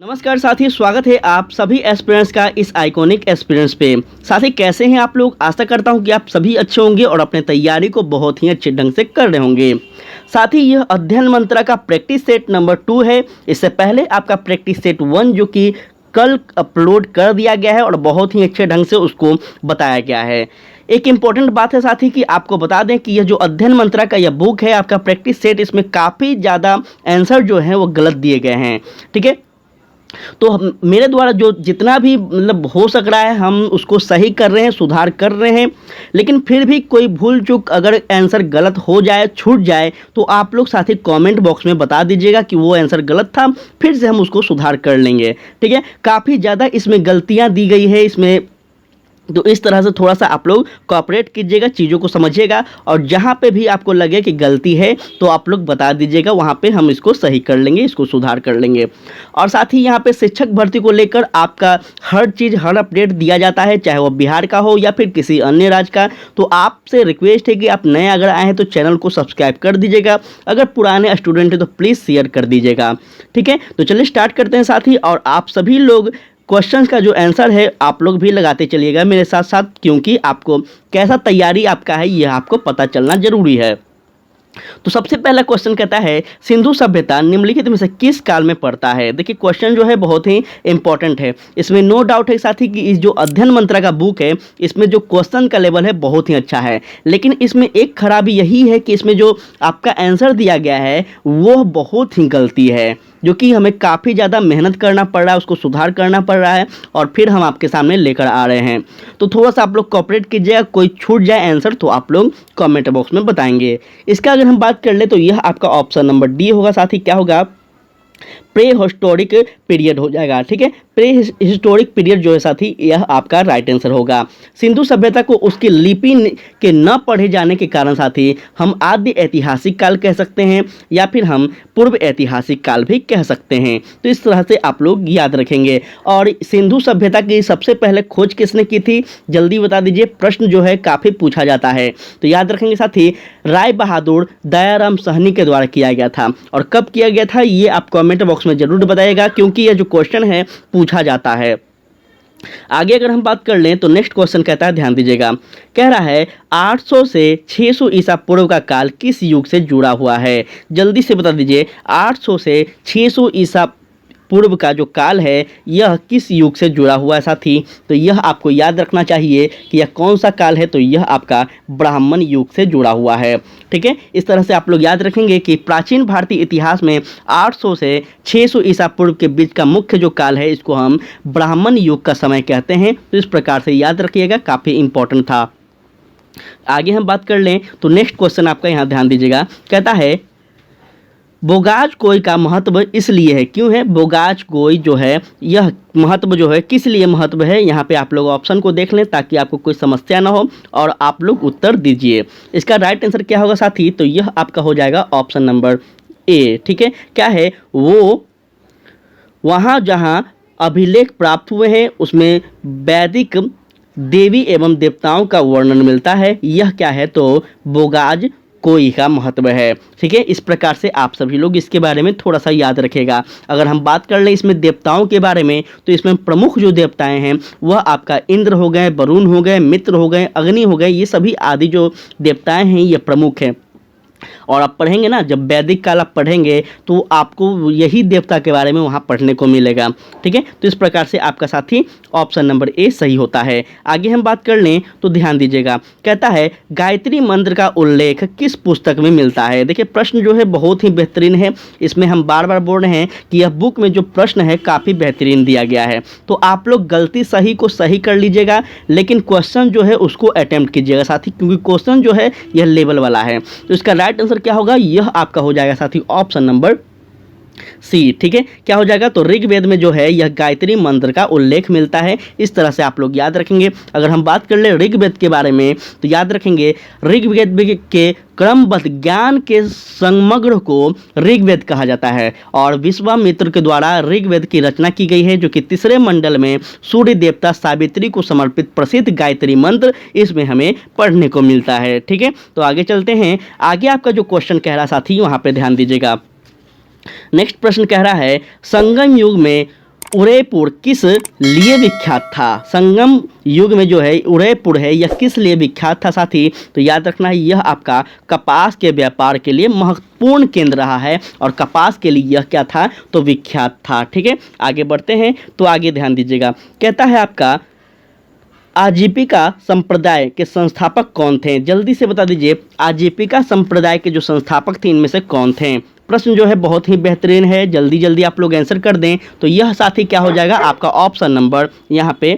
नमस्कार साथी, स्वागत है आप सभी एस्पिरेंट्स का इस आइकॉनिक एस्पिरेंट्स पे। साथी कैसे हैं आप लोग? आशा करता हूं कि आप सभी अच्छे होंगे और अपने तैयारी को बहुत ही अच्छे ढंग से कर रहे होंगे। साथी यह अध्ययन मंत्रा का प्रैक्टिस सेट नंबर 2 है। इससे पहले आपका प्रैक्टिस सेट 1 जो कि कल अपलोड कर दिया गया है और बहुत ही अच्छे ढंग से उसको बताया गया है। एक इम्पॉर्टेंट बात है साथी कि आपको बता दें कि यह जो अध्ययन मंत्रा का यह बुक है आपका प्रैक्टिस सेट, इसमें काफ़ी ज़्यादा आंसर जो है वो गलत दिए गए हैं। ठीक है, तो मेरे द्वारा जो जितना भी मतलब हो सक रहा है हम उसको सही कर रहे हैं, सुधार कर रहे हैं। लेकिन फिर भी कोई भूल चूक अगर आंसर गलत हो जाए, छूट जाए, तो आप लोग साथ ही कमेंट बॉक्स में बता दीजिएगा कि वो आंसर गलत था, फिर से हम उसको सुधार कर लेंगे। ठीक है, काफ़ी ज़्यादा इसमें गलतियाँ दी गई है इसमें, तो इस तरह से थोड़ा सा आप लोग कोऑपरेट कीजिएगा, चीज़ों को समझिएगा और जहाँ पे भी आपको लगे कि गलती है तो आप लोग बता दीजिएगा, वहाँ पे हम इसको सही कर लेंगे, इसको सुधार कर लेंगे। और साथ ही यहाँ पे शिक्षक भर्ती को लेकर आपका हर चीज़, हर अपडेट दिया जाता है, चाहे वो बिहार का हो या फिर किसी अन्य राज्य का। तो आपसे रिक्वेस्ट है कि आप नए अगर आए हैं तो चैनल को सब्सक्राइब कर दीजिएगा, अगर पुराने स्टूडेंट हैं तो प्लीज़ शेयर कर दीजिएगा। ठीक है, तो चलिए स्टार्ट करते हैं साथ ही। और आप सभी लोग क्वेश्चंस का जो आंसर है आप लोग भी लगाते चलिएगा मेरे साथ साथ, क्योंकि आपको कैसा तैयारी आपका है यह आपको पता चलना जरूरी है। तो सबसे पहला क्वेश्चन कहता है सिंधु सभ्यता निम्नलिखित में से किस काल में पड़ता है। देखिए क्वेश्चन जो है बहुत ही इंपॉर्टेंट है, इसमें नो डाउट है साथी कि इस जो अध्ययन मंत्रा का बुक है इसमें जो क्वेश्चन का लेवल है बहुत ही अच्छा है। लेकिन इसमें एक खराबी यही है कि इसमें जो आपका आंसर दिया गया है वो बहुत ही गलती है, जो कि हमें काफ़ी ज़्यादा मेहनत करना पड़ रहा है, उसको सुधार करना पड़ रहा है और फिर हम आपके सामने लेकर आ रहे हैं। तो थोड़ा सा आप लोग कोऑपरेट कीजिएगा, कोई छूट जाए आंसर तो आप लोग कमेंट बॉक्स में बताएंगे। इसका अगर हम बात कर ले तो यह आपका ऑप्शन नंबर डी होगा साथी। क्या होगा? प्री हिस्टोरिक पीरियड हो जाएगा। ठीक है, प्री हिस्टोरिक पीरियड जो है साथी यह आपका राइट आंसर होगा। सिंधु सभ्यता को उसकी लिपि के न पढ़े जाने के कारण साथी हम आद्य ऐतिहासिक काल कह सकते हैं या फिर हम पूर्व ऐतिहासिक काल भी कह सकते हैं। तो इस तरह से आप लोग याद रखेंगे। और सिंधु सभ्यता की सबसे पहले खोज किसने की थी जल्दी बता दीजिए, प्रश्न जो है काफ़ी पूछा जाता है। तो याद रखेंगे साथी, राय बहादुर दयाराम साहनी के द्वारा किया गया था। और कब किया गया था ये आप कमेंट बॉक्स में जरूर बताइएगा, क्योंकि यह जो क्वेश्चन है पूछा जाता है। आगे अगर हम बात कर लें तो नेक्स्ट क्वेश्चन कहता है, ध्यान दीजिएगा, कह रहा है 800 से 600 ईसा पूर्व का काल किस युग से जुड़ा हुआ है। जल्दी से बता दीजिए, 800 से 600 ईसा पूर्व का जो काल है यह किस युग से जुड़ा हुआ है साथी। तो यह आपको याद रखना चाहिए कि यह कौन सा काल है, तो यह आपका ब्राह्मण युग से जुड़ा हुआ है। ठीक है, इस तरह से आप लोग याद रखेंगे कि प्राचीन भारतीय इतिहास में 800 से 600 ईसा पूर्व के बीच का मुख्य जो काल है इसको हम ब्राह्मण युग का समय कहते हैं। तो इस प्रकार से याद रखिएगा, काफ़ी इंपॉर्टेंट था। आगे हम बात कर लें तो नेक्स्ट क्वेश्चन आपका यहाँ ध्यान दीजिएगा, कहता है बोगाज कोई का महत्व इसलिए है, क्यों है बोगाज कोई जो है यह महत्व जो है किस लिए महत्व है। यहाँ पे आप लोग ऑप्शन को देख लें ताकि आपको कोई समस्या ना हो और आप लोग उत्तर दीजिए। इसका राइट आंसर क्या होगा साथी, तो यह आपका हो जाएगा ऑप्शन नंबर ए। ठीक है, क्या है वो वहाँ जहाँ अभिलेख प्राप्त हुए हैं उसमें वैदिक देवी एवं देवताओं का वर्णन मिलता है, यह क्या है तो बोगाज कोई का महत्व है। ठीक है, इस प्रकार से आप सभी लोग इसके बारे में थोड़ा सा याद रखेगा। अगर हम बात कर लें इसमें देवताओं के बारे में तो इसमें प्रमुख जो देवताएं हैं वह आपका इंद्र हो गए, वरुण हो गए, मित्र हो गए, अग्नि हो गए, ये सभी आदि जो देवताएं हैं ये प्रमुख हैं। और आप पढ़ेंगे ना, जब वैदिक काल आप पढ़ेंगे तो आपको यही देवता के बारे में वहाँ पढ़ने को मिलेगा। ठीक है, तो इस प्रकार से आपका साथी ऑप्शन नंबर ए सही होता है। आगे हम बात कर लें तो ध्यान दीजिएगा, कहता है गायत्री मंत्र का उल्लेख किस पुस्तक में मिलता है। देखिए प्रश्न जो है बहुत ही बेहतरीन है, इसमें हम बार बार बोल रहे हैं कि यह बुक में जो प्रश्न है काफ़ी बेहतरीन दिया गया है। तो आप लोग गलती सही को सही कर लीजिएगा, लेकिन क्वेश्चन जो है उसको अटेम्प्ट कीजिएगा साथी, क्योंकि क्वेश्चन जो है यह लेवल वाला है। तो इसका राइट आंसर क्या होगा, यह आपका हो जाएगा साथी ऑप्शन नंबर सी। ठीक है, क्या हो जाएगा तो ऋग्वेद में जो है यह गायत्री मंत्र का उल्लेख मिलता है। इस तरह से आप लोग याद रखेंगे। अगर हम बात कर ले ऋग्वेद के बारे में तो याद रखेंगे ऋग्वेद के क्रमबद्ध ज्ञान के समग्र को ऋग्वेद कहा जाता है और विश्वामित्र के द्वारा ऋग्वेद की रचना की गई है, जो कि तीसरे मंडल में सूर्य देवता सावित्री को समर्पित प्रसिद्ध गायत्री मंत्र इसमें हमें पढ़ने को मिलता है। ठीक है, तो आगे चलते हैं। आगे आपका जो क्वेश्चन कह रहा साथी वहाँ पे ध्यान दीजिएगा। नेक्स्ट प्रश्न कह रहा है संगम युग में उदयपुर किस लिए विख्यात था? संगम युग में जो है उदयपुर है यह किस लिए विख्यात था साथी? तो याद रखना है यह आपका कपास के व्यापार के लिए महत्वपूर्ण केंद्र रहा है और कपास के लिए यह क्या था तो विख्यात था। ठीक है, आगे बढ़ते हैं तो आगे ध्यान दीजिएगा। कहता है आपका आजीविका संप्रदाय के संस्थापक कौन थे? जल्दी से बता दीजिए आजीविका संप्रदाय के जो संस्थापक थे इनमें से कौन थे? प्रश्न जो है बहुत ही बेहतरीन है, जल्दी जल्दी आप लोग आंसर कर दें। तो यह साथी क्या हो जाएगा आपका ऑप्शन नंबर यहाँ पे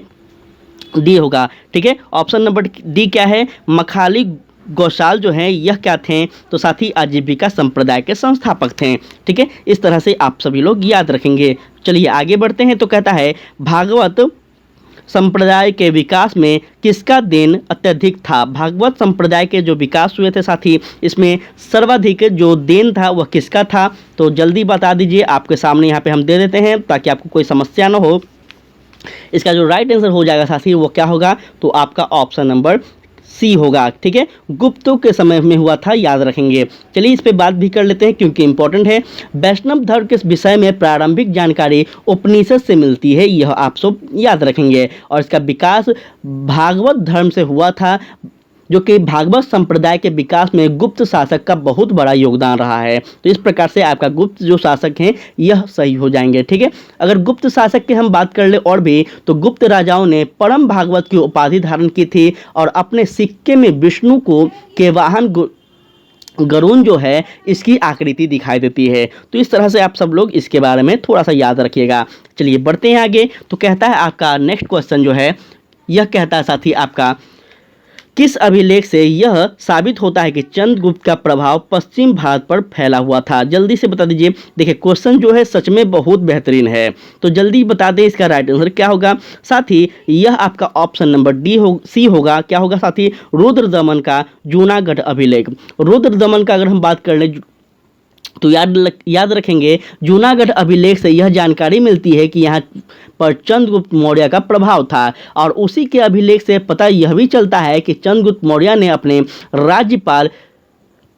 डी होगा। ठीक है, ऑप्शन नंबर डी क्या है? मखाली गौशाल जो हैं यह क्या थे तो साथी आजीविका संप्रदाय के संस्थापक थे। ठीक है, इस तरह से आप सभी लोग याद रखेंगे। चलिए आगे बढ़ते हैं। तो कहता है भागवत संप्रदाय के विकास में किसका देन अत्यधिक था? भागवत संप्रदाय के जो विकास हुए थे साथी इसमें सर्वाधिक जो देन था वह किसका था? तो जल्दी बता दीजिए, आपके सामने यहाँ पे हम दे देते हैं ताकि आपको कोई समस्या ना हो। इसका जो राइट आंसर हो जाएगा साथी वो क्या होगा तो आपका ऑप्शन नंबर सी होगा। ठीक है, गुप्तों के समय में हुआ था, याद रखेंगे। चलिए इस पे बात भी कर लेते हैं क्योंकि इंपॉर्टेंट है। वैष्णव धर्म के विषय में प्रारंभिक जानकारी उपनिषद से मिलती है, यह आप सब याद रखेंगे। और इसका विकास भागवत धर्म से हुआ था जो कि भागवत संप्रदाय के विकास में गुप्त शासक का बहुत बड़ा योगदान रहा है। तो इस प्रकार से आपका गुप्त जो शासक हैं यह सही हो जाएंगे। ठीक है, अगर गुप्त शासक की हम बात कर ले और भी तो गुप्त राजाओं ने परम भागवत की उपाधि धारण की थी और अपने सिक्के में विष्णु को के वाहन गरुण जो है इसकी आकृति दिखाई देती है। तो इस तरह से आप सब लोग इसके बारे में थोड़ा सा याद रखिएगा। चलिए बढ़ते हैं आगे। तो कहता है आपका नेक्स्ट क्वेश्चन जो है यह कहता है साथी आपका किस अभिलेख से यह साबित होता है कि चंद्रगुप्त का प्रभाव पश्चिम भारत पर फैला हुआ था? जल्दी से बता दीजिए। देखिए क्वेश्चन जो है सच में बहुत बेहतरीन है, तो जल्दी बता दें इसका राइट आंसर क्या होगा साथी। यह आपका ऑप्शन नंबर डी सी होगा। क्या होगा साथी? रुद्रदमन का जूनागढ़ अभिलेख। रुद्रदमन का अगर हम बात कर लें तो याद रखेंगे जूनागढ़ अभिलेख से यह जानकारी मिलती है कि यहाँ पर चंद्रगुप्त मौर्य का प्रभाव था। और उसी के अभिलेख से पता यह भी चलता है कि चंद्रगुप्त मौर्य ने अपने राज्यपाल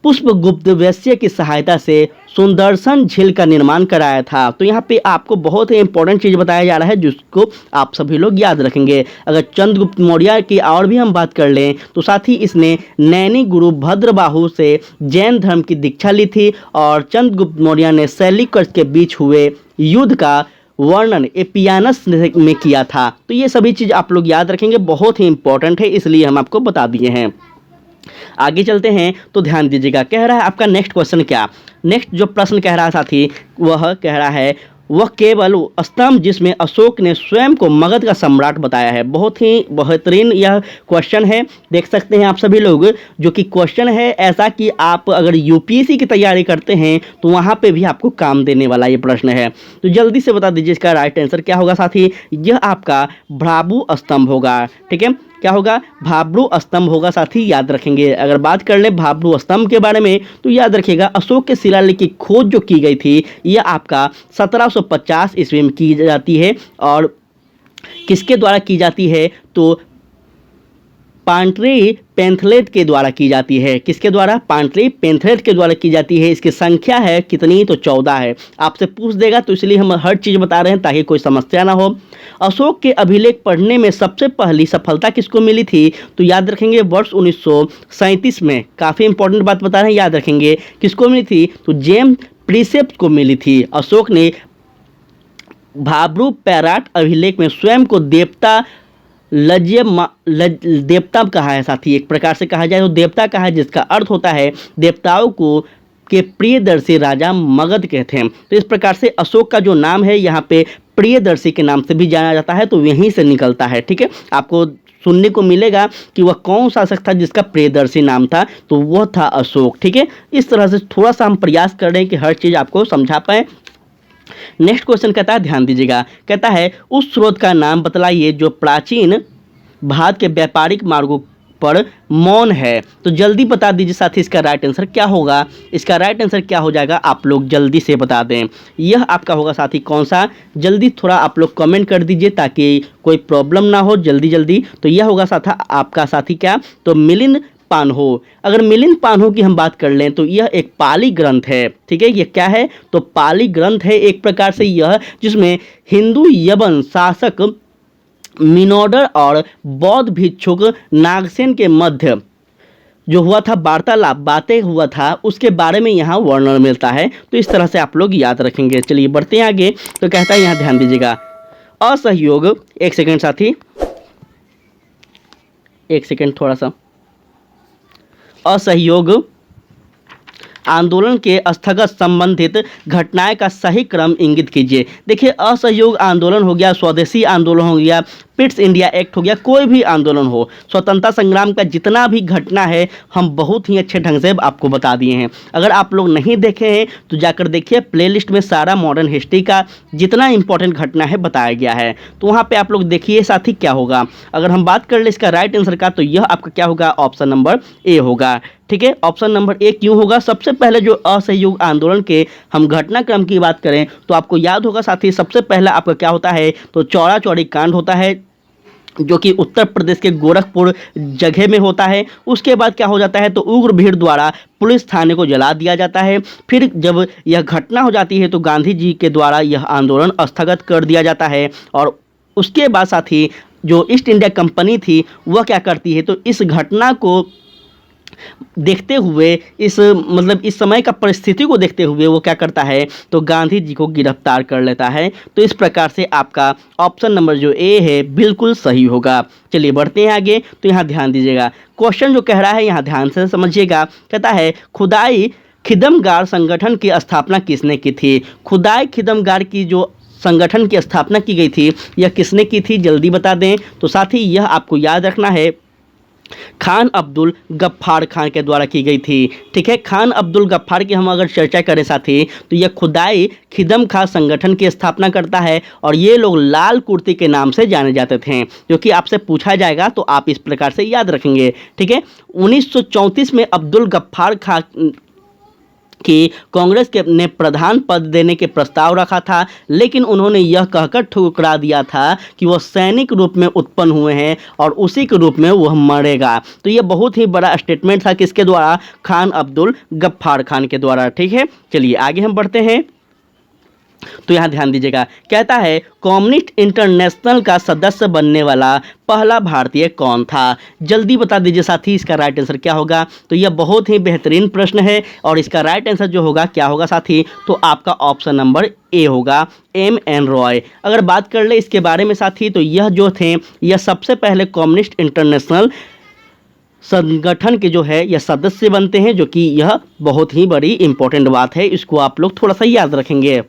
पुष्पगुप्त वैश्य की सहायता से सुदर्शन झील का निर्माण कराया था। तो यहाँ पे आपको बहुत ही इंपॉर्टेंट चीज़ बताया जा रहा है जिसको आप सभी लोग याद रखेंगे। अगर चंद्रगुप्त मौर्य की और भी हम बात कर लें तो साथ ही इसने नैनी गुरु भद्रबाहु से जैन धर्म की दीक्षा ली थी और चंद्रगुप्त मौर्य ने शैलिकर्ष के बीच हुए युद्ध का वर्णन एपियानस में किया था। तो ये सभी चीज़ आप लोग याद रखेंगे, बहुत ही इंपॉर्टेंट है इसलिए हम आपको बता दिए हैं। आगे चलते हैं तो ध्यान दीजिएगा। कह रहा है आपका नेक्स्ट क्वेश्चन क्या? नेक्स्ट जो प्रश्न कह रहा है साथी वह कह रहा है वह केवल स्तंभ जिसमें अशोक ने स्वयं को मगध का सम्राट बताया है। बहुत ही बेहतरीन यह क्वेश्चन है, देख सकते हैं आप सभी लोग। जो कि क्वेश्चन है ऐसा कि आप अगर यूपीएससी की तैयारी करते हैं तो वहाँ पे भी आपको काम देने वाला ये प्रश्न है। तो जल्दी से बता दीजिए इसका राइट आंसर क्या होगा साथी। यह आपका भ्राबु स्तंभ होगा। ठीक है, क्या होगा? भाब्रू स्तंभ होगा साथी, याद रखेंगे। अगर बात कर ले भाब्रू स्तंभ के बारे में तो याद रखिएगा अशोक के शिलालेख की खोज जो की गई थी यह आपका 1750 ईस्वी में की जाती है। और किसके द्वारा की जाती है तो पांट्री पेंथलेट के द्वारा की जाती है। किसके द्वारा? पांट्री पेंथलेट के द्वारा की जाती है। इसकी संख्या है कितनी तो 14 है। आपसे पूछ देगा तो इसलिए हम हर चीज़ बता रहे हैं ताकि कोई समस्या ना हो। अशोक के अभिलेख पढ़ने में सबसे पहली सफलता किसको मिली थी तो याद रखेंगे वर्ष 1937 में। काफ़ी इंपॉर्टेंट बात बता रहे हैं, याद रखेंगे। किसको मिली थी तो जेम्स प्रिसेप्ट को मिली थी। अशोक ने भाब्रू पैराट अभिलेख में स्वयं को देवता देवता कहा है साथी। एक प्रकार से कहा जाए तो देवता कहा है जिसका अर्थ होता है देवताओं को के प्रियदर्शी राजा मगध कहते हैं। तो इस प्रकार से अशोक का जो नाम है यहाँ पे प्रियदर्शी के नाम से भी जाना जाता है, तो यहीं से निकलता है। ठीक है, आपको सुनने को मिलेगा कि वह कौन शासक था जिसका प्रियदर्शी नाम था, तो वह था अशोक। ठीक है, इस तरह से थोड़ा सा हम प्रयास कर रहे हैं कि हर चीज़ आपको समझा पाए। नेक्स्ट क्वेश्चन कहता है, ध्यान दीजिएगा। कहता है उस स्रोत का नाम बतलाइए जो प्राचीन भारत के व्यापारिक मार्गों पर मौन है। तो जल्दी बता दीजिए साथी इसका राइट आंसर क्या होगा। इसका राइट आंसर क्या हो जाएगा आप लोग जल्दी से बता दें। यह आपका होगा साथी कौन सा, जल्दी थोड़ा आप लोग कमेंट कर दीजिए ताकि कोई प्रॉब्लम ना हो जल्दी जल्दी। तो यह होगा साथा आपका साथी क्या तो मिलिंद पान्हो। अगर मिलिंद पान्हो की हम बात कर लें तो यह एक पाली ग्रंथ है। ठीक है, ये क्या है तो पाली ग्रंथ है एक प्रकार से यह, जिसमें हिंदू यवन शासक मिनोडर और बौद्ध भिक्षुक नागसेन के मध्य जो हुआ था वार्तालाप, बातें हुआ था, उसके बारे में यहाँ वर्णन मिलता है। तो इस तरह से आप लोग याद रखेंगे। चलिए बढ़ते हैं आगे। तो कहता है यहाँ ध्यान दीजिएगा, असहयोग, एक सेकंड साथी, एक सेकंड थोड़ा सा, असहयोग आंदोलन के स्थगत संबंधित घटनाएं का सही क्रम इंगित कीजिए। देखिए, असहयोग आंदोलन हो गया, स्वदेशी आंदोलन हो गया, पिट्स इंडिया एक्ट हो गया, कोई भी आंदोलन हो, स्वतंत्रता संग्राम का जितना भी घटना है हम बहुत ही अच्छे ढंग से आपको बता दिए हैं। अगर आप लोग नहीं देखे हैं तो जाकर देखिए, प्लेलिस्ट में सारा मॉडर्न हिस्ट्री का जितना इंपॉर्टेंट घटना है बताया गया है, तो वहाँ पे आप लोग देखिए साथी क्या होगा। अगर हम बात कर ले इसका राइट आंसर का, तो यह आपका क्या होगा, ऑप्शन नंबर ए होगा। ठीक है, ऑप्शन नंबर ए क्यों होगा? सबसे पहले जो असहयोग आंदोलन के हम घटनाक्रम की बात करें तो आपको याद होगा साथी, सबसे पहला आपका क्या होता है तो चौड़ा चौड़ी कांड होता है, जो कि उत्तर प्रदेश के गोरखपुर जगह में होता है। उसके बाद क्या हो जाता है तो उग्र भीड़ द्वारा पुलिस थाने को जला दिया जाता है। फिर जब यह घटना हो जाती है तो गांधी जी के द्वारा यह आंदोलन स्थगित कर दिया जाता है। और उसके बाद साथी जो ईस्ट इंडिया कंपनी थी वह क्या करती है तो इस घटना को देखते हुए, इस समय का परिस्थिति को देखते हुए वो क्या करता है तो गांधी जी को गिरफ्तार कर लेता है। तो इस प्रकार से आपका ऑप्शन नंबर जो ए है बिल्कुल सही होगा। चलिए बढ़ते हैं आगे। तो यहाँ ध्यान दीजिएगा, क्वेश्चन जो कह रहा है यहाँ ध्यान से समझिएगा। कहता है खुदाई खिदमगार संगठन की स्थापना किसने की थी? खुदाई खिदमगार की जो संगठन की स्थापना की गई थी यह किसने की थी, जल्दी बता दें। तो साथ ही यह आपको याद रखना है, खान अब्दुल गफ्फार खान के द्वारा की गई थी। ठीक है, खान अब्दुल गफ्फार की हम अगर चर्चा करें साथी तो यह खुदाई खिदम खां संगठन की स्थापना करता है और ये लोग लाल कुर्ती के नाम से जाने जाते थे, जो कि आपसे पूछा जाएगा तो आप इस प्रकार से याद रखेंगे। ठीक है, 1934 में अब्दुल गफ्फार खां कि कांग्रेस के ने प्रधान पद देने के प्रस्ताव रखा था, लेकिन उन्होंने यह कहकर ठुकरा दिया था कि वह सैनिक रूप में उत्पन्न हुए हैं और उसी के रूप में वह मरेगा। तो यह बहुत ही बड़ा स्टेटमेंट था, किसके द्वारा? खान अब्दुल गफ्फार खान के द्वारा। ठीक है, चलिए आगे हम बढ़ते हैं। तो यहाँ ध्यान दीजिएगा, कहता है कम्युनिस्ट इंटरनेशनल का सदस्य बनने वाला पहला भारतीय कौन था? जल्दी बता दीजिए साथी, इसका राइट आंसर क्या होगा? तो यह बहुत ही बेहतरीन प्रश्न है और इसका राइट आंसर जो होगा क्या होगा साथी, तो आपका ऑप्शन नंबर ए होगा, M.N. रॉय। अगर बात कर ले इसके बारे में साथी तो यह जो थे यह सबसे पहले कम्युनिस्ट इंटरनेशनल संगठन के जो है यह सदस्य बनते हैं, जो कि यह बहुत ही बड़ी इंपॉर्टेंट बात है, इसको आप लोग थोड़ा सा याद रखेंगे।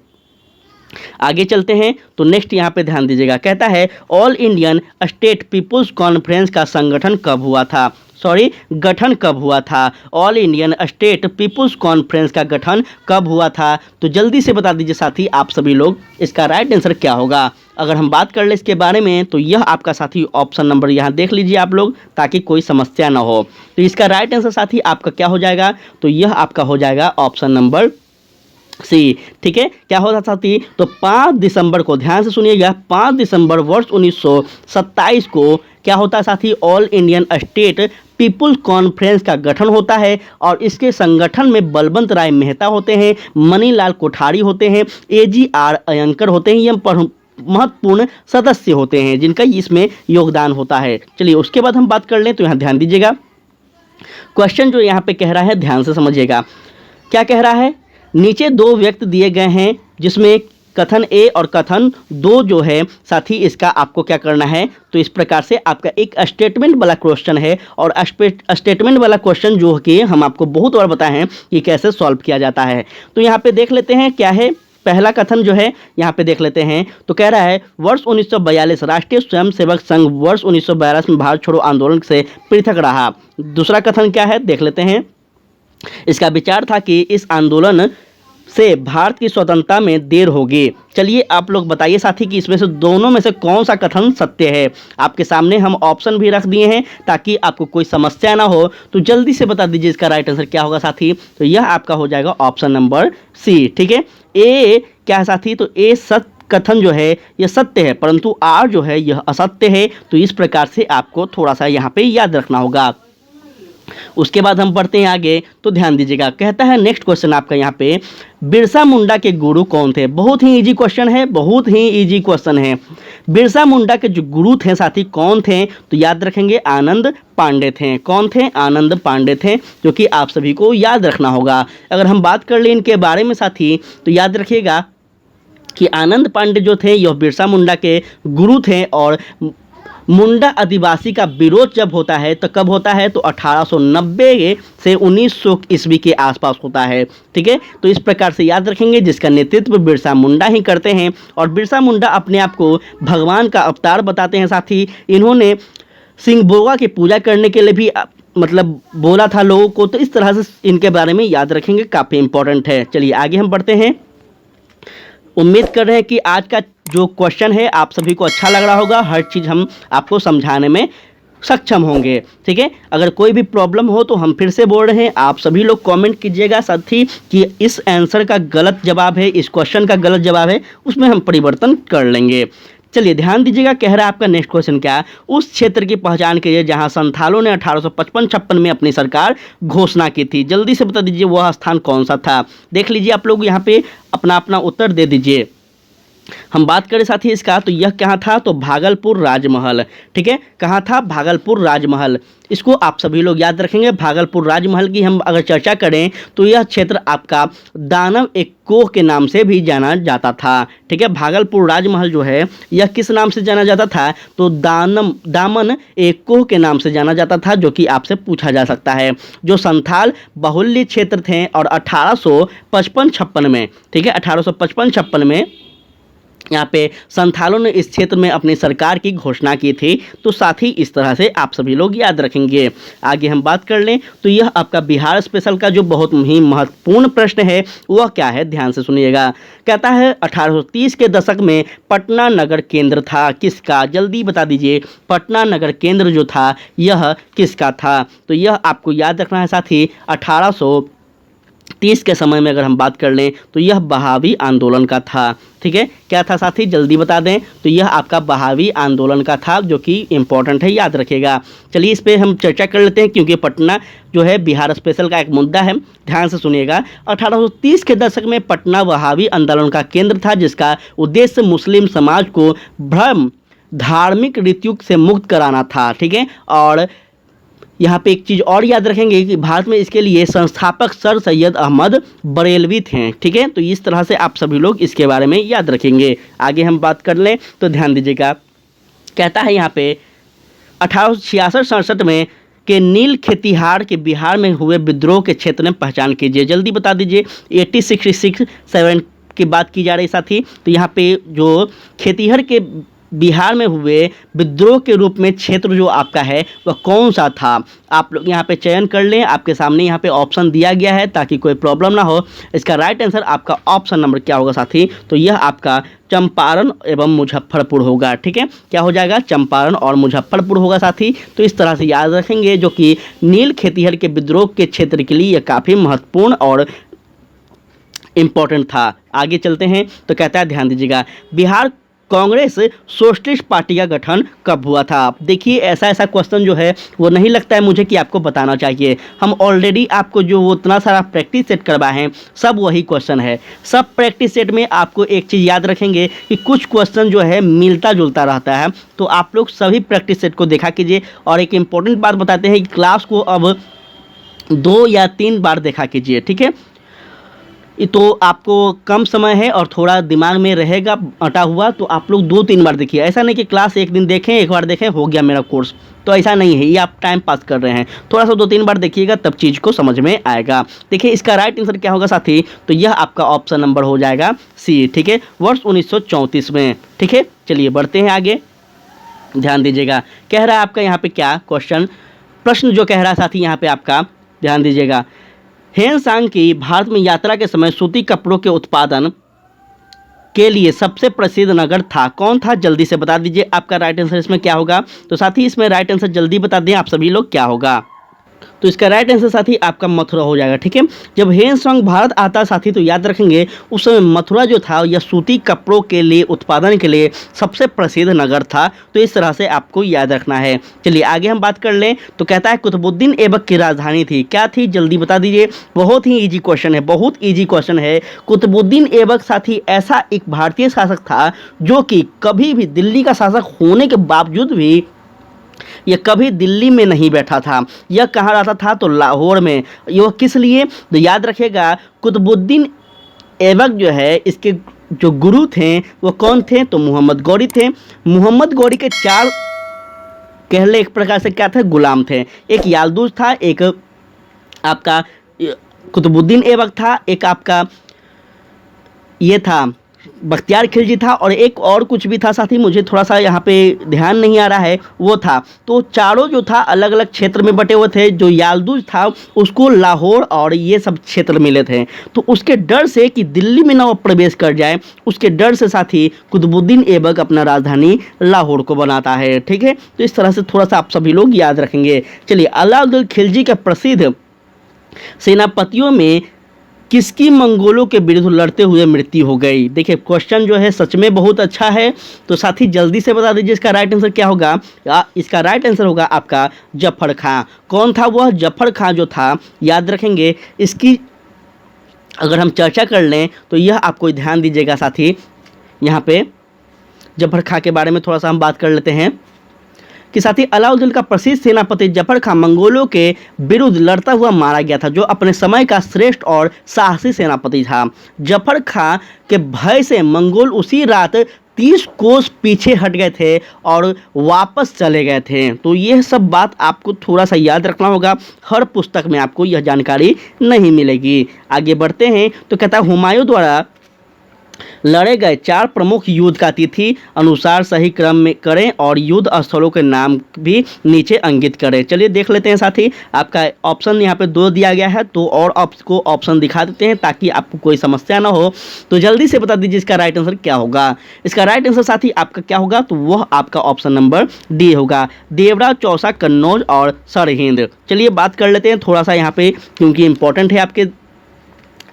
आगे चलते हैं। तो नेक्स्ट यहाँ पे ध्यान दीजिएगा, कहता है all Indian state peoples conference का संगठन कब हुआ था? गठन कब हुआ था? All Indian state peoples conference का गठन कब हुआ था? तो जल्दी से बता दीजिए साथी आप सभी लोग, इसका राइट आंसर क्या होगा? अगर हम बात कर ले इसके बारे में तो यह आपका साथी ऑप्शन नंबर यहाँ देख लीजिए आप लोग, ताकि कोई समस्या ना हो। तो इसका राइट आंसर साथी आपका क्या हो जाएगा? तो यह आपका हो जाएगा ऑप्शन नंबर सी। ठीक है, क्या होता साथी तो 5 दिसंबर को, ध्यान से सुनिएगा, 5 दिसंबर वर्ष 1927 को क्या होता है साथी, all Indian state peoples conference का गठन होता है और इसके संगठन में बलवंत राय मेहता होते हैं, मनीलाल कोठारी होते हैं, AGR अयंकर होते हैं, ये महत्वपूर्ण सदस्य होते हैं जिनका इसमें योगदान होता है। चलिए उसके बाद हम बात कर लें। तो यहाँ ध्यान दीजिएगा, क्वेश्चन जो यहाँ पे कह रहा है ध्यान से समझिएगा, क्या कह रहा है, नीचे 2 व्यक्ति दिए गए हैं जिसमें कथन ए और कथन 2 जो है साथी, इसका आपको क्या करना है तो इस प्रकार से आपका एक स्टेटमेंट वाला क्वेश्चन है और स्टेटमेंट वाला क्वेश्चन जो कि हम आपको बहुत बार बताए हैं कि कैसे सॉल्व किया जाता है। तो यहाँ पे देख लेते हैं क्या है। पहला कथन जो है यहाँ पे देख लेते हैं, तो कह रहा है वर्ष 1942 राष्ट्रीय स्वयंसेवक संघ वर्ष 1942 में भारत छोड़ो आंदोलन से पृथक रहा। दूसरा कथन क्या है देख लेते हैं, इसका विचार था कि इस आंदोलन से भारत की स्वतंत्रता में देर होगी। चलिए आप लोग बताइए साथी कि इसमें से दोनों में से कौन सा कथन सत्य है। आपके सामने हम ऑप्शन भी रख दिए हैं ताकि आपको कोई समस्या ना हो, तो जल्दी से बता दीजिए इसका राइट आंसर क्या होगा साथी। तो यह आपका हो जाएगा ऑप्शन नंबर सी। ठीक है, ए क्या है साथी, तो ए सत्य कथन जो है यह सत्य है, परंतु आर जो है यह असत्य है। तो इस प्रकार से आपको थोड़ा सा यहाँ पे याद रखना होगा। उसके बाद हम बढ़ते हैं आगे, तो ध्यान दीजिएगा। कहता है नेक्स्ट क्वेश्चन आपका यहाँ पे, बिरसा मुंडा के गुरु कौन थे? बहुत ही इजी क्वेश्चन है, बहुत ही इजी क्वेश्चन है। बिरसा मुंडा के जो गुरु थे साथी कौन थे? तो याद रखेंगे आनंद पांडे थे। कौन थे? आनंद पांडे थे, जो कि आप सभी को याद रखना होगा। अगर हम बात कर लें इनके बारे में साथी, तो याद रखिएगा कि आनंद पांडे जो थे यह बिरसा मुंडा के गुरु थे। और मुंडा आदिवासी का विरोध जब होता है तो कब होता है? तो 1890 से 1900 ईस्वी के आसपास होता है। ठीक है, तो इस प्रकार से याद रखेंगे, जिसका नेतृत्व बिरसा मुंडा ही करते हैं। और बिरसा मुंडा अपने आप को भगवान का अवतार बताते हैं साथी। इन्होंने सिंगबोगा की पूजा करने के लिए भी मतलब बोला था लोगों को। तो इस तरह से इनके बारे में याद रखेंगे, काफ़ी इंपॉर्टेंट है। चलिए आगे हम बढ़ते हैं। उम्मीद कर रहे हैं कि आज का जो क्वेश्चन है आप सभी को अच्छा लग रहा होगा। हर चीज़ हम आपको समझाने में सक्षम होंगे। ठीक है, अगर कोई भी प्रॉब्लम हो तो हम फिर से बोल रहे हैं, आप सभी लोग कमेंट कीजिएगा साथ ही कि इस आंसर का गलत जवाब है, इस क्वेश्चन का गलत जवाब है, उसमें हम परिवर्तन कर लेंगे। चलिए ध्यान दीजिएगा, कह रहा है आपका नेक्स्ट क्वेश्चन क्या? उस क्षेत्र की पहचान कीजिए जहां संथालों ने 1855-56 में अपनी सरकार घोषणा की थी। जल्दी से बता दीजिए वह स्थान कौन सा था। देख लीजिए आप लोग यहाँ पे अपना अपना उत्तर दे दीजिए। हम बात करें साथी इसका, तो यह कहाँ था? तो भागलपुर राजमहल। ठीक है, कहाँ था? भागलपुर राजमहल। इसको आप सभी लोग याद रखेंगे। भागलपुर राजमहल की हम अगर चर्चा करें तो यह क्षेत्र आपका दानव एक कोह के नाम से भी जाना जाता था। ठीक है, भागलपुर राजमहल जो है यह किस नाम से जाना जाता था? तो दामन एक कोह के नाम से जाना जाता था, जो कि आपसे पूछा जा सकता है। जो संथाल बाहुल्य क्षेत्र थे और 1855-56 में, ठीक है, 1855-56 में यहाँ पे संथालों ने इस क्षेत्र में अपनी सरकार की घोषणा की थी। तो साथ ही इस तरह से आप सभी लोग याद रखेंगे। आगे हम बात कर लें तो यह आपका बिहार स्पेशल का जो बहुत ही महत्वपूर्ण प्रश्न है वह क्या है? ध्यान से सुनिएगा। कहता है 1830 के दशक में पटना नगर केंद्र था किसका? जल्दी बता दीजिए, पटना नगर केंद्र जो था यह किसका था? तो यह आपको याद रखना है साथी। 1830 के समय में अगर हम बात कर लें तो यह बहावी आंदोलन का था। ठीक है, क्या था साथी? जल्दी बता दें। तो यह आपका बहावी आंदोलन का था, जो कि इंपॉर्टेंट है, याद रखिएगा। चलिए इस पे हम चर्चा कर लेते हैं, क्योंकि पटना जो है बिहार स्पेशल का एक मुद्दा है। ध्यान से सुनिएगा। 1830 के दशक में पटना बहावी आंदोलन का केंद्र था, जिसका उद्देश्य मुस्लिम समाज को भ्रम धार्मिक रीतियों से मुक्त कराना था। ठीक है, और यहाँ पे एक चीज़ और याद रखेंगे कि भारत में इसके लिए संस्थापक सर सैयद अहमद बरेलवी थे। ठीक है, तो इस तरह से आप सभी लोग इसके बारे में याद रखेंगे। आगे हम बात कर लें तो ध्यान दीजिएगा। कहता है यहाँ पे 1866-67 में के नील खेतिहार के बिहार में हुए विद्रोह के क्षेत्र में पहचान कीजिए। जल्दी बता दीजिए। 1866-7 की बात की जा रही साथी। तो यहाँ पे जो खेतिहर के बिहार में हुए विद्रोह के रूप में क्षेत्र जो आपका है वह कौन सा था? आप लोग यहाँ पे चयन कर लें। आपके सामने यहाँ पे ऑप्शन दिया गया है ताकि कोई प्रॉब्लम ना हो। इसका राइट आंसर आपका ऑप्शन नंबर क्या होगा साथी? तो यह आपका चंपारण एवं मुजफ्फरपुर होगा। ठीक है, क्या हो जाएगा? चंपारण और मुजफ्फरपुर होगा साथी। तो इस तरह से याद रखेंगे, जो कि नील खेतिहर के विद्रोह के क्षेत्र के लिए यह काफ़ी महत्वपूर्ण और इम्पोर्टेंट था। आगे चलते हैं तो कहता है ध्यान दीजिएगा, बिहार कांग्रेस सोशलिस्ट पार्टी का गठन कब हुआ था? देखिए ऐसा क्वेश्चन जो है वो नहीं लगता है मुझे कि आपको बताना चाहिए। हम ऑलरेडी आपको जो वो इतना सारा प्रैक्टिस सेट करवाए हैं सब वही क्वेश्चन है। सब प्रैक्टिस सेट में आपको एक चीज़ याद रखेंगे कि कुछ क्वेश्चन जो है मिलता जुलता रहता है। तो आप लोग सभी प्रैक्टिस सेट को देखा कीजिए। और एक इम्पोर्टेंट बात बताते हैं कि क्लास को अब 2 या 3 बार देखा कीजिए। ठीक है, तो आपको कम समय है और थोड़ा दिमाग में रहेगा अटा हुआ, तो आप लोग 2-3 बार देखिए। ऐसा नहीं कि क्लास एक दिन देखें, एक बार देखें हो गया मेरा कोर्स, तो ऐसा नहीं है। ये आप टाइम पास कर रहे हैं। थोड़ा सा 2-3 बार देखिएगा तब चीज़ को समझ में आएगा। देखिए इसका राइट आंसर क्या होगा साथी? तो यह आपका ऑप्शन नंबर हो जाएगा सी। ठीक है, वर्ष 1934 में। ठीक है, चलिए बढ़ते हैं आगे। ध्यान दीजिएगा, कह रहा है आपका यहाँ पे क्या क्वेश्चन, प्रश्न जो कह रहा है साथी यहाँ पे आपका ध्यान दीजिएगा, हेनसांग की भारत में यात्रा के समय सूती कपड़ों के उत्पादन के लिए सबसे प्रसिद्ध नगर था कौन था? जल्दी से बता दीजिए आपका राइट आंसर इसमें क्या होगा। तो साथ ही इसमें राइट आंसर जल्दी बता दें आप सभी लोग क्या होगा। तो इसका राइट आंसर साथी आपका मथुरा हो जाएगा। ठीक है, जब ह्वेनसांग भारत आता साथी तो याद रखेंगे उस समय मथुरा जो था यह सूती कपड़ों के लिए उत्पादन के लिए सबसे प्रसिद्ध नगर था। तो इस तरह से आपको याद रखना है। चलिए आगे हम बात कर लें। तो कहता है कुतुबुद्दीन ऐबक की राजधानी थी, क्या थी जल्दी बता दीजिए। बहुत ही ईजी क्वेश्चन है, बहुत ईजी क्वेश्चन है। कुतुबुद्दीन ऐबक साथी ऐसा एक भारतीय शासक था जो कि कभी भी दिल्ली का शासक होने के बावजूद भी यह कभी दिल्ली में नहीं बैठा था। यह कहाँ रहता था, तो लाहौर में। यह किस लिए, तो याद रखिएगा कुतुबुद्दीन ऐबक जो है इसके जो गुरु थे वो कौन थे, तो मोहम्मद गौरी थे। मोहम्मद गौरी के 4 कह ले एक प्रकार से क्या थे, गुलाम थे। एक यालदूज था, एक आपका कुतुबुद्दीन ऐबक था, एक आपका ये था बख्तियार खिलजी था, और एक और कुछ भी था साथी, मुझे थोड़ा सा यहाँ पे ध्यान नहीं आ रहा है वो था। तो चारों जो था अलग अलग क्षेत्र में बटे हुए थे। जो यालदूज था उसको लाहौर और ये सब क्षेत्र मिले थे। तो उसके डर से कि दिल्ली में ना वो प्रवेश कर जाए, उसके डर से साथी कुतुबुद्दीन ऐबक अपना राजधानी लाहौर को बनाता है। ठीक है, तो इस तरह से थोड़ा सा आप सभी लोग याद रखेंगे। चलिए, अलाउद्दीन खिलजी के प्रसिद्ध सेनापतियों में किसकी मंगोलों के विरुद्ध लड़ते हुए मृत्यु हो गई। देखिए क्वेश्चन जो है सच में बहुत अच्छा है। तो साथी जल्दी से बता दीजिए इसका राइट आंसर क्या होगा। इसका राइट आंसर होगा आपका जफर खां। कौन था वह, जफर खां जो था, याद रखेंगे। इसकी अगर हम चर्चा कर लें तो यह आपको ध्यान दीजिएगा साथी, यहाँ पे जफर खां के बारे में थोड़ा सा हम बात कर लेते हैं कि साथी अलाउद्दीन का प्रसिद्ध सेनापति जफर खां मंगोलों के विरुद्ध लड़ता हुआ मारा गया था, जो अपने समय का श्रेष्ठ और साहसी सेनापति था। जफर खां के भय से मंगोल उसी रात 30 कोस पीछे हट गए थे और वापस चले गए थे। तो यह सब बात आपको थोड़ा सा याद रखना होगा, हर पुस्तक में आपको यह जानकारी नहीं मिलेगी। आगे बढ़ते हैं। तो कहता है हुमायूं द्वारा लड़े गए 4 प्रमुख युद्ध का तिथि अनुसार सही क्रम में करें और युद्ध स्थलों के नाम भी नीचे अंकित करें। चलिए देख लेते हैं साथी, आपका ऑप्शन यहाँ पे 2 दिया गया है, तो और आपको ऑप्शन दिखा देते हैं ताकि आपको कोई समस्या ना हो। तो जल्दी से बता दीजिए इसका राइट आंसर क्या होगा। इसका राइट आंसर साथी आपका क्या होगा, तो वह आपका ऑप्शन नंबर डी होगा, देवरा, चौसा, कन्नौज और सरहिंद। चलिए बात कर लेते हैं थोड़ा सा यहाँ पे, क्योंकि इंपॉर्टेंट है आपके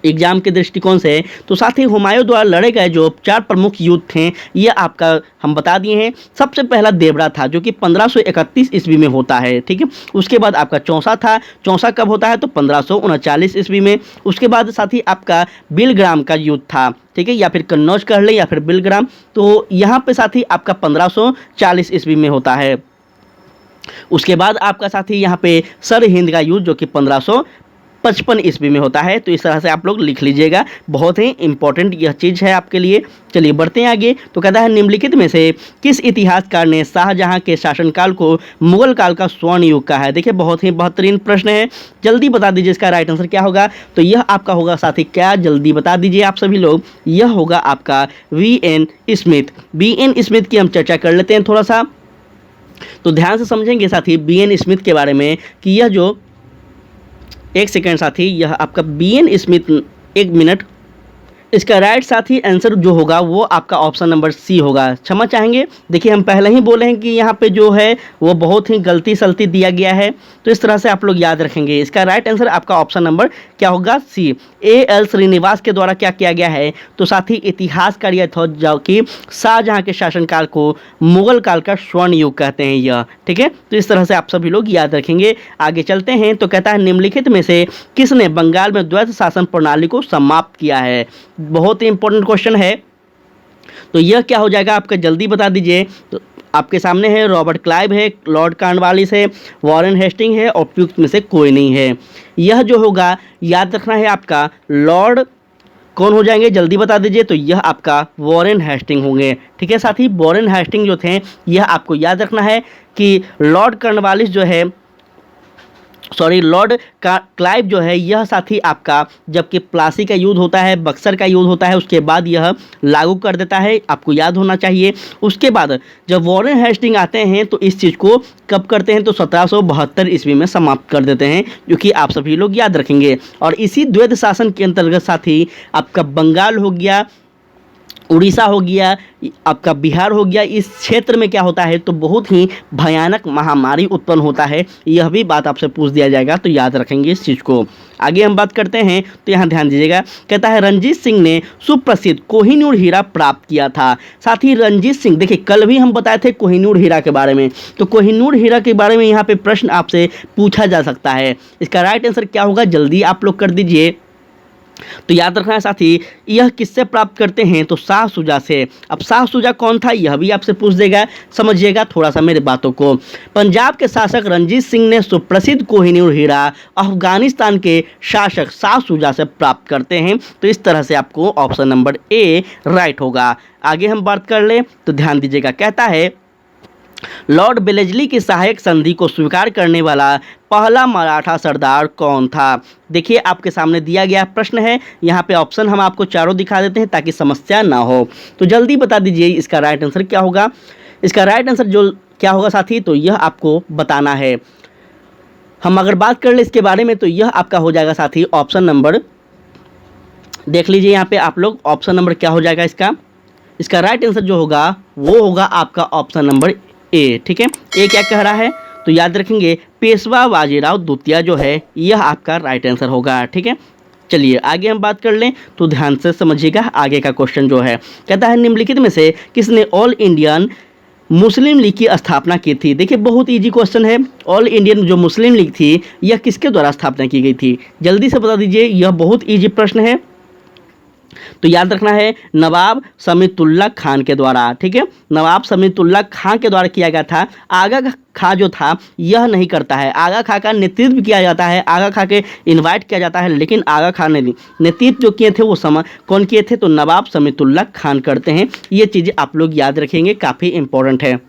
एग्जाम के दृष्टिकोण से। तो साथ ही हुमायूं द्वारा लड़े गए जो 4 प्रमुख युद्ध थे ये आपका हम बता दिए हैं। सबसे पहला देवरा था जो कि 1531 ईस्वी में होता है। ठीक है, उसके बाद आपका चौसा था। चौसा कब होता है, तो 1539 ईस्वी में। उसके बाद साथ ही आपका बिलग्राम का युद्ध था। ठीक है, या फिर कन्नौज कह लें या फिर बिलग्राम। तो यहाँ पे साथ ही आपका 1540 ईस्वी में होता है। उसके बाद आपका साथ ही यहाँ पे सरहिंद का युद्ध जो कि 1555 ईस्वी में होता है। तो इस तरह से आप लोग लिख लीजिएगा, बहुत ही इंपॉर्टेंट यह चीज़ है आपके लिए। चलिए बढ़ते हैं आगे। तो कहता है निम्नलिखित में से किस इतिहासकार ने शाहजहां के शासनकाल को मुगल काल का स्वर्ण युग कहा है। देखिए बहुत ही बेहतरीन प्रश्न है, जल्दी बता दीजिए इसका राइट आंसर क्या होगा। तो यह आपका होगा साथी, क्या जल्दी बता दीजिए आप सभी लोग, यह होगा आपका वी.एन. स्मिथ। वी.एन. स्मिथ की हम चर्चा कर लेते हैं थोड़ा सा, तो ध्यान से समझेंगे साथी वी.एन. स्मिथ के बारे में कि यह जो एक सेकेंड साथी, यह आपका वी.एन. स्मिथ, एक मिनट, इसका राइट साथी आंसर जो होगा वो आपका ऑप्शन नंबर सी होगा। क्षमा चाहेंगे, देखिए हम पहले ही बोले हैं कि यहाँ पे जो है वो बहुत ही गलती सलती दिया गया है, तो इस तरह से आप लोग याद रखेंगे। इसका राइट आंसर आपका ऑप्शन नंबर क्या होगा, सी। A.L. श्रीनिवास के द्वारा क्या किया गया है, तो साथी इतिहासकार यह था जो कि शाहजहां के शासनकाल को मुगल काल का स्वर्ण युग कहते हैं यह। ठीक है, तो इस तरह से आप सभी लोग याद रखेंगे। आगे चलते हैं। तो कहता है निम्नलिखित में से किसने बंगाल में द्वैत शासन प्रणाली को समाप्त किया है। बहुत ही इंपॉर्टेंट क्वेश्चन है, तो यह क्या हो जाएगा आपका, जल्दी बता दीजिए। तो आपके सामने है रॉबर्ट क्लाइव है, लॉर्ड कॉर्नवालिस है, वॉरेन हेस्टिंग है, और उपयुक्त में से कोई नहीं है। यह जो होगा याद रखना है आपका लॉर्ड कौन हो जाएंगे, जल्दी बता दीजिए। तो यह आपका वॉरेन हेस्टिंग होंगे। ठीक है साथी, वॉरेन हेस्टिंग जो थे यह आपको याद रखना है कि लॉर्ड कॉर्नवालिस जो है, सॉरी, लॉर्ड क्लाइव जो है यह साथी आपका जबकि प्लासी का युद्ध होता है, बक्सर का युद्ध होता है, उसके बाद यह लागू कर देता है, आपको याद होना चाहिए। उसके बाद जब वॉरेन हेस्टिंग आते हैं तो इस चीज़ को कब करते हैं, तो 1772 ईस्वी में समाप्त कर देते हैं, जो कि आप सभी लोग याद रखेंगे। और इसी द्वैत शासन के अंतर्गत साथी आपका बंगाल हो गया, उड़ीसा हो गया, आपका बिहार हो गया, इस क्षेत्र में क्या होता है तो बहुत ही भयानक महामारी उत्पन्न होता है। यह भी बात आपसे पूछ दिया जाएगा, तो याद रखेंगे इस चीज़ को। आगे हम बात करते हैं, तो यहाँ ध्यान दीजिएगा, कहता है रणजीत सिंह ने सुप्रसिद्ध कोहिनूर हीरा प्राप्त किया था। साथ ही रणजीत सिंह, देखिए कल भी हम बताए थे कोहिनूर हीरा के बारे में, तो कोहिनूर हीरा के बारे में यहाँ पे प्रश्न आपसे पूछा जा सकता है। इसका राइट आंसर क्या होगा, जल्दी आप लोग कर दीजिए। तो याद रखना है साथी, यह किससे प्राप्त करते हैं तो शाह शुजा से। अब शाह शुजा कौन था, यह भी आपसे पूछ देगा, समझिएगा थोड़ा सा मेरे बातों को। पंजाब के शासक रणजीत सिंह ने सुप्रसिद्ध कोहिनूर हीरा अफगानिस्तान के शासक शाह शुजा से प्राप्त करते हैं। तो इस तरह से आपको ऑप्शन नंबर ए राइट होगा। आगे हम बात कर ले, तो ध्यान दीजिएगा, कहता है लॉर्ड बेलेजली की सहायक संधि को स्वीकार करने वाला पहला मराठा सरदार कौन था। देखिए आपके सामने दिया गया प्रश्न है, यहाँ पे ऑप्शन हम आपको चारों दिखा देते हैं ताकि समस्या ना हो। तो जल्दी बता दीजिए इसका राइट आंसर क्या होगा। इसका राइट आंसर जो क्या होगा साथी, तो यह आपको बताना है। हम अगर बात कर ले इसके बारे में, तो यह आपका हो जाएगा साथी ऑप्शन नंबर, देख लीजिए यहाँ पे आप लोग, ऑप्शन नंबर क्या हो जाएगा इसका। इसका राइट आंसर जो होगा वो होगा आपका ऑप्शन नंबर ए। ठीक है, ए क्या कह रहा है, तो याद रखेंगे पेशवा बाजीराव द्वितीय जो है यह आपका राइट आंसर होगा। ठीक है, चलिए आगे हम बात कर लें, तो ध्यान से समझिएगा आगे का क्वेश्चन जो है। कहता है निम्नलिखित में से किसने ऑल इंडियन मुस्लिम लीग की स्थापना की थी। देखिए बहुत इजी क्वेश्चन है, ऑल इंडियन जो मुस्लिम लीग थी यह किसके द्वारा स्थापना की गई थी, जल्दी से बता दीजिए, यह बहुत इजी प्रश्न है। तो याद रखना है नवाब समीतुल्लाह खान के द्वारा। ठीक है, नवाब समीतुल्लाह खान के द्वारा किया गया था। आगा खां जो था यह नहीं करता है, आगा खां का नेतृत्व किया जाता है, आगा खां के इनवाइट किया जाता है, लेकिन आगा खां ने नेतृत्व जो किए थे वो समय कौन किए थे, तो नवाब समीतुल्लाह खान करते हैं। ये चीज़ें आप लोग याद रखेंगे, काफ़ी इंपॉर्टेंट है।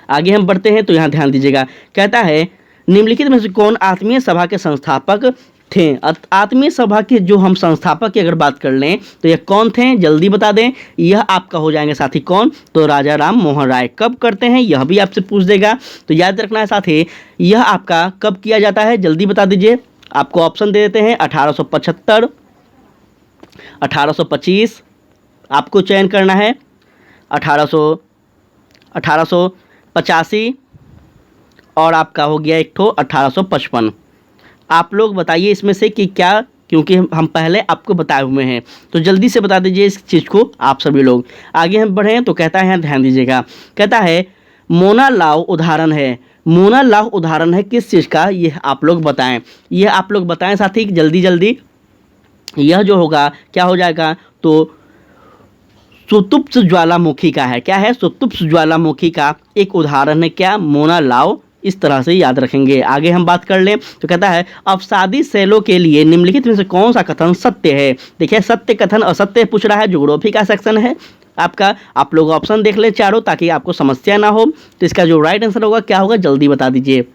आगे हम बढ़ते हैं, तो यहाँ ध्यान दीजिएगा, कहता है निम्नलिखित में से कौन आत्मीय सभा के संस्थापक थे। आत्मीय सभा के जो हम संस्थापक की अगर बात कर लें तो ये कौन थे, जल्दी बता दें। यह आपका हो जाएंगे साथी कौन, तो राजा राम मोहन राय। कब करते हैं यह भी आपसे पूछ देगा, तो याद रखना है साथी, यह आपका कब किया जाता है, जल्दी बता दीजिए। आपको ऑप्शन दे देते हैं 1875, 1825, आपको चयन करना है 1885 और आपका हो गया एक ठो 1855। आप लोग बताइए इसमें से कि क्या, क्योंकि हम पहले आपको बताए हुए हैं, तो जल्दी से बता दीजिए इस चीज़ को आप सभी लोग। आगे हम बढ़ें, तो कहता है यहाँ ध्यान दीजिएगा, कहता है मोना लाव उदाहरण है। मोना लाव उदाहरण है किस चीज़ का, यह आप लोग बताएं, यह आप लोग बताएं साथी जल्दी जल्दी। यह जो होगा क्या हो जाएगा, तो सुतुप्त ज्वालामुखी का है। क्या है, सुतुप्त ज्वालामुखी का एक उदाहरण है क्या, मोना लाव। इस तरह से याद रखेंगे। आगे हम बात कर लें, तो कहता है अवसादी सेलों के लिए निम्नलिखित में से कौन सा कथन सत्य है। देखिए सत्य कथन असत्य पूछ रहा है, ज्योग्राफी का सेक्शन है आपका। आप लोग ऑप्शन देख ले चारों ताकि आपको समस्या ना हो। तो इसका जो राइट आंसर होगा क्या होगा, जल्दी बता दीजिए।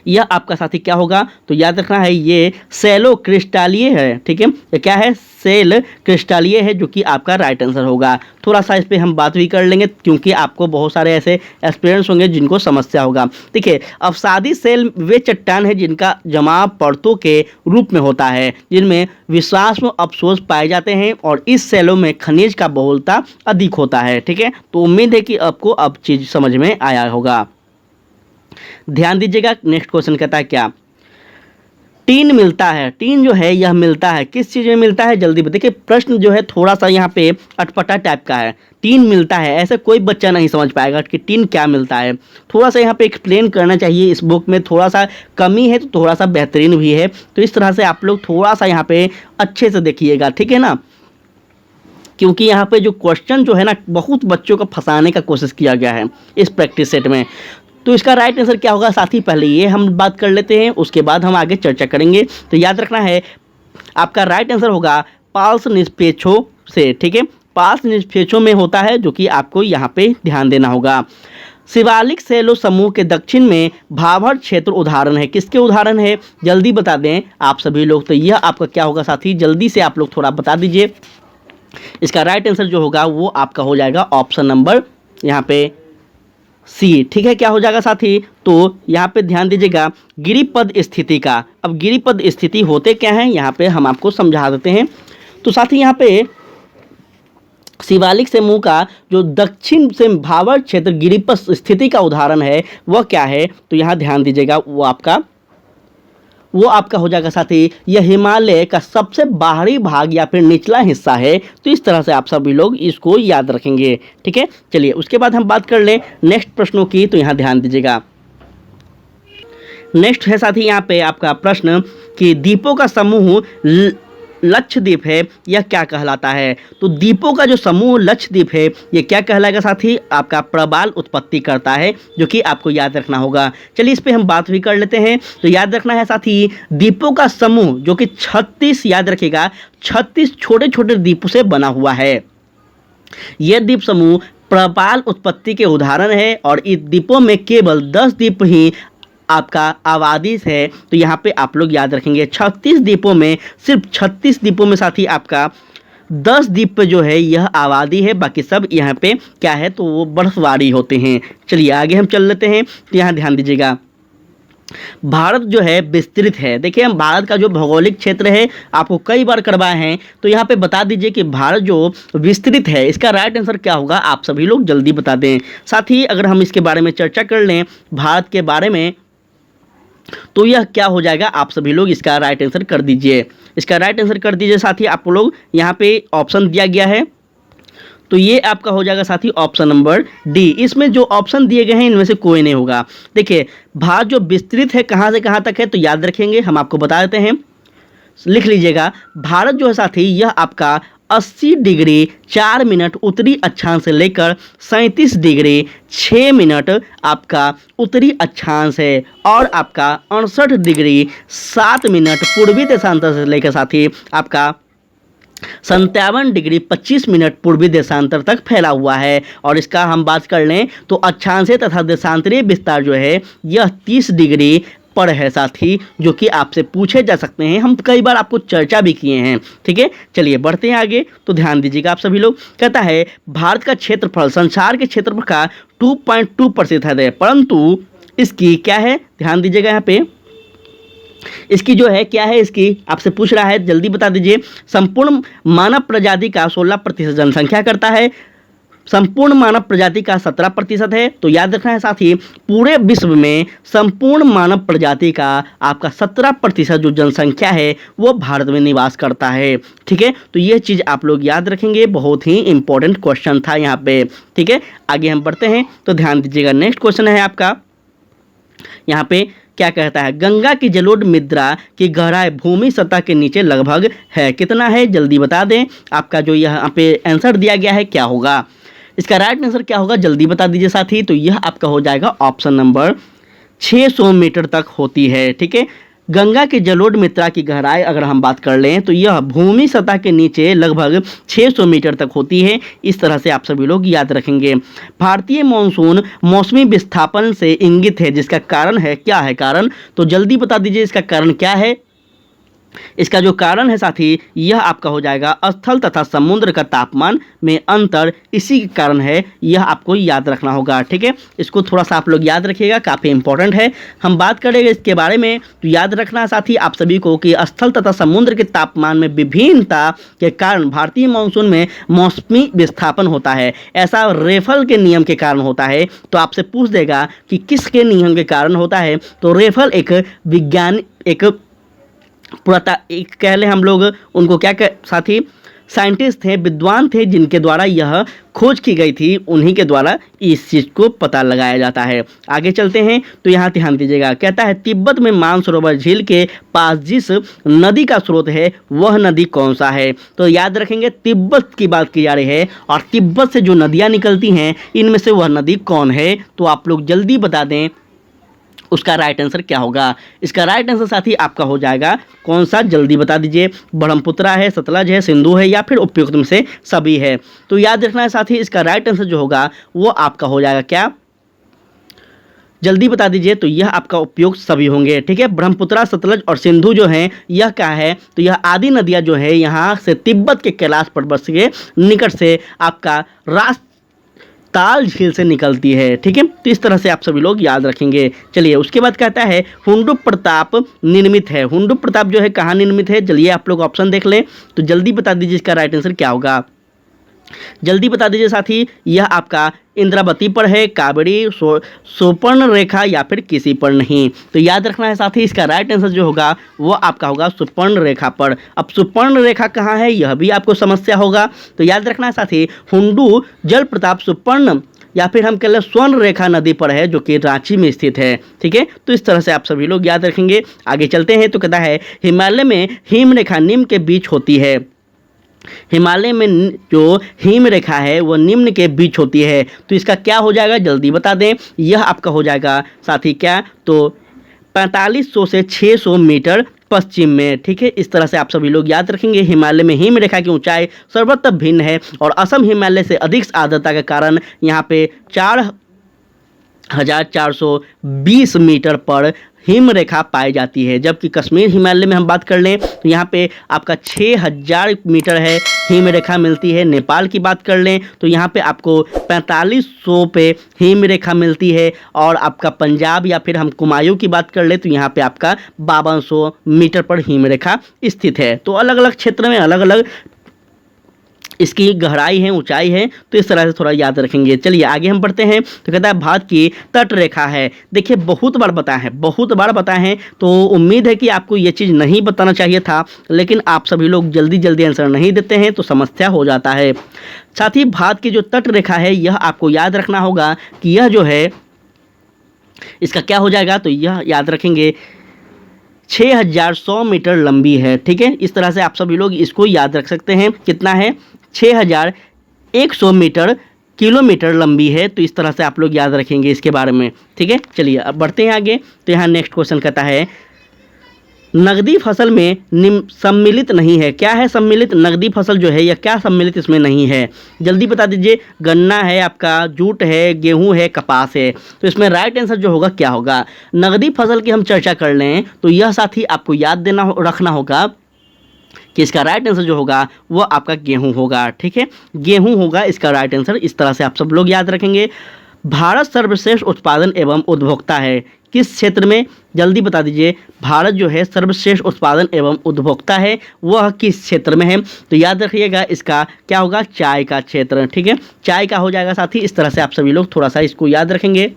यह आपका साथी क्या होगा, तो याद रखना है ये सेलो क्रिस्टालिए है। ठीक है, ये क्या है, सेल क्रिस्टालिए है, जो कि आपका राइट आंसर होगा। थोड़ा सा इस पर हम बात भी कर लेंगे क्योंकि आपको बहुत सारे ऐसे एक्सपीरियंस होंगे जिनको समस्या होगा। देखिए अवसादी सेल वे चट्टान है जिनका जमाव परतों के रूप में होता है, जिनमें विश्वास में अवशोष पाए जाते हैं और इस सेलों में खनिज का बहुलता अधिक होता है। ठीक है, तो उम्मीद है कि आपको अब चीज़ समझ में आया होगा। ध्यान दीजिएगा, नेक्स्ट क्वेश्चन कहता है क्या टीन मिलता है। टीन जो है यह मिलता है किस चीज़ में मिलता है, जल्दी बताइए। प्रश्न जो है थोड़ा सा यहाँ पे अटपटा टाइप का है। टीन मिलता है, ऐसे कोई बच्चा नहीं समझ पाएगा कि टीन क्या मिलता है। थोड़ा सा यहाँ पे एक्सप्लेन करना चाहिए, इस बुक में थोड़ा सा कमी है तो थोड़ा सा बेहतरीन भी है। तो इस तरह से आप लोग थोड़ा सा यहाँ पे अच्छे से देखिएगा, ठीक है ना, क्योंकि यहाँ पे जो क्वेश्चन जो है ना बहुत बच्चों को फंसाने का कोशिश किया गया है इस प्रैक्टिस सेट में। तो इसका राइट आंसर क्या होगा साथी, पहले ये हम बात कर लेते हैं, उसके बाद हम आगे चर्चा करेंगे। तो याद रखना है आपका राइट आंसर होगा पाल्स निष्पेक्षों से। ठीक है, पाल्स निष्पेक्षों में होता है, जो कि आपको यहाँ पे ध्यान देना होगा। शिवालिक सेलो समूह के दक्षिण में भाभर क्षेत्र उदाहरण है, किसके उदाहरण है, जल्दी बता दें आप सभी लोग। तो यह आपका क्या होगा साथी, जल्दी से आप लोग थोड़ा बता दीजिए। इसका राइट आंसर जो होगा वो आपका हो जाएगा ऑप्शन नंबर यहाँ पे सी। ठीक है, क्या हो जाएगा साथी, तो यहाँ पे ध्यान दीजिएगा गिरिपद स्थिति का। अब गिरिपद स्थिति होते क्या हैं यहाँ पे हम आपको समझा देते हैं। तो साथी यहाँ पे शिवालिक समूह का जो दक्षिण से भावर क्षेत्र गिरिपथ स्थिति का उदाहरण है वह क्या है, तो यहाँ ध्यान दीजिएगा, वो आपका हो जाएगा साथी, यह हिमालय का सबसे बाहरी भाग या फिर निचला हिस्सा है। तो इस तरह से आप सभी लोग इसको याद रखेंगे। ठीक है, चलिए उसके बाद हम बात कर लें नेक्स्ट प्रश्नों की, तो यहाँ ध्यान दीजिएगा। नेक्स्ट है साथी यहाँ पे आपका प्रश्न कि द्वीपों का समूह लक्षद्वीप है, यह क्या कहलाता है। तो द्वीपों का जो समूह लक्षद्वीप है ये क्या कहलाएगा साथी, आपका प्रबाल उत्पत्ति करता है, जो कि आपको याद रखना होगा। चलिए इस पे हम बात भी कर लेते हैं। तो याद रखना है साथी, द्वीपों का समूह जो कि 36, याद रखिएगा 36 छोटे छोटे द्वीपों से बना हुआ है। यह द्वीप समूह प्रबाल उत्पत्ति के उदाहरण है और इस द्वीपों में केवल 10 द्वीप ही आपका आबादी है। तो यहाँ पे आप लोग याद रखेंगे 36 द्वीपों में सिर्फ 36 द्वीपों में साथी आपका 10 द्वीप पे जो है यह आबादी है, बाकी सब यहाँ पे क्या है, तो वो बर्फबारी होते हैं। चलिए आगे हम चल लेते हैं। तो यहाँ ध्यान दीजिएगा, भारत जो है विस्तृत है। देखिए हम भारत का जो भौगोलिक क्षेत्र है आपको कई बार करवाए हैं, तो यहाँ पे बता दीजिए कि भारत जो विस्तृत है इसका राइट आंसर क्या होगा, आप सभी लोग जल्दी बता दें। साथ ही अगर हम इसके बारे में चर्चा कर लें भारत के बारे में, तो यह क्या हो जाएगा, आप सभी लोग इसका राइट आंसर कर दीजिए। इसका राइट आंसर कर दीजिए साथी। आप लोग यहाँ पे ऑप्शन दिया गया है, तो ये आपका हो जाएगा साथी ऑप्शन नंबर डी। इसमें जो ऑप्शन दिए गए हैं इनमें से कोई नहीं होगा। देखिए भारत जो विस्तृत है कहाँ से कहाँ तक है, तो याद रखेंगे, हम आपको बता देते हैं, लिख लीजिएगा। भारत जो है साथी यह आपका 80 डिग्री 4 मिनट उत्तरी अक्षांश से लेकर 37 डिग्री 6 मिनट आपका उत्तरी अक्षांश है, और आपका 68 डिग्री 7 मिनट पूर्वी देशांतर से लेकर साथी आपका 57 डिग्री 25 मिनट पूर्वी देशांतर तक फैला हुआ है। और इसका हम बात कर लें तो अक्षांशीय तथा देशांतरीय विस्तार जो है यह 30 डिग्री पर है साथी, जो कि आपसे पूछे जा सकते हैं, हम कई बार आपको चर्चा भी किए हैं। ठीक है, चलिए बढ़ते हैं आगे। तो ध्यान दीजिएगा आप सभी लोग, कहता है भारत का क्षेत्रफल संसार के क्षेत्रफल का 2.2% है, परंतु इसकी क्या है, ध्यान दीजिएगा यहाँ पे, इसकी जो है क्या है, इसकी आपसे पूछ रहा है, जल्दी बता दीजिए। संपूर्ण मानव प्रजाति का 16% जनसंख्या करता है, संपूर्ण मानव प्रजाति का 17% है। तो याद रखना है साथी, पूरे विश्व में संपूर्ण मानव प्रजाति का आपका 17% जो जनसंख्या है वो भारत में निवास करता है। ठीक है, तो ये चीज़ आप लोग याद रखेंगे, बहुत ही इंपॉर्टेंट क्वेश्चन था यहाँ पे। ठीक है, आगे हम बढ़ते हैं। तो ध्यान दीजिएगा, नेक्स्ट क्वेश्चन है आपका यहाँ पे क्या कहता है, गंगा की जलोढ़ मृदा की गहराई भूमि सतह के नीचे लगभग है, कितना है, जल्दी बता दें। आपका जो यहाँ पे आंसर दिया गया है क्या होगा, इसका राइट आंसर क्या होगा, जल्दी बता दीजिए साथी। तो यह आपका हो जाएगा ऑप्शन नंबर 600 मीटर तक होती है। ठीक है, गंगा के जलोढ़ मृदा की गहराई अगर हम बात कर लें तो यह भूमि सतह के नीचे लगभग 600 मीटर तक होती है। इस तरह से आप सभी लोग याद रखेंगे। भारतीय मानसून मौसमी विस्थापन से इंगित है, जिसका कारण है, क्या है कारण, तो जल्दी बता दीजिए इसका कारण क्या है। इसका जो कारण है साथी यह आपका हो जाएगा स्थल तथा समुद्र का तापमान में अंतर, इसी के कारण है, यह आपको याद रखना होगा। ठीक है, इसको थोड़ा सा आप लोग याद रखिएगा, काफ़ी इंपॉर्टेंट है। हम बात करेंगे इसके बारे में, तो याद रखना साथी आप सभी को कि स्थल तथा समुद्र के तापमान में विभिन्नता के कारण भारतीय मानसून में मौसमी विस्थापन होता है। ऐसा रेफल के नियम के कारण होता है। तो आपसे पूछ देगा कि किसके नियम के कारण होता है, तो रेफल एक विज्ञान, एक कह लें हम लोग उनको क्या साथी साइंटिस्ट थे, विद्वान थे, जिनके द्वारा यह खोज की गई थी, उन्हीं के द्वारा इस चीज़ को पता लगाया जाता है। आगे चलते हैं। तो यहाँ ध्यान दीजिएगा, कहता है तिब्बत में मानसरोवर झील के पास जिस नदी का स्रोत है वह नदी कौन सा है। तो याद रखेंगे तिब्बत की बात की जा रही है और तिब्बत से जो नदियाँ निकलती हैं इनमें से वह नदी कौन है, तो आप लोग जल्दी बता दें उसका राइट आंसर क्या होगा। इसका राइट आंसर साथी आपका हो जाएगा कौन सा, जल्दी बता दीजिए। ब्रह्मपुत्रा है, सतलज है, सिंधु है, या फिर उपयुक्त में से सभी है। तो याद रखना है साथी, इसका राइट आंसर जो होगा वो आपका हो जाएगा क्या, जल्दी बता दीजिए। तो यह आपका उपयुक्त सभी होंगे। ठीक है, ब्रह्मपुत्रा, सतलज और सिंधु जो हैं यह क्या है, तो यह आदि नदियाँ जो है यहाँ से तिब्बत के कैलाश पर्वत के निकट से आपका ताल झील से निकलती है। ठीक है, तो इस तरह से आप सभी लोग याद रखेंगे। चलिए उसके बाद कहता है हुंडू प्रताप निर्मित है। हुंडू प्रताप जो है कहाँ निर्मित है, चलिए आप लोग ऑप्शन देख लें, तो जल्दी बता दीजिए इसका राइट आंसर क्या होगा। जल्दी बता दीजिए साथी, यह आपका इंद्रावती पर है, कावेरी, सुपर्ण रेखा या फिर किसी पर नहीं। तो याद रखना है साथी, इसका राइट आंसर जो होगा वो आपका होगा सुपर्ण रेखा पर। अब सुपर्ण रेखा कहाँ है यह भी आपको समस्या होगा, तो याद रखना है साथी, हुंडू जल प्रताप सुपर्ण या फिर हम कह लें स्वर्ण रेखा नदी पर है, जो कि रांची में स्थित है। ठीक है, तो इस तरह से आप सभी लोग याद रखेंगे। आगे चलते हैं, तो कहता है हिमालय में हिम रेखा निम्न के बीच होती है। हिमालय में जो हिम रेखा है वो निम्न के बीच होती है, तो इसका क्या हो जाएगा जल्दी बता दें। यह आपका हो जाएगा साथी क्या, तो 4500 से 600 मीटर पश्चिम में। ठीक है, इस तरह से आप सभी लोग याद रखेंगे। हिमालय में हिम रेखा की ऊंचाई सर्वत्र भिन्न है और असम हिमालय से अधिक आर्द्रता के कारण यहाँ पे 4420 मीटर पर हिम रेखा पाई जाती है, जबकि कश्मीर हिमालय में हम बात कर लें तो यहाँ पे आपका 6000 मीटर है हिम रेखा मिलती है। नेपाल की बात कर लें तो यहाँ पे आपको 4500 पे हिम रेखा मिलती है, और आपका पंजाब या फिर हम कुमायूं की बात कर लें तो यहाँ पे आपका 5200 मीटर पर हिम रेखा स्थित है। तो अलग अलग क्षेत्र में अलग अलग इसकी गहराई है, ऊंचाई है, तो इस तरह से थोड़ा याद रखेंगे। चलिए आगे हम बढ़ते हैं, तो कहता है भारत की तट रेखा है। देखिए बहुत बार बताए हैं, तो उम्मीद है कि आपको ये चीज़ नहीं बताना चाहिए था, लेकिन आप सभी लोग जल्दी जल्दी आंसर नहीं देते हैं तो समस्या हो जाता है। साथ ही भारत की जो तट रेखा है यह आपको याद रखना होगा कि यह जो है इसका क्या हो जाएगा, तो यह याद रखेंगे 6100 मीटर लंबी है। ठीक है, इस तरह से आप सभी लोग इसको याद रख सकते हैं। कितना है, 6100 मीटर किलोमीटर लंबी है, तो इस तरह से आप लोग याद रखेंगे इसके बारे में। ठीक है, चलिए अब बढ़ते हैं आगे। तो यहाँ नेक्स्ट क्वेश्चन कहता है नगदी फसल में सम्मिलित नहीं है। क्या है सम्मिलित, नगदी फसल जो है यह क्या सम्मिलित इसमें नहीं है, जल्दी बता दीजिए। गन्ना है, आपका जूट है, गेहूं है, कपास है, तो इसमें राइट आंसर जो होगा क्या होगा। नगदी फसल की हम चर्चा कर लें तो यह साथी आपको याद रखना होगा कि इसका राइट आंसर जो होगा वो आपका गेहूं होगा। ठीक है, गेहूं होगा इसका राइट आंसर। इस तरह से आप सब लोग याद रखेंगे। भारत सर्वश्रेष्ठ उत्पादन एवं उपभोक्ता है किस क्षेत्र में, जल्दी बता दीजिए। भारत जो है सर्वश्रेष्ठ उत्पादन एवं उपभोक्ता है, वह किस क्षेत्र में है, तो याद रखिएगा इसका क्या होगा, चाय का क्षेत्र। ठीक है, चाय का हो जाएगा साथी। इस तरह से आप सभी लोग थोड़ा सा इसको याद रखेंगे,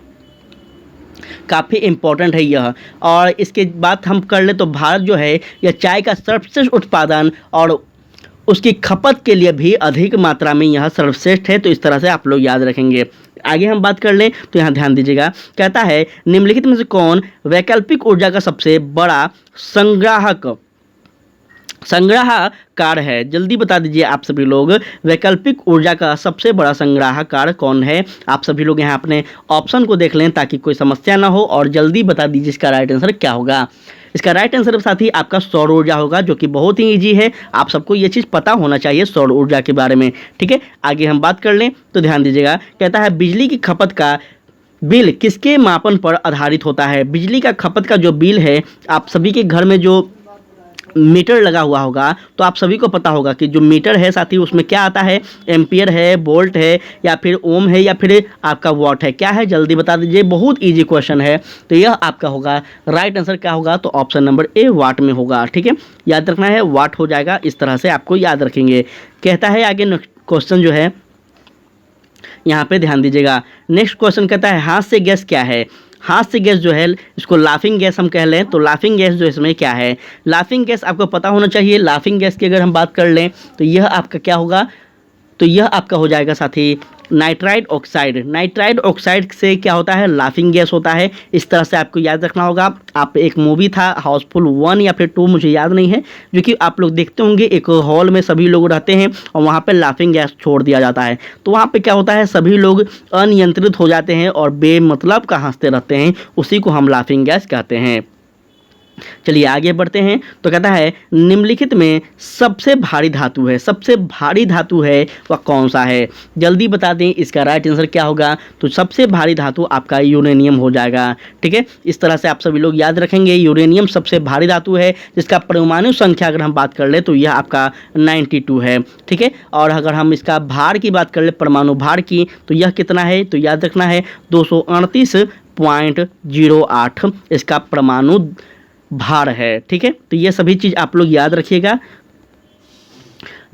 काफ़ी इम्पोर्टेंट है यह। और इसके बाद हम कर ले तो भारत जो है यह चाय का सर्वश्रेष्ठ उत्पादन और उसकी खपत के लिए भी अधिक मात्रा में यह सर्वश्रेष्ठ है, तो इस तरह से आप लोग याद रखेंगे। आगे हम बात कर लें तो यहाँ ध्यान दीजिएगा, कहता है निम्नलिखित में से कौन वैकल्पिक ऊर्जा का सबसे बड़ा संग्राहकार है, जल्दी बता दीजिए आप सभी लोग। वैकल्पिक ऊर्जा का सबसे बड़ा संग्राहकार कौन है, आप सभी लोग यहाँ अपने ऑप्शन को देख लें ताकि कोई समस्या ना हो, और जल्दी बता दीजिए इसका राइट आंसर क्या होगा। इसका राइट आंसर साथी आपका सौर ऊर्जा होगा, जो कि बहुत ही ईजी है, आप सबको ये चीज़ पता होना चाहिए सौर ऊर्जा के बारे में। ठीक है, आगे हम बात कर लें तो ध्यान दीजिएगा, कहता है बिजली की खपत का बिल किसके मापन पर आधारित होता है। बिजली का खपत का जो बिल है, आप सभी के घर में जो मीटर लगा हुआ होगा तो आप सभी को पता होगा कि जो मीटर है साथी उसमें क्या आता है, एम्पियर है, वोल्ट है, या फिर ओम है, या फिर आपका वॉट है। क्या है जल्दी बता दीजिए, बहुत इजी क्वेश्चन है। तो यह आपका होगा राइट आंसर क्या होगा, तो ऑप्शन नंबर ए वाट में होगा। ठीक है, याद रखना है वाट हो जाएगा, इस तरह से आपको याद रखेंगे। कहता है आगे क्वेश्चन जो है यहाँ पे ध्यान दीजिएगा। नेक्स्ट क्वेश्चन कहता है हाथ से गैस क्या है। हाथ से गैस जो है इसको लाफिंग गैस हम कह लें, तो लाफिंग गैस जो इसमें क्या है, लाफिंग गैस आपको पता होना चाहिए। लाफिंग गैस की अगर हम बात कर लें तो यह आपका क्या होगा, तो यह आपका हो जाएगा साथी नाइट्राइड ऑक्साइड। नाइट्राइड ऑक्साइड से क्या होता है, लाफिंग गैस होता है। इस तरह से आपको याद रखना होगा। आप एक मूवी था हाउसफुल 1 या फिर 2 मुझे याद नहीं है, जो कि आप लोग देखते होंगे, एक हॉल में सभी लोग रहते हैं और वहाँ पे लाफिंग गैस छोड़ दिया जाता है। तो वहाँ पे क्या होता है, सभी लोग अनियंत्रित हो जाते हैं और बेमतलब का हंसते रहते हैं, उसी को हम लाफिंग गैस कहते हैं। चलिए आगे बढ़ते हैं, तो कहता है निम्नलिखित में सबसे भारी धातु है, सबसे भारी धातु है वह कौन सा है, जल्दी बता दें इसका राइट आंसर क्या होगा। तो सबसे भारी धातु आपका यूरेनियम हो जाएगा। ठीक है, इस तरह से आप सभी लोग याद रखेंगे, यूरेनियम सबसे भारी धातु है, जिसका परमाणु संख्या अगर हम बात कर ले तो यह आपका 92 है। ठीक है, और अगर हम इसका भार की बात कर ले, परमाणु भार की, तो यह कितना है, तो याद रखना है 238.08 इसका परमाणु भार है। ठीक है, तो ये सभी चीज़ आप लोग याद रखिएगा।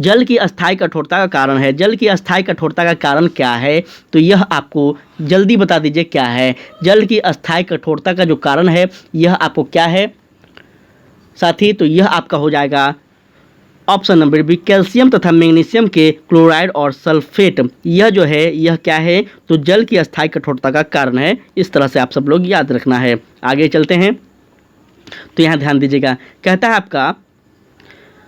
जल की अस्थायी कठोरता का कारण है। जल की अस्थायी कठोरता का कारण क्या है, तो यह आपको जल्दी बता दीजिए क्या है। जल की अस्थायी कठोरता का जो कारण है यह आपको क्या है साथी, तो यह आपका हो जाएगा ऑप्शन नंबर बी, कैल्शियम तथा मैग्नीशियम के क्लोराइड और सल्फेट। यह जो है यह क्या है, तो जल की अस्थायी कठोरता का कारण है। इस तरह से आप सब लोग याद रखना है। आगे चलते हैं, तो यहाँ ध्यान दीजिएगा, कहता है आपका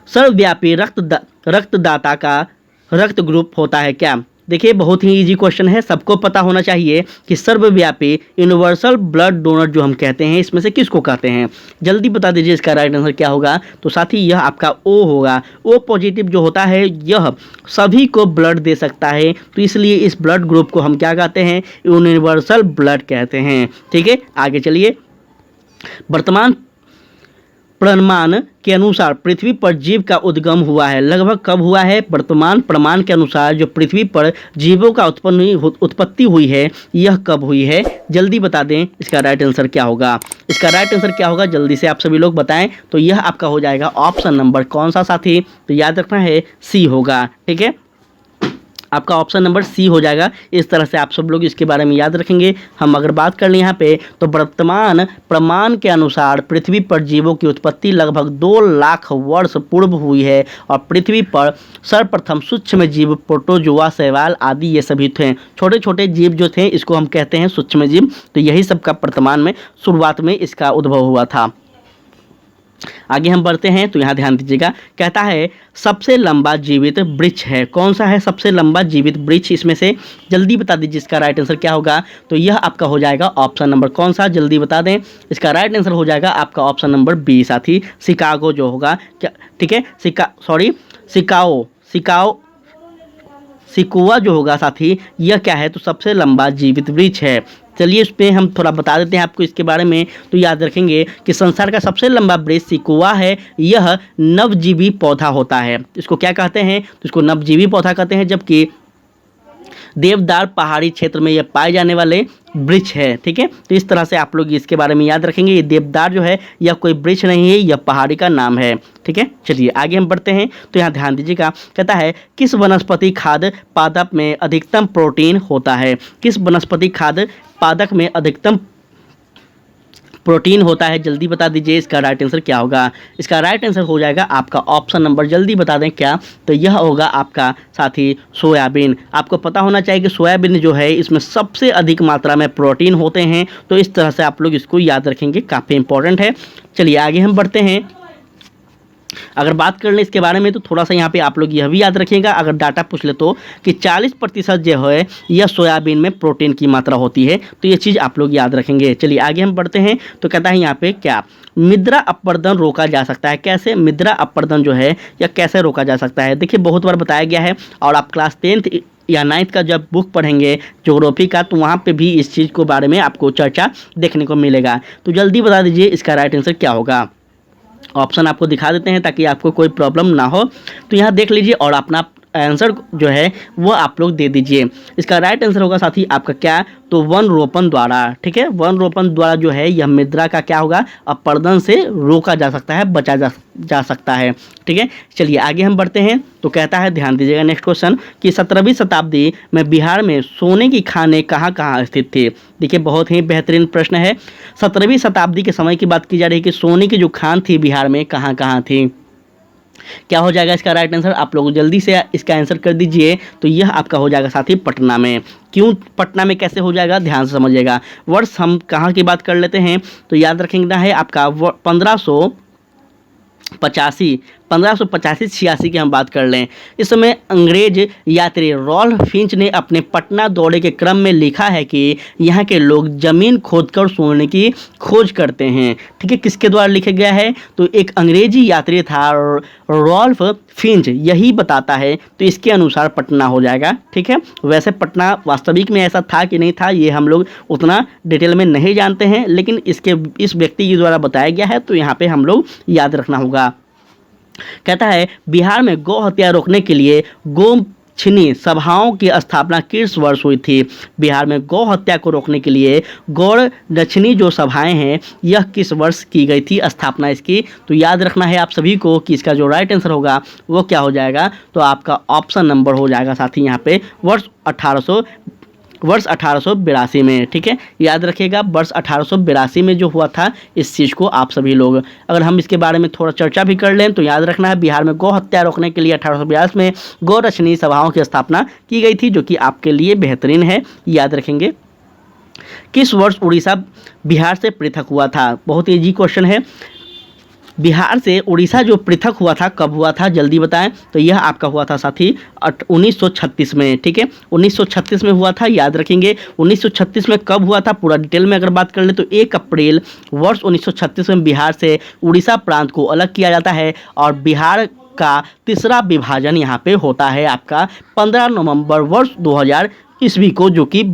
सर्वव्यापी रक्तदाता का रक्त ग्रुप होता है क्या। देखिए बहुत ही इजी क्वेश्चन है, सबको पता होना चाहिए कि सर्वव्यापी यूनिवर्सल ब्लड डोनर जो हम कहते हैं इसमें से किसको कहते हैं। जल्दी बता दीजिए इसका राइट आंसर क्या होगा। तो साथी यह आपका ओ होगा। ओ पॉजिटिव जो होता है यह सभी को ब्लड दे सकता है, तो इसलिए इस ब्लड ग्रुप को हम क्या कहते हैं, यूनिवर्सल ब्लड कहते हैं। ठीक है, आगे चलिए। वर्तमान प्रमाण के अनुसार पृथ्वी पर जीव का उद्गम हुआ है, लगभग कब हुआ है। वर्तमान प्रमाण के अनुसार जो पृथ्वी पर जीवों का उत्पत्ति हुई है यह कब हुई है, जल्दी बता दें इसका राइट आंसर क्या होगा। इसका राइट आंसर क्या होगा जल्दी से आप सभी लोग बताएं। तो यह आपका हो जाएगा ऑप्शन नंबर कौन सा साथी, तो याद रखना है सी होगा। ठीक है, आपका ऑप्शन नंबर सी हो जाएगा। इस तरह से आप सब लोग इसके बारे में याद रखेंगे। हम अगर बात कर लें यहाँ पे, तो वर्तमान प्रमाण के अनुसार पृथ्वी पर जीवों की उत्पत्ति लगभग 2 लाख वर्ष पूर्व हुई है और पृथ्वी पर सर्वप्रथम सूक्ष्म जीव प्रोटोजोआ, शैवाल आदि ये सभी थे। छोटे छोटे जीव जो थे इसको हम कहते हैं सूक्ष्म जीव। तो यही सब का वर्तमान में शुरुआत में इसका उद्भव हुआ था। आगे हम बढ़ते हैं, तो यहाँ ध्यान दीजिएगा, कहता है सबसे लंबा जीवित वृक्ष है कौन सा है, सबसे लंबा जीवित वृक्ष इसमें से जल्दी बता दीजिए इसका राइट आंसर क्या होगा। तो यह आपका हो जाएगा ऑप्शन नंबर कौन सा, जल्दी बता दें। इसका राइट आंसर हो जाएगा आपका ऑप्शन नंबर बी साथी, शिकागो जो होगा क्या। ठीक है, सिकोआ जो होगा साथी यह क्या है, तो सबसे लंबा जीवित वृक्ष है। चलिए इस पर हम थोड़ा बता देते हैं आपको इसके बारे में। तो याद रखेंगे कि संसार का सबसे लंबा वृक्ष सिकोआ है। यह नवजीवी पौधा होता है। इसको क्या कहते हैं, तो इसको नवजीवी पौधा कहते हैं, जबकि देवदार पहाड़ी क्षेत्र में यह पाए जाने वाले वृक्ष है। ठीक है, तो इस तरह से आप लोग इसके बारे में याद रखेंगे। ये देवदार जो है यह कोई वृक्ष नहीं है, यह पहाड़ी का नाम है। ठीक है, चलिए आगे हम बढ़ते हैं, तो यहाँ ध्यान दीजिएगा, कहता है किस वनस्पति खाद्य पादप में अधिकतम प्रोटीन होता है। किस वनस्पति खाद्य पादप में अधिकतम प्रोटीन होता है, जल्दी बता दीजिए इसका राइट आंसर क्या होगा। इसका राइट आंसर हो जाएगा आपका ऑप्शन नंबर, जल्दी बता दें क्या, तो यह होगा आपका साथी सोयाबीन। आपको पता होना चाहिए कि सोयाबीन जो है इसमें सबसे अधिक मात्रा में प्रोटीन होते हैं। तो इस तरह से आप लोग इसको याद रखेंगे, काफ़ी इंपॉर्टेंट है। चलिए आगे हम बढ़ते हैं। अगर बात कर लें इसके बारे में, तो थोड़ा सा यहाँ पे आप लोग यह भी याद रखिएगा, अगर डाटा पूछ ले तो, कि 40% जो है यह सोयाबीन में प्रोटीन की मात्रा होती है। तो ये चीज़ आप लोग याद रखेंगे। चलिए आगे हम बढ़ते हैं, तो कहता है यहाँ पे क्या मृदा अपरदन रोका जा सकता है। कैसे मृदा अपरदन जो है या कैसे रोका जा सकता है। देखिए बहुत बार बताया गया है, और आप क्लास 10th या 9th का जब बुक पढ़ेंगे ज्योग्राफी का, तो वहाँ पे भी इस चीज़ को बारे में आपको चर्चा देखने को मिलेगा। तो जल्दी बता दीजिए इसका राइट आंसर क्या होगा। ऑप्शन आपको दिखा देते हैं ताकि आपको कोई प्रॉब्लम ना हो। तो यहाँ देख लीजिए और अपना आंसर जो है वो आप लोग दे दीजिए। इसका राइट आंसर होगा साथी आपका क्या, तो वन रोपण द्वारा। ठीक है, वन रोपण द्वारा जो है यह मृदा का क्या होगा, अपरदन से रोका जा सकता है, बचा जा सकता है। ठीक है, चलिए आगे हम बढ़ते हैं। तो कहता है ध्यान दीजिएगा नेक्स्ट क्वेश्चन, कि 17वीं शताब्दी में बिहार में सोने की खानें कहाँ कहाँ स्थित थी। देखिए बहुत ही बेहतरीन प्रश्न है। 17वीं शताब्दी के समय की बात की जा रही है कि सोने की जो खान थी बिहार में कहाँ कहाँ थी। क्या हो जाएगा इसका राइट आंसर, आप लोग जल्दी से इसका आंसर कर दीजिए। तो यह आपका हो जाएगा साथी पटना में। क्यों पटना में, कैसे हो जाएगा, ध्यान से समझिएगा। वर्ष हम कहाँ की बात कर लेते हैं, तो याद रखेंगे है आपका 1585-86 की हम बात कर लें। इस समय अंग्रेज यात्री रॉल्फ फिंच ने अपने पटना दौरे के क्रम में लिखा है कि यहाँ के लोग जमीन खोदकर सोने की खोज करते हैं। ठीक है, किसके द्वारा लिखा गया है, तो एक अंग्रेजी यात्री था रॉल्फ फिंच, यही बताता है। तो इसके अनुसार पटना हो जाएगा। ठीक है, वैसे पटना वास्तविक में ऐसा था कि नहीं था ये हम लोग उतना डिटेल में नहीं जानते हैं, लेकिन इस व्यक्ति के द्वारा बताया गया है, तो यहाँ पे हम लोग याद रखना होगा। कहता है बिहार में गौ हत्या रोकने के लिए गौरक्षणी सभाओं की स्थापना किस वर्ष हुई थी? बिहार में गौ हत्या को रोकने के लिए गौरक्षणी जो सभाएं हैं यह किस वर्ष की गई थी स्थापना इसकी? तो याद रखना है आप सभी को कि इसका जो राइट आंसर होगा वो क्या हो जाएगा, तो आपका ऑप्शन नंबर हो जाएगा साथी यहाँ पे वर्ष 1882 में। ठीक है, याद रखिएगा वर्ष 1882 में जो हुआ था इस चीज़ को आप सभी लोग, अगर हम इसके बारे में थोड़ा चर्चा भी कर लें तो याद रखना है बिहार में गौ हत्या रोकने के लिए 1882 में गौरक्षणी सभाओं की स्थापना की गई थी, जो कि आपके लिए बेहतरीन है, याद रखेंगे। किस वर्ष उड़ीसा बिहार से पृथक हुआ था? बहुत ईजी क्वेश्चन है। बिहार से उड़ीसा जो पृथक हुआ था कब हुआ था, जल्दी बताएं। तो यह आपका हुआ था साथी 1936 में। ठीक है, 1936 में हुआ था, याद रखेंगे। 1936 में कब हुआ था पूरा डिटेल में अगर बात कर ले तो 1 अप्रैल वर्ष 1936 में बिहार से उड़ीसा प्रांत को अलग किया जाता है और बिहार का तीसरा विभाजन यहाँ पे होता है आपका 15 नवंबर वर्ष 2000 ईस्वी को, जो कि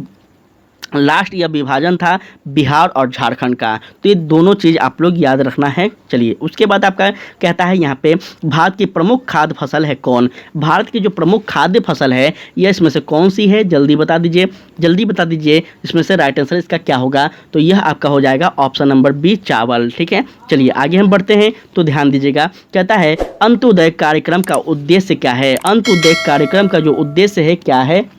लास्ट यह विभाजन था बिहार और झारखंड का। तो ये दोनों चीज़ आप लोग याद रखना है। चलिए उसके बाद आपका कहता है यहाँ पे भारत की प्रमुख खाद्य फसल है कौन? भारत की जो प्रमुख खाद्य फसल है यह इसमें से कौन सी है, जल्दी बता दीजिए, जल्दी बता दीजिए। इसमें से राइट आंसर इसका क्या होगा? तो यह आपका हो जाएगा ऑप्शन नंबर बी, चावल। ठीक है, चलिए आगे हम बढ़ते हैं तो ध्यान दीजिएगा। कहता है अंत्योदय कार्यक्रम का उद्देश्य क्या है? अंत्योदय कार्यक्रम का जो उद्देश्य है क्या है,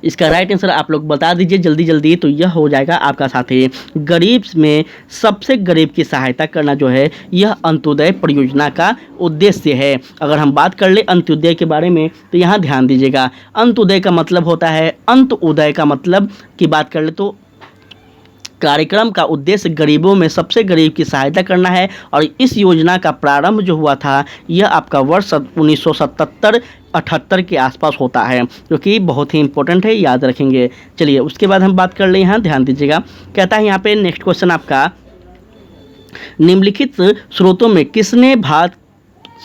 इसका राइट आंसर आप लोग बता दीजिए जल्दी जल्दी। तो यह हो जाएगा आपका साथी गरीब में सबसे गरीब की सहायता करना जो है यह अंत्योदय परियोजना का उद्देश्य है। अगर हम बात कर ले अंत्योदय के बारे में तो यहाँ ध्यान दीजिएगा, अंत्योदय का मतलब होता है अंत उदय का मतलब की बात कर ले तो कार्यक्रम का उद्देश्य गरीबों में सबसे गरीब की सहायता करना है। और इस योजना का प्रारंभ जो हुआ था यह आपका वर्ष 1977-78 के आसपास होता है, जो कि बहुत ही इंपॉर्टेंट है, याद रखेंगे। चलिए उसके बाद हम बात कर ले, यहाँ ध्यान दीजिएगा। कहता है यहाँ पे नेक्स्ट क्वेश्चन आपका, निम्नलिखित स्रोतों में किसने भारत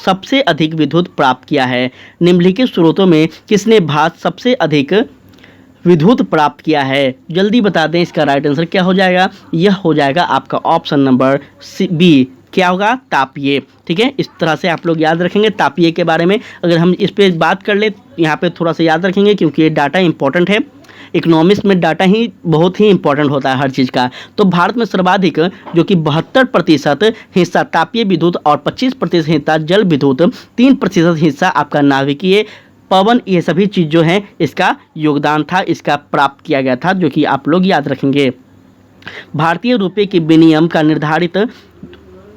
सबसे अधिक विद्युत प्राप्त किया है? निम्नलिखित स्रोतों में किसने भारत सबसे अधिक विद्युत प्राप्त किया है? जल्दी बता दें, इसका राइट आंसर क्या हो जाएगा? यह हो जाएगा आपका ऑप्शन नंबर बी, क्या होगा? तापिये। ठीक है, इस तरह से आप लोग याद रखेंगे तापिये के बारे में। अगर हम इस पे बात कर ले यहाँ पे थोड़ा सा याद रखेंगे क्योंकि ये डाटा इंपॉर्टेंट है। इकोनॉमिक्स में डाटा ही बहुत ही इंपॉर्टेंट होता है हर चीज़ का। तो भारत में सर्वाधिक जो कि 72% हिस्सा तापीय विद्युत और 25% हिस्सा जल विद्युत, 3% हिस्सा आपका नाभिकीय पवन, ये सभी चीज़ जो हैं इसका योगदान था, इसका प्राप्त किया गया था, जो कि आप लोग याद रखेंगे। भारतीय रुपये की विनिमय का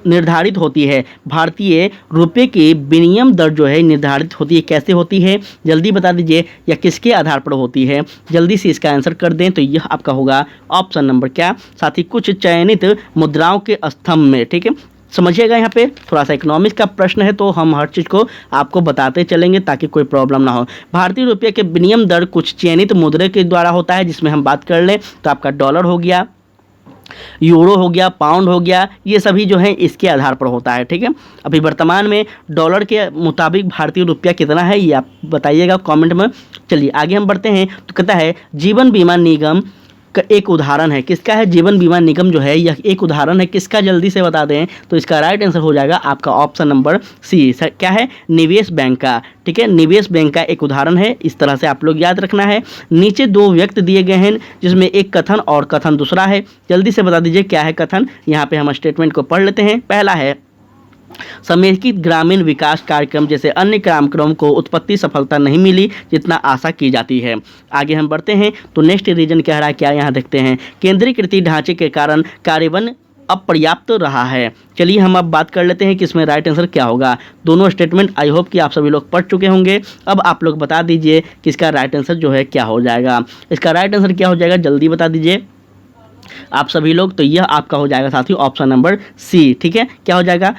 निर्धारित होती है, भारतीय रुपये की विनिमय दर जो है निर्धारित होती है, कैसे होती है जल्दी बता दीजिए, या किसके आधार पर होती है? जल्दी से इसका आंसर कर दें। तो यह आपका होगा ऑप्शन नंबर क्या साथ ही कुछ चयनित मुद्राओं के स्तंभ में। ठीक है, समझिएगा यहाँ पे थोड़ा सा इकोनॉमिक्स का प्रश्न है तो हम हर चीज़ को आपको बताते चलेंगे ताकि कोई प्रॉब्लम ना हो। भारतीय रुपये के विनिमय दर कुछ चयनित मुद्रा के द्वारा होता है, जिसमें हम बात कर लें तो आपका डॉलर हो गया, यूरो हो गया, पाउंड हो गया, ये सभी जो है इसके आधार पर होता है। ठीक है, अभी वर्तमान में डॉलर के मुताबिक भारतीय रुपया कितना है ये आप बताइएगा कमेंट में। चलिए आगे हम बढ़ते हैं तो कहता है जीवन बीमा निगम का एक उदाहरण है, किसका है? जीवन बीमा निगम जो है यह एक उदाहरण है, किसका? जल्दी से बता दें। तो इसका राइट आंसर हो जाएगा आपका ऑप्शन नंबर सी, क्या है? निवेश बैंक का। ठीक है, निवेश बैंक का एक उदाहरण है, इस तरह से आप लोग याद रखना है। नीचे 2 व्यक्ति दिए गए हैं जिसमें एक कथन और कथन दूसरा है, जल्दी से बता दीजिए क्या है कथन। यहाँ पे हम स्टेटमेंट को पढ़ लेते हैं। पहला है समेकित ग्रामीण विकास कार्यक्रम जैसे अन्य कार्यक्रम को उत्पत्ति सफलता नहीं मिली जितना आशा की जाती है। आगे हम बढ़ते हैं तो नेक्स्ट रीजन कह रहा है क्या, यहाँ देखते हैं केंद्रीकृत ढांचे के कारण कार्यान्वयन अपर्याप्त रहा है। चलिए हम अब बात कर लेते हैं कि इसमें राइट आंसर क्या होगा। दोनों स्टेटमेंट आई होप कि आप सभी लोग पढ़ चुके होंगे। अब आप लोग बता दीजिए कि इसका राइट आंसर जो है क्या हो जाएगा। इसका राइट आंसर क्या हो जाएगा जल्दी बता दीजिए आप सभी लोग। तो यह आपका हो जाएगा साथियों ऑप्शन नंबर सी। ठीक है, क्या हो जाएगा?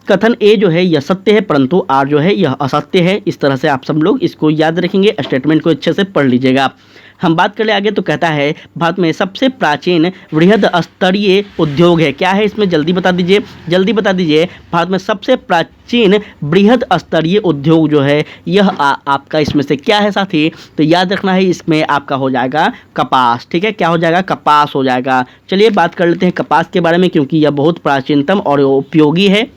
कथन ए जो है यह सत्य है परंतु आर जो है यह असत्य है। इस तरह से आप सब लोग इसको याद रखेंगे, स्टेटमेंट को अच्छे से पढ़ लीजिएगा। हम बात कर ले आगे तो कहता है भारत में सबसे प्राचीन वृहद स्तरीय उद्योग है, क्या है इसमें जल्दी बता दीजिए, जल्दी बता दीजिए। भारत में सबसे प्राचीन वृहद स्तरीय उद्योग जो है यह आपका इसमें से क्या है साथी? तो याद रखना है इसमें आपका हो जाएगा कपास। ठीक है, क्या हो जाएगा? कपास हो जाएगा। चलिए बात कर लेते हैं कपास के बारे में क्योंकि यह बहुत प्राचीनतम और उपयोगी है।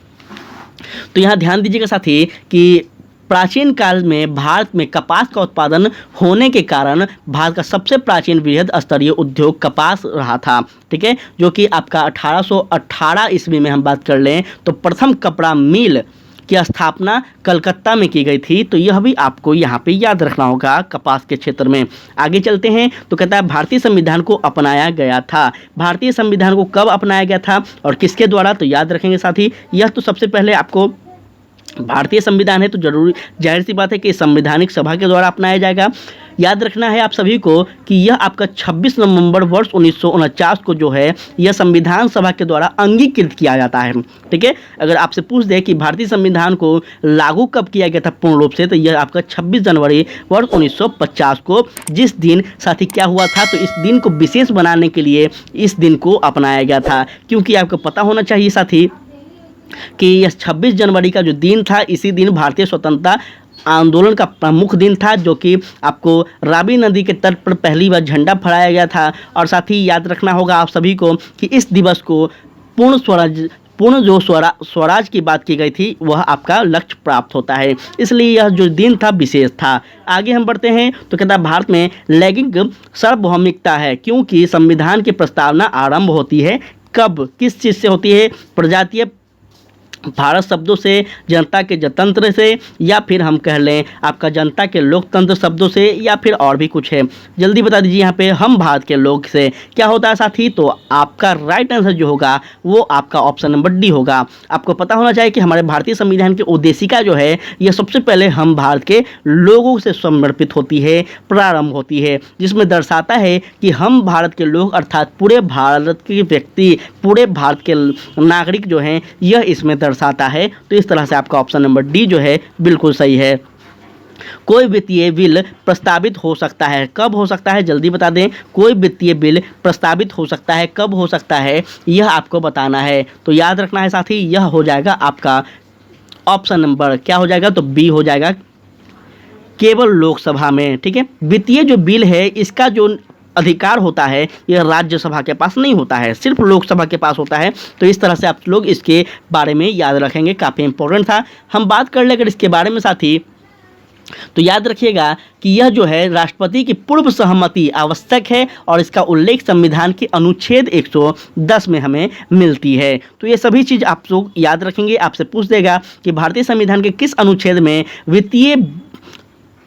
तो यहाँ ध्यान दीजिएगा साथी कि प्राचीन काल में भारत में कपास का उत्पादन होने के कारण भारत का सबसे प्राचीन वृहद स्तरीय उद्योग कपास रहा था। ठीक है, जो कि आपका 1818 ईस्वी में हम बात कर लें तो प्रथम कपड़ा मिल की स्थापना कलकत्ता में की गई थी। तो यह भी आपको यहाँ पे याद रखना होगा कपास के क्षेत्र में। आगे चलते हैं तो कहता है भारतीय संविधान को अपनाया गया था। भारतीय संविधान को कब अपनाया गया था और किसके द्वारा, तो याद रखेंगे साथी। यह तो सबसे पहले आपको भारतीय संविधान है तो जरूरी जाहिर सी बात है कि संवैधानिक सभा के द्वारा अपनाया जाएगा। याद रखना है आप सभी को कि यह आपका 26 नवंबर वर्ष 1949 को जो है यह संविधान सभा के द्वारा अंगीकृत किया जाता है। ठीक है, अगर आपसे पूछ दे कि भारतीय संविधान को लागू कब किया गया था पूर्ण रूप से, तो यह आपका 26 जनवरी वर्ष 1950 को, जिस दिन साथी क्या हुआ था, तो इस दिन को विशेष बनाने के लिए इस दिन को अपनाया गया था। क्योंकि आपको पता होना चाहिए साथी कि यह 26 जनवरी का जो दिन था, इसी दिन भारतीय स्वतंत्रता आंदोलन का प्रमुख दिन था, जो कि आपको रावी नदी के तट पर पहली बार झंडा फहराया गया था। और साथ ही याद रखना होगा आप सभी को कि इस दिवस को पूर्ण जो स्वराज की बात की गई थी वह आपका लक्ष्य प्राप्त होता है, इसलिए यह जो दिन था विशेष था। आगे हम बढ़ते हैं तो कहता है भारत में लैंगिक सार्वभौमिकता है, क्योंकि संविधान की प्रस्तावना आरंभ होती है कब, किस चीज़ से होती है, प्रजातीय भारत शब्दों से, जनता के जनतंत्र से, या फिर हम कह लें आपका जनता के लोकतंत्र शब्दों से, या फिर और भी कुछ है। जल्दी बता दीजिए यहाँ पे हम भारत के लोग से क्या होता है साथी, तो आपका राइट आंसर जो होगा वो आपका ऑप्शन नंबर डी होगा। आपको पता होना चाहिए कि हमारे भारतीय संविधान की उद्देशिका जो है यह सबसे पहले हम भारत के लोगों से समर्पित होती है, प्रारंभ होती है, जिसमें दर्शाता है कि हम भारत के लोग अर्थात पूरे भारत के व्यक्ति, पूरे भारत के नागरिक जो हैं यह इसमें दर्शाता है। तो इस तरह से आपका ऑप्शन नंबर डी जो है बिल्कुल सही है। कोई वित्तीय बिल प्रस्तावित हो सकता है, कब हो सकता है जल्दी बता दें। कोई वित्तीय बिल प्रस्तावित हो सकता है, कब हो सकता है, यह आपको बताना है। तो याद रखना है साथी, यह हो जाएगा आपका ऑप्शन नंबर क्या हो जाएगा, तो बी हो जाएगा, केवल लोकसभा में। ठीक है, वित्तीय जो बिल है इसका जो अधिकार होता है यह राज्यसभा के पास नहीं होता है, सिर्फ लोकसभा के पास होता है। तो इस तरह से आप लोग इसके बारे में याद रखेंगे, काफ़ी इंपॉर्टेंट था। हम बात कर ले अगर इसके बारे में साथी, तो याद रखिएगा कि यह जो है राष्ट्रपति की पूर्व सहमति आवश्यक है और इसका उल्लेख संविधान के अनुच्छेद 110 में हमें मिलती है। तो ये सभी चीज़ आप लोग याद रखेंगे। आपसे पूछ देगा कि भारतीय संविधान के किस अनुच्छेद में वित्तीय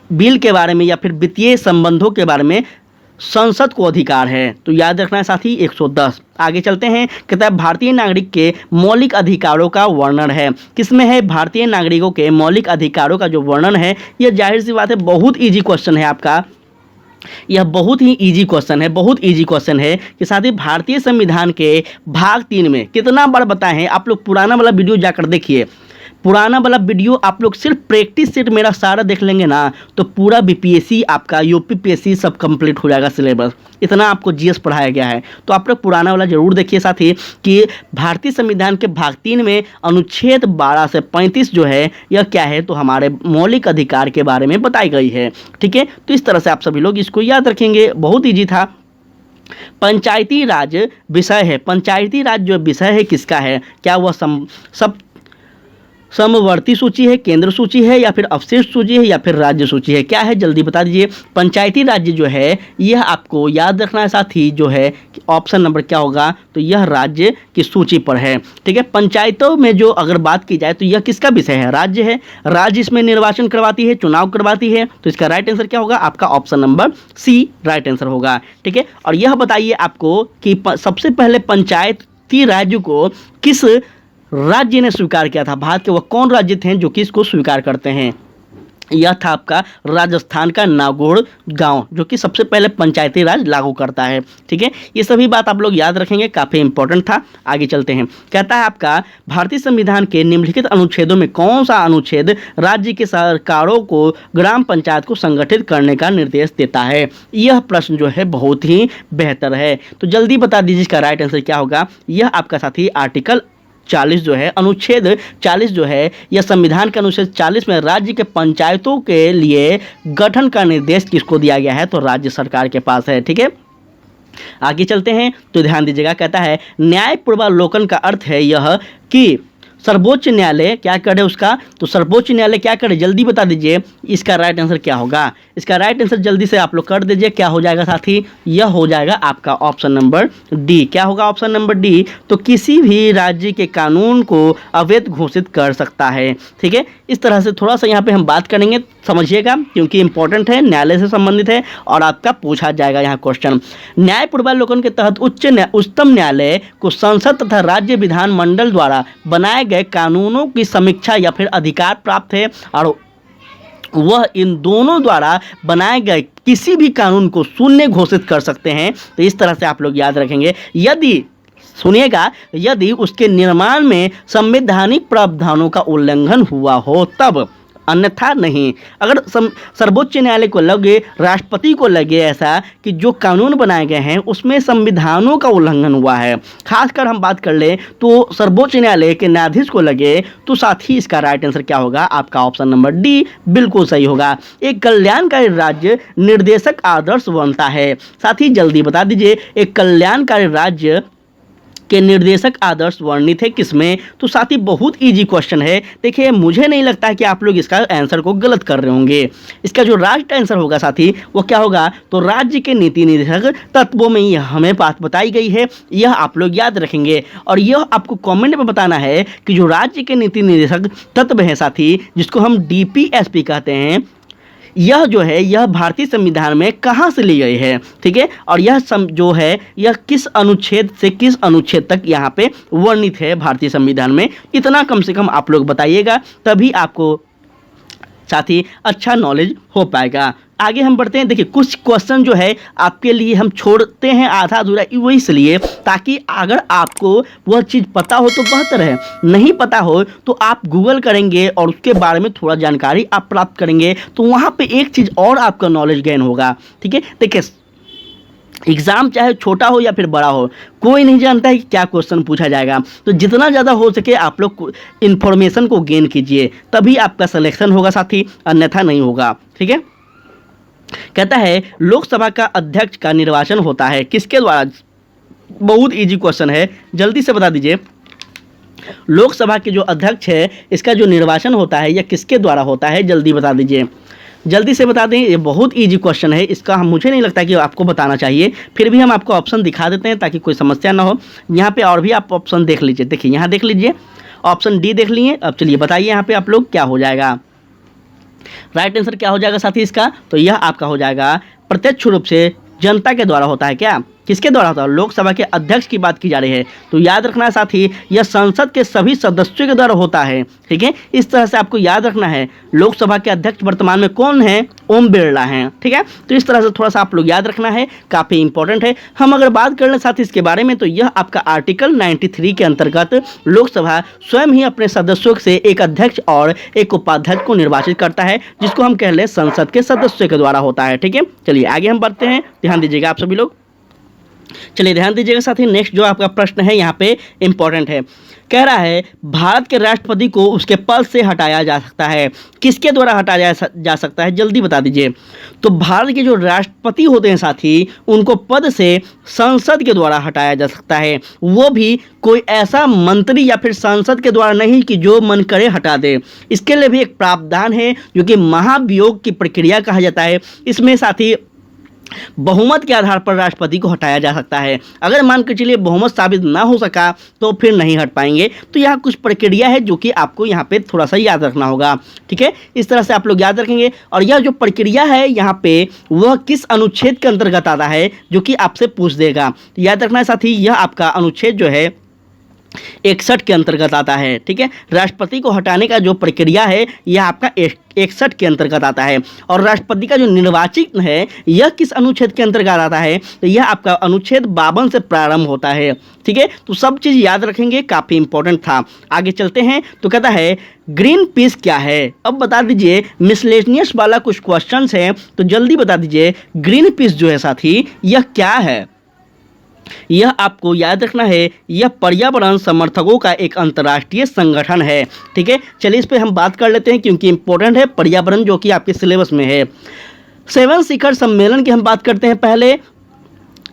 बिल के बारे में या फिर वित्तीय संबंधों के बारे में संसद को अधिकार है, तो याद रखना है साथी 110। आगे चलते हैं, कहता है भारतीय नागरिक के मौलिक अधिकारों का वर्णन है, किसमें है, भारतीय नागरिकों के मौलिक अधिकारों का जो वर्णन है, यह जाहिर सी बात है बहुत इजी क्वेश्चन है आपका, यह बहुत ही इजी क्वेश्चन है, बहुत इजी क्वेश्चन है कि साथ ही भारतीय संविधान के भाग 3 में कितना बार बताए हैं आप लोग, पुराना वाला वीडियो जाकर देखिए, पुराना वाला वीडियो आप लोग सिर्फ प्रैक्टिस सेट मेरा सारा देख लेंगे ना तो पूरा बीपीएससी आपका यूपीपीएससी सब कंप्लीट हो जाएगा सिलेबस, इतना आपको जीएस पढ़ाया गया है। तो आप लोग पुराना वाला जरूर देखिए साथी कि भारतीय संविधान के भाग 3 में अनुच्छेद 12 से 35 जो है यह क्या है, तो हमारे मौलिक अधिकार के बारे में बताई गई है। ठीक है, तो इस तरह से आप सभी लोग इसको याद रखेंगे, बहुत ईजी था। पंचायती राज विषय है, पंचायती राज जो विषय है किसका है, क्या वह सब समवर्ती सूची है, केंद्र सूची है, या फिर अवशिष्ट सूची है, या फिर राज्य सूची है, क्या है जल्दी बता दीजिए। पंचायती राज्य जो है यह आपको याद रखना है साथी, जो है ऑप्शन नंबर क्या होगा, तो यह राज्य की सूची पर है। ठीक है, पंचायतों में जो अगर बात की जाए तो यह किसका विषय है, राज्य है, राज्य इसमें निर्वाचन करवाती है, चुनाव करवाती है। तो इसका राइट आंसर क्या होगा, आपका option number C right answer होगा। ठीक है, और यह बताइए आपको कि सबसे पहले पंचायती राज्य को किस राज्य ने स्वीकार किया था, भारत के वह कौन राज्य थे जो कि इसको स्वीकार करते हैं, यह था आपका राजस्थान का नागौर गांव, जो कि सबसे पहले पंचायती राज लागू करता है। ठीक है, ये सभी बात आप लोग याद रखेंगे, काफ़ी इंपॉर्टेंट था। आगे चलते हैं, कहता है आपका भारतीय संविधान के निम्नलिखित अनुच्छेदों में कौन सा अनुच्छेद राज्य की सरकारों को ग्राम पंचायत को संगठित करने का निर्देश देता है। यह प्रश्न जो है बहुत ही बेहतर है, तो जल्दी बता दीजिए इसका राइट आंसर क्या होगा। यह आपका साथी आर्टिकल 40 जो है, अनुच्छेद 40 जो है, यह संविधान के अनुच्छेद 40 में राज्य के पंचायतों के लिए गठन का निर्देश किसको दिया गया है, तो राज्य सरकार के पास है। ठीक है, आगे चलते हैं तो ध्यान दीजिएगा, कहता है न्याय पूर्वावलोकन का अर्थ है यह कि सर्वोच्च न्यायालय क्या करे उसका, तो सर्वोच्च न्यायालय क्या करे जल्दी बता दीजिए, इसका राइट आंसर क्या होगा। इसका राइट आंसर जल्दी से आप लोग कर दीजिए, क्या हो जाएगा साथी, यह हो जाएगा आपका ऑप्शन नंबर डी। क्या होगा ऑप्शन नंबर डी, तो किसी भी राज्य के कानून को अवैध घोषित कर सकता है। ठीक है, इस तरह से थोड़ा सा यहाँ पे हम बात करेंगे, समझिएगा, क्योंकि इंपॉर्टेंट है, न्यायालय से संबंधित है और आपका पूछा जाएगा यहाँ क्वेश्चन। न्याय पूर्वावलोकन के तहत उच्चतम न्यायालय को संसद तथा राज्य विधान मंडल द्वारा बनाए गए कानूनों की समीक्षा या फिर अधिकार प्राप्त है और वह इन दोनों द्वारा बनाए गए किसी भी कानून को शून्य घोषित कर सकते हैं। तो इस तरह से आप लोग याद रखेंगे, यदि सुनिएगा, यदि उसके निर्माण में संवैधानिक प्रावधानों का उल्लंघन हुआ हो तब, अन्यथा नहीं। अगर सर्वोच्च न्यायालय को लगे, राष्ट्रपति को लगे ऐसा कि जो कानून बनाए गए हैं उसमें संविधानों का उल्लंघन हुआ है, खासकर हम बात कर लें तो सर्वोच्च न्यायालय के न्यायाधीश को लगे, तो साथ ही इसका राइट आंसर क्या होगा, आपका ऑप्शन नंबर डी बिल्कुल सही होगा। एक कल्याणकारी राज्य निर्देशक आदर्श बनता है। साथ ही जल्दी बता दीजिए, एक कल्याणकारी राज्य के निर्देशक आदर्श वर्णित है किसमें, तो साथ ही बहुत इजी क्वेश्चन है। देखिए, मुझे नहीं लगता कि आप लोग इसका आंसर को गलत कर रहे होंगे। इसका जो राइट आंसर होगा साथी वो क्या होगा, तो राज्य के नीति निर्देशक तत्वों में यह हमें बात बताई गई है, यह आप लोग याद रखेंगे। और यह आपको कमेंट में बताना है कि जो राज्य के नीति निर्देशक तत्व है साथी, जिसको हम DPSP कहते हैं, यह जो है यह भारतीय संविधान में कहाँ से ली गई है। ठीक है, और यह जो है यह किस अनुच्छेद से किस अनुच्छेद तक यहाँ पे वर्णित है भारतीय संविधान में, इतना कम से कम आप लोग बताइएगा, तभी आपको साथ ही अच्छा नॉलेज हो पाएगा। आगे हम बढ़ते हैं। देखिए, कुछ क्वेश्चन जो है आपके लिए हम छोड़ते हैं आधा अधूरा, वो इसलिए ताकि अगर आपको वह चीज़ पता हो तो बेहतर है, नहीं पता हो तो आप गूगल करेंगे और उसके बारे में थोड़ा जानकारी आप प्राप्त करेंगे, तो वहाँ पे एक चीज़ और आपका नॉलेज गेन होगा। ठीक है, देखिए, एग्ज़ाम चाहे छोटा हो या फिर बड़ा हो, कोई नहीं जानता है कि क्या क्वेश्चन पूछा जाएगा, तो जितना ज़्यादा हो सके आप लोग इन्फॉर्मेशन को गेन कीजिए, तभी आपका सिलेक्शन होगा साथी, अन्यथा नहीं होगा। ठीक है, कहता है लोकसभा का अध्यक्ष का निर्वाचन होता है किसके द्वारा, बहुत इजी क्वेश्चन है, जल्दी से बता दीजिए। लोकसभा के जो अध्यक्ष है इसका जो निर्वाचन होता है यह किसके द्वारा होता है, जल्दी बता दीजिए, जल्दी से बता दें। ये बहुत इजी क्वेश्चन है, इसका मुझे नहीं लगता कि आपको बताना चाहिए, फिर भी हम आपको ऑप्शन दिखा देते हैं ताकि कोई समस्या ना हो। यहाँ पे और भी आप ऑप्शन देख लीजिए, देखिए यहाँ देख लीजिए, ऑप्शन डी देख लिए। अब चलिए बताइए यहाँ पे आप लोग क्या हो जाएगा, राइट आंसर क्या हो जाएगा साथी इसका, तो यह आपका हो जाएगा प्रत्यक्ष रूप से जनता के द्वारा होता है। क्या, किसके द्वारा होता है, लोकसभा के अध्यक्ष की बात की जा रही है, तो याद रखना है साथी, यह संसद के सभी सदस्यों के द्वारा होता है। ठीक है, इस तरह से आपको याद रखना है। लोकसभा के अध्यक्ष वर्तमान में कौन है, ओम बिरला हैं। ठीक है, तो इस तरह से थोड़ा सा आप लोग याद रखना है, काफ़ी इंपॉर्टेंट है। हम अगर बात कर लें साथी इसके बारे में, तो यह आपका आर्टिकल 93 के अंतर्गत लोकसभा स्वयं ही अपने सदस्यों से एक अध्यक्ष और एक उपाध्यक्ष को निर्वाचित करता है, जिसको हम कह लें संसद के सदस्यों के द्वारा होता है। ठीक है, चलिए आगे हम बढ़ते हैं, ध्यान दीजिएगा आप सभी लोग। चलिए ध्यान दीजिएगा साथी, नेक्स्ट जो आपका प्रश्न है यहाँ पे इंपॉर्टेंट है। कह रहा है भारत के राष्ट्रपति को उसके पद से हटाया जा सकता है, किसके द्वारा हटाया जा सकता है, जल्दी बता दीजिए। तो भारत के जो राष्ट्रपति होते हैं साथी, उनको पद से संसद के द्वारा हटाया जा सकता है, वो भी कोई ऐसा मंत्री या फिर संसद के द्वारा नहीं कि जो मन करे हटा दे। इसके लिए भी एक प्रावधान है जो कि महाभियोग की प्रक्रिया कहा जाता है। इसमें साथी बहुमत के आधार पर राष्ट्रपति को हटाया जा सकता है। अगर मान के चलिए बहुमत साबित ना हो सका तो फिर नहीं हट पाएंगे। तो यहाँ कुछ प्रक्रिया है जो कि आपको यहाँ पे थोड़ा सा याद रखना होगा। ठीक है, इस तरह से आप लोग याद रखेंगे। और यह जो प्रक्रिया है यहाँ पे वह किस अनुच्छेद के अंतर्गत आता है जो कि आपसे पूछ देगा। तो याद रखना है साथी, यह आपका अनुच्छेद जो है 61 के अंतर्गत आता है। ठीक है, राष्ट्रपति को हटाने का जो प्रक्रिया है यह आपका 61 के अंतर्गत आता है। और राष्ट्रपति का जो निर्वाचित है यह किस अनुच्छेद के अंतर्गत आता है, तो यह आपका अनुच्छेद 52 से प्रारंभ होता है। ठीक है, तो सब चीज़ याद रखेंगे, काफ़ी इंपॉर्टेंट था। आगे चलते हैं, तो कहता है ग्रीन पीस क्या है। अब बता दीजिए, मिसलेनियस वाला कुछ क्वेश्चंस हैं, तो जल्दी बता दीजिए ग्रीन पीस जो है साथी यह क्या है। यह आपको याद रखना है, यह पर्यावरण समर्थकों का एक अंतर्राष्ट्रीय संगठन है। ठीक है, चलिए इस पे हम बात कर लेते हैं क्योंकि इंपॉर्टेंट है पर्यावरण, जो कि आपके सिलेबस में है। 7 शिखर सम्मेलन की हम बात करते हैं। पहले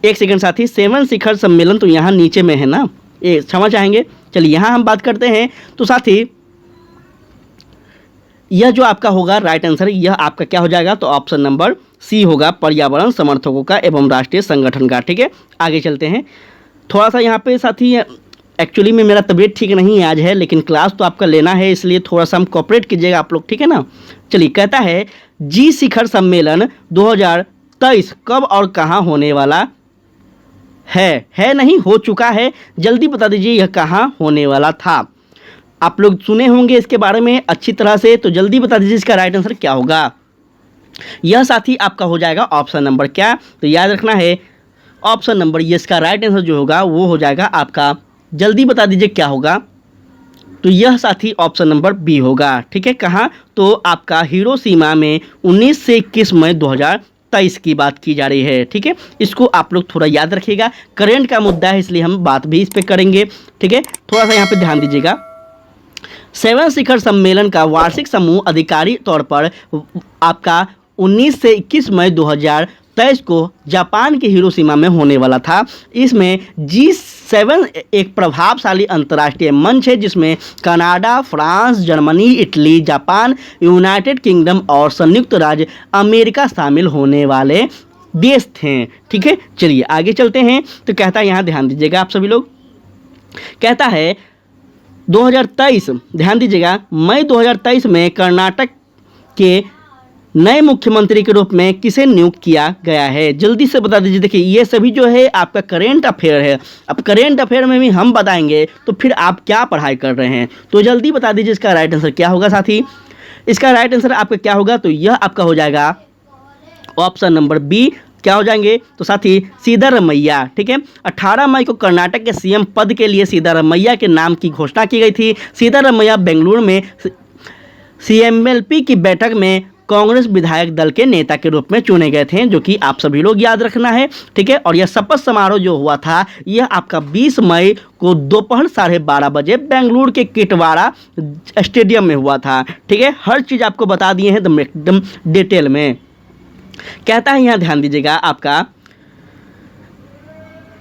एक सेकंड साथी, 7 शिखर सम्मेलन तो यहाँ नीचे में है ना, क्षमा चाहेंगे, चलिए यहाँ हम बात करते हैं। तो साथी यह जो आपका होगा राइट आंसर, यह आपका क्या हो जाएगा, तो ऑप्शन नंबर सी होगा, पर्यावरण समर्थकों का एवं राष्ट्रीय संगठन का। ठीक है, आगे चलते हैं। थोड़ा सा यहाँ पे साथी एक्चुअली में मेरा तबीयत ठीक नहीं आज है, लेकिन क्लास तो आपका लेना है, इसलिए थोड़ा सा हम कोऑपरेट कीजिएगा आप लोग, ठीक है ना। चलिए, कहता है जी शिखर सम्मेलन 2023 कब और कहाँ होने वाला है नहीं, हो चुका है, जल्दी बता दीजिए यह कहाँ होने वाला था। आप लोग सुने होंगे इसके बारे में अच्छी तरह से, तो जल्दी बता दीजिए इसका राइट आंसर क्या होगा। यह साथी आपका हो जाएगा ऑप्शन नंबर क्या, तो याद रखना है ऑप्शन नंबर, ये इसका राइट आंसर जो होगा वो हो जाएगा आपका, जल्दी बता दीजिए क्या होगा, तो यह साथी ऑप्शन नंबर बी होगा। ठीक है, कहाँ, तो आपका हिरोशिमा में 19 से 21 मई 2023 की बात की जा रही है। ठीक है, इसको आप लोग थोड़ा याद रखिएगा, करेंट का मुद्दा है इसलिए हम बात भी इस पर करेंगे। ठीक है, थोड़ा सा यहाँ पे ध्यान दीजिएगा। 7 शिखर सम्मेलन का वार्षिक समूह आधिकारिक तौर पर आपका 19 से 21 मई 2023 को जापान के हिरोशिमा में होने वाला था। इसमें G7 एक प्रभावशाली अंतर्राष्ट्रीय मंच है जिसमें Canada, France, Germany, Italy, Japan, United kingdom और संयुक्त राज्य अमेरिका शामिल होने वाले देश थे। ठीक है, चलिए आगे चलते हैं। तो कहता है, यहाँ ध्यान दीजिएगा आप सभी लोग, कहता है 2023, ध्यान दीजिएगा, मई 2023 में कर्नाटक के नए मुख्यमंत्री के रूप में किसे नियुक्त किया गया है, जल्दी से बता दीजिए। देखिए ये सभी जो है आपका करेंट अफेयर है, अब करेंट अफेयर में भी हम बताएंगे तो फिर आप क्या पढ़ाई कर रहे हैं, तो जल्दी बता दीजिए इसका राइट आंसर क्या होगा साथी। इसका राइट आंसर आपका क्या होगा, तो यह आपका हो जाएगा ऑप्शन नंबर बी, क्या हो जाएंगे, तो साथी सिद्धारमैया। ठीक है, 18 मई को कर्नाटक के सीएम पद के लिए सिद्धारमैया के नाम की घोषणा की गई थी। सिद्धारमैया बेंगलुरु में CMLP की बैठक में कांग्रेस विधायक दल के नेता के रूप में चुने गए थे, जो कि आप सभी लोग याद रखना है। ठीक है, और यह शपथ समारोह जो हुआ था यह आपका 20 मई को दोपहर 12:30 बजे बेंगलुरु के किटवाड़ा स्टेडियम में हुआ था। ठीक है, हर चीज़ आपको बता दिए हैं एकदम डिटेल में। कहता है, यहाँ ध्यान दीजिएगा, आपका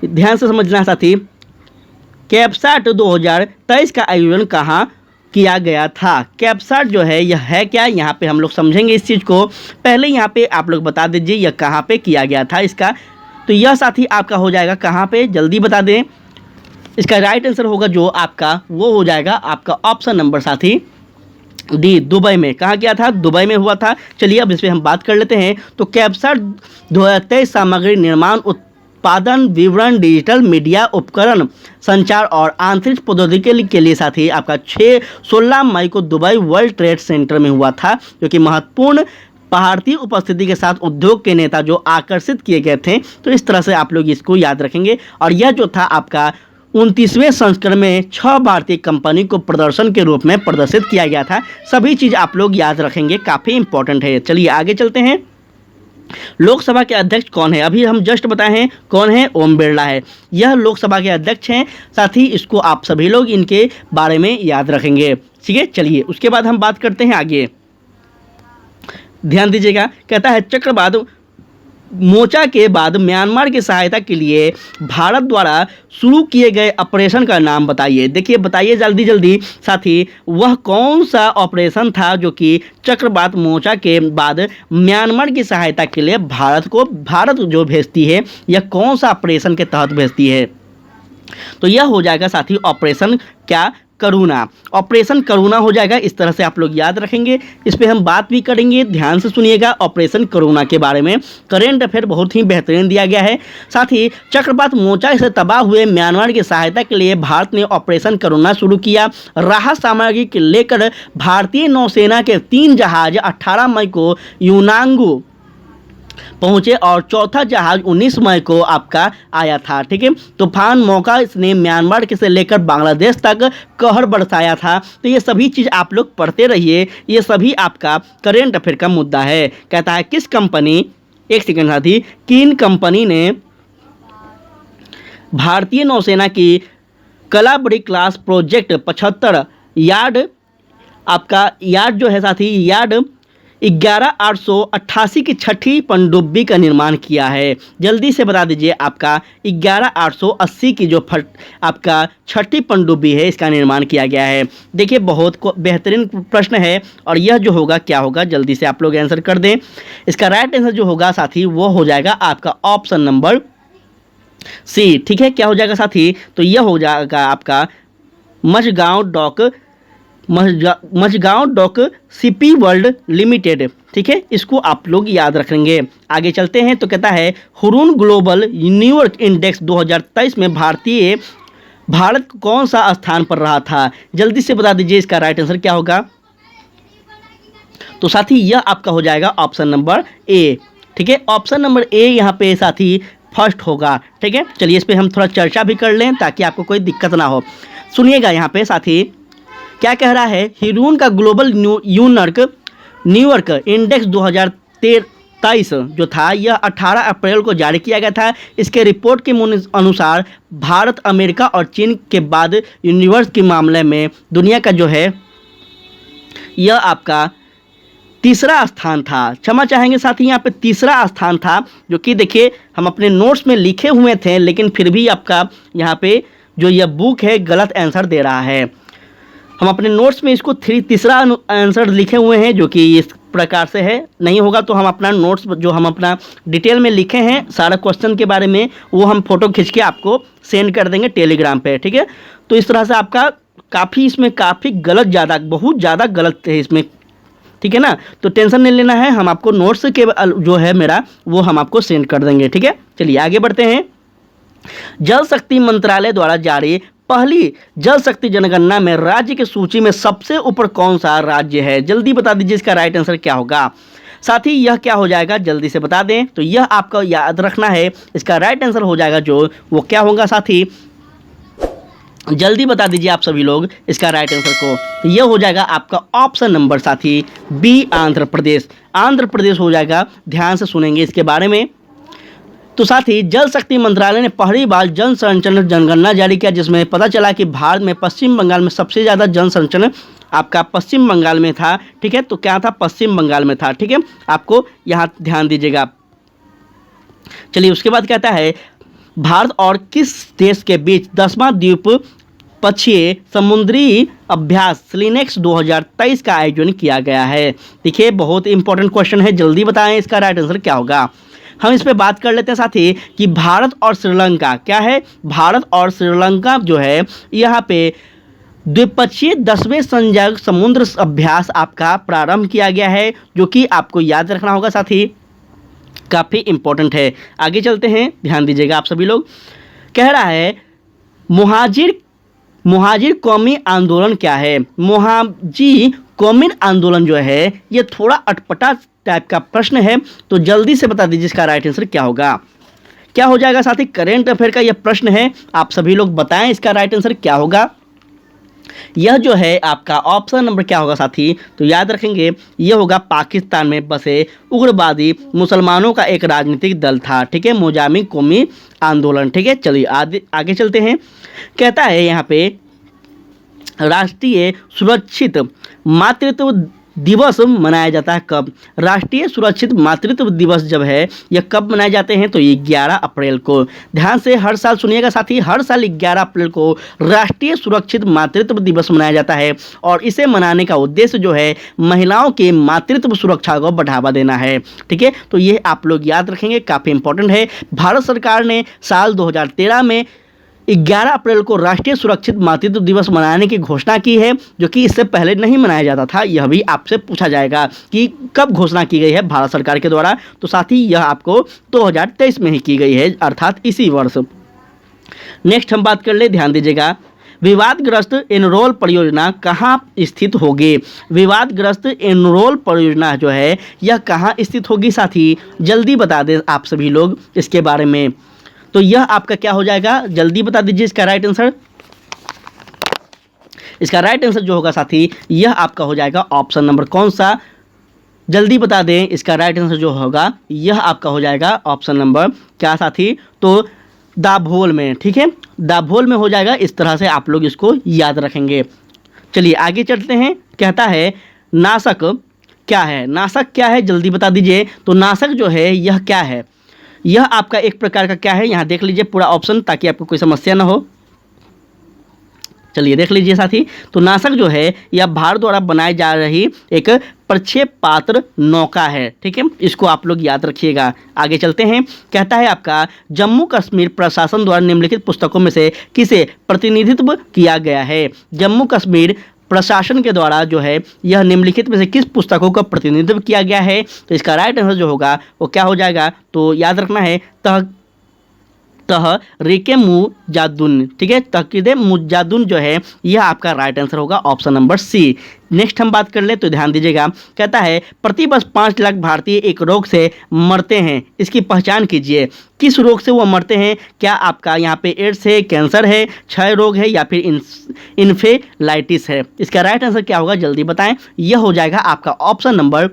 ध्यान से समझना साथी, कैप्साट 2023 का आयोजन कहाँ किया गया था। कैप्साट जो है यह है क्या, यहाँ पे हम लोग समझेंगे इस चीज़ को। पहले यहाँ पे आप लोग बता दीजिए यह कहाँ पे किया गया था इसका, तो यह साथी आपका हो जाएगा कहाँ पे, जल्दी बता दें। इसका राइट आंसर होगा जो आपका वो हो जाएगा आपका ऑप्शन नंबर साथी डी, दुबई में। कहाँ किया था, दुबई में हुआ था। चलिए अब इस पर हम बात कर लेते हैं। तो कैप्साट 2023 सामग्री निर्माण, उत्पादन, विवरण, डिजिटल मीडिया, उपकरण, संचार और आंतरिक प्रौद्योगिकी के लिए साथी आपका 16 मई को दुबई वर्ल्ड ट्रेड सेंटर में हुआ था, जो कि महत्वपूर्ण भारतीय उपस्थिति के साथ उद्योग के नेता जो आकर्षित किए गए थे। तो इस तरह से आप लोग इसको याद रखेंगे। और यह जो था आपका 29वें संस्करण में 6 भारतीय कंपनी को प्रदर्शन के रूप में प्रदर्शित किया गया था। सभी चीज़ आप लोग याद रखेंगे, काफ़ी इंपॉर्टेंट है। चलिए आगे चलते हैं। लोकसभा के अध्यक्ष कौन है, अभी हम जस्ट बताए हैं कौन है, ओम बिरला है, यह लोकसभा के अध्यक्ष हैं। साथ ही इसको आप सभी लोग इनके बारे में याद रखेंगे। ठीक है, चलिए उसके बाद हम बात करते हैं आगे, ध्यान दीजिएगा। कहता है चक्रवात मोचा के बाद म्यांमार की सहायता के लिए भारत द्वारा शुरू किए गए ऑपरेशन का नाम बताइए। देखिए बताइए जल्दी जल्दी साथी, वह कौन सा ऑपरेशन था जो कि चक्रवात मोचा के बाद म्यांमार की सहायता के लिए भारत जो भेजती है, यह कौन सा ऑपरेशन के तहत भेजती है, तो यह हो जाएगा साथी ऑपरेशन क्या, करुणा। ऑपरेशन करुणा हो जाएगा। इस तरह से आप लोग याद रखेंगे, इस पर हम बात भी करेंगे, ध्यान से सुनिएगा ऑपरेशन करुणा के बारे में। करेंट अफेयर बहुत ही बेहतरीन दिया गया है। साथ ही चक्रवात मोचा से तबाह हुए म्यांमार की सहायता के लिए भारत ने ऑपरेशन करुणा शुरू किया। राहत सामग्री के लेकर भारतीय नौसेना के 3 जहाज 18 मई को यूनांगू पहुंचे और चौथा जहाज 19 मई को आपका आया था। ठीक है, तूफान मौका इसने म्यांमार से लेकर बांग्लादेश तक कहर बरसाया था। तो ये सभी चीज़ आप लोग पढ़ते रहिए, ये सभी आपका करेंट अफेयर का मुद्दा है। कहता है किस कंपनी, एक सेकंड साथी, किन कंपनी ने भारतीय नौसेना की कलाबड़ी क्लास प्रोजेक्ट 75 यार्ड, आपका यार्ड जो है साथी, यार्ड 11888 की छठी पनडुब्बी का निर्माण किया है? जल्दी से बता दीजिए, आपका 11880 की जो आपका छठी पनडुब्बी है इसका निर्माण किया गया है। देखिए बहुत बेहतरीन प्रश्न है और यह जो होगा क्या होगा, जल्दी से आप लोग आंसर कर दें। इसका राइट आंसर जो होगा साथी वो हो जाएगा आपका ऑप्शन नंबर सी। ठीक है, क्या हो जाएगा साथी? तो यह हो जाएगा आपका Mazagon dock shipbuilders limited. ठीक है, इसको आप लोग याद रखेंगे। आगे चलते हैं तो कहता है हुरून ग्लोबल न्यूयॉर्क इंडेक्स 2023 में भारत कौन सा स्थान पर रहा था? जल्दी से बता दीजिए, इसका राइट आंसर क्या होगा? तो साथी यह आपका हो जाएगा ऑप्शन नंबर ए। ठीक है, ऑप्शन नंबर ए यहाँ पे साथी फर्स्ट होगा। ठीक है, चलिए इस पे हम थोड़ा चर्चा भी कर लें ताकि आपको कोई दिक्कत ना हो। सुनिएगा यहाँ पे साथी क्या कह रहा है, हिरून का ग्लोबल न्यूयॉर्क इंडेक्स 2023 जो था यह 18 अप्रैल को जारी किया गया था। इसके रिपोर्ट के अनुसार भारत, अमेरिका और चीन के बाद यूनिवर्स के मामले में दुनिया का जो है यह आपका तीसरा स्थान था। क्षमा चाहेंगे साथी, यहाँ पे तीसरा स्थान था, जो कि देखिए हम अपने नोट्स में लिखे हुए थे लेकिन फिर भी आपका यहाँ पे जो यह बुक है गलत आंसर दे रहा है। हम अपने नोट्स में इसको तीसरा आंसर लिखे हुए हैं जो कि इस प्रकार से है। नहीं होगा तो हम अपना नोट्स जो हम अपना डिटेल में लिखे हैं सारा क्वेश्चन के बारे में वो हम फोटो खींच के आपको सेंड कर देंगे टेलीग्राम पे। ठीक है, तो इस तरह से आपका इसमें काफ़ी गलत बहुत ज़्यादा गलत है इसमें। ठीक है ना, तो टेंशन नहीं लेना है, हम आपको नोट्स के जो है मेरा वो हम आपको सेंड कर देंगे। ठीक है, चलिए आगे बढ़ते हैं। जल शक्ति मंत्रालय द्वारा जारी पहली जल शक्ति जनगणना में राज्य की सूची में सबसे ऊपर कौन सा राज्य है? जल्दी बता दीजिए, इसका राइट आंसर क्या होगा? साथ ही यह क्या हो जाएगा, जल्दी से बता दें। तो यह आपको याद रखना है, इसका राइट आंसर हो जाएगा जो वो क्या होगा साथी, जल्दी बता दीजिए आप सभी लोग इसका राइट आंसर को। तो यह हो जाएगा आपका ऑप्शन नंबर साथी बी, आंध्र प्रदेश। आंध्र प्रदेश हो जाएगा, ध्यान से सुनेंगे इसके बारे में। तो साथ ही जल शक्ति मंत्रालय ने पहली बार जन संचरण जनगणना जारी किया, जिसमें पता चला कि भारत में पश्चिम बंगाल में सबसे ज़्यादा जन संचरण आपका पश्चिम बंगाल में था। ठीक है, तो क्या था, पश्चिम बंगाल में था। ठीक है, आपको यहाँ ध्यान दीजिएगा। चलिए उसके बाद कहता है भारत और किस देश के बीच 10वां द्वीप पक्षीय समुद्री अभ्यास स्लिनेक्स 2023 का आयोजन किया गया है? देखिए बहुत इंपॉर्टेंट क्वेश्चन है, जल्दी बताएं इसका राइट आंसर क्या होगा। हम इस पे बात कर लेते हैं साथी कि भारत और श्रीलंका क्या है, भारत और श्रीलंका जो है यहाँ पे द्विपक्षीय 10वें संजग समुद्र अभ्यास आपका प्रारंभ किया गया है, जो कि आपको याद रखना होगा साथी, काफ़ी इंपॉर्टेंट है। आगे चलते हैं, ध्यान दीजिएगा आप सभी लोग। कह रहा है मुहाजिर कौमी आंदोलन क्या है? मुहाजी कौमी आंदोलन जो है ये थोड़ा अटपटा टाइप का प्रश्न है, तो जल्दी से बता दीजिए इसका राइट आंसर क्या होगा। क्या हो जाएगा साथी, करेंट अफेयर का यह प्रश्न है, आप सभी लोग बताएं इसका राइट आंसर क्या होगा। यह जो है आपका ऑप्शन नंबर क्या होगा साथी, तो याद रखेंगे यह होगा पाकिस्तान में बसे उग्रवादी मुसलमानों का एक राजनीतिक दल था। ठीक है, मोजामी कौमी आंदोलन। ठीक है, चलिए आगे चलते हैं। कहता है यहाँ पे राष्ट्रीय सुरक्षित मातृत्व दिवस मनाया जाता है कब? राष्ट्रीय सुरक्षित मातृत्व दिवस जब है यह कब मनाए जाते हैं? तो ये 11 अप्रैल को। ध्यान से हर साल सुनिएगा साथी, हर साल 11 अप्रैल को राष्ट्रीय सुरक्षित मातृत्व दिवस मनाया जाता है और इसे मनाने का उद्देश्य जो है महिलाओं के मातृत्व सुरक्षा को बढ़ावा देना है। ठीक है, तो ये आप लोग याद रखेंगे, काफ़ी इंपॉर्टेंट है। भारत सरकार ने साल 2013 में 11 अप्रैल को राष्ट्रीय सुरक्षित मातृत्व दिवस मनाने की घोषणा की है, जो कि इससे पहले नहीं मनाया जाता था। यह भी आपसे पूछा जाएगा कि कब घोषणा की गई है भारत सरकार के द्वारा, तो साथ ही यह आपको 2023 में ही की गई है, अर्थात इसी वर्ष। नेक्स्ट हम बात कर ले, ध्यान दीजिएगा। विवादग्रस्त एनरोल परियोजना कहाँ स्थित होगी? विवादग्रस्त एनरोल परियोजना जो है यह कहाँ स्थित होगी साथी, जल्दी बता दें आप सभी लोग इसके बारे में। तो यह आपका क्या हो जाएगा, जल्दी बता दीजिए इसका राइट आंसर। इसका राइट आंसर जो होगा साथी यह आपका हो जाएगा ऑप्शन नंबर कौन सा, जल्दी बता दें इसका राइट आंसर जो होगा यह आपका हो जाएगा ऑप्शन नंबर क्या साथी, तो दाभोल में। ठीक है, दाभोल में हो जाएगा। इस तरह से आप लोग इसको याद रखेंगे। चलिए आगे चलते हैं। कहता है नासक क्या है? नासक क्या है जल्दी बता दीजिए। तो नासक जो है यह क्या है? यह आपका एक प्रकार का क्या है, यहाँ देख लीजिए पूरा ऑप्शन ताकि आपको कोई समस्या ना हो। चलिए देख लीजिए साथी। तो नासक जो है यह भारत द्वारा बनाई जा रही एक प्रक्षेप पात्र नौका है, ठीक है, इसको आप लोग याद रखिएगा। आगे चलते हैं। कहता है आपका जम्मू कश्मीर प्रशासन द्वारा निम्नलिखित पुस्तकों में से किसे प्रतिनिधित्व किया गया है? जम्मू कश्मीर प्रशासन के द्वारा जो है यह निम्नलिखित में से किस पुस्तकों का प्रतिनिधित्व किया गया है? तो इसका राइट आंसर जो होगा वो क्या हो जाएगा? तो याद रखना है तहरीके मुजाद्दीन, ठीक है, तहरीके मुजाद्दीन जो है यह आपका राइट आंसर होगा, ऑप्शन नंबर सी। नेक्स्ट हम बात कर ले तो ध्यान दीजिएगा। कहता है प्रति वर्ष 5 लाख भारतीय एक रोग से मरते हैं, इसकी पहचान कीजिए। किस रोग से वो मरते हैं? क्या आपका यहाँ पे एड्स है, कैंसर है, क्षय रोग है या फिर इन्फेलाइटिस है? इसका राइट आंसर क्या होगा जल्दी बताएं। यह हो जाएगा आपका ऑप्शन नंबर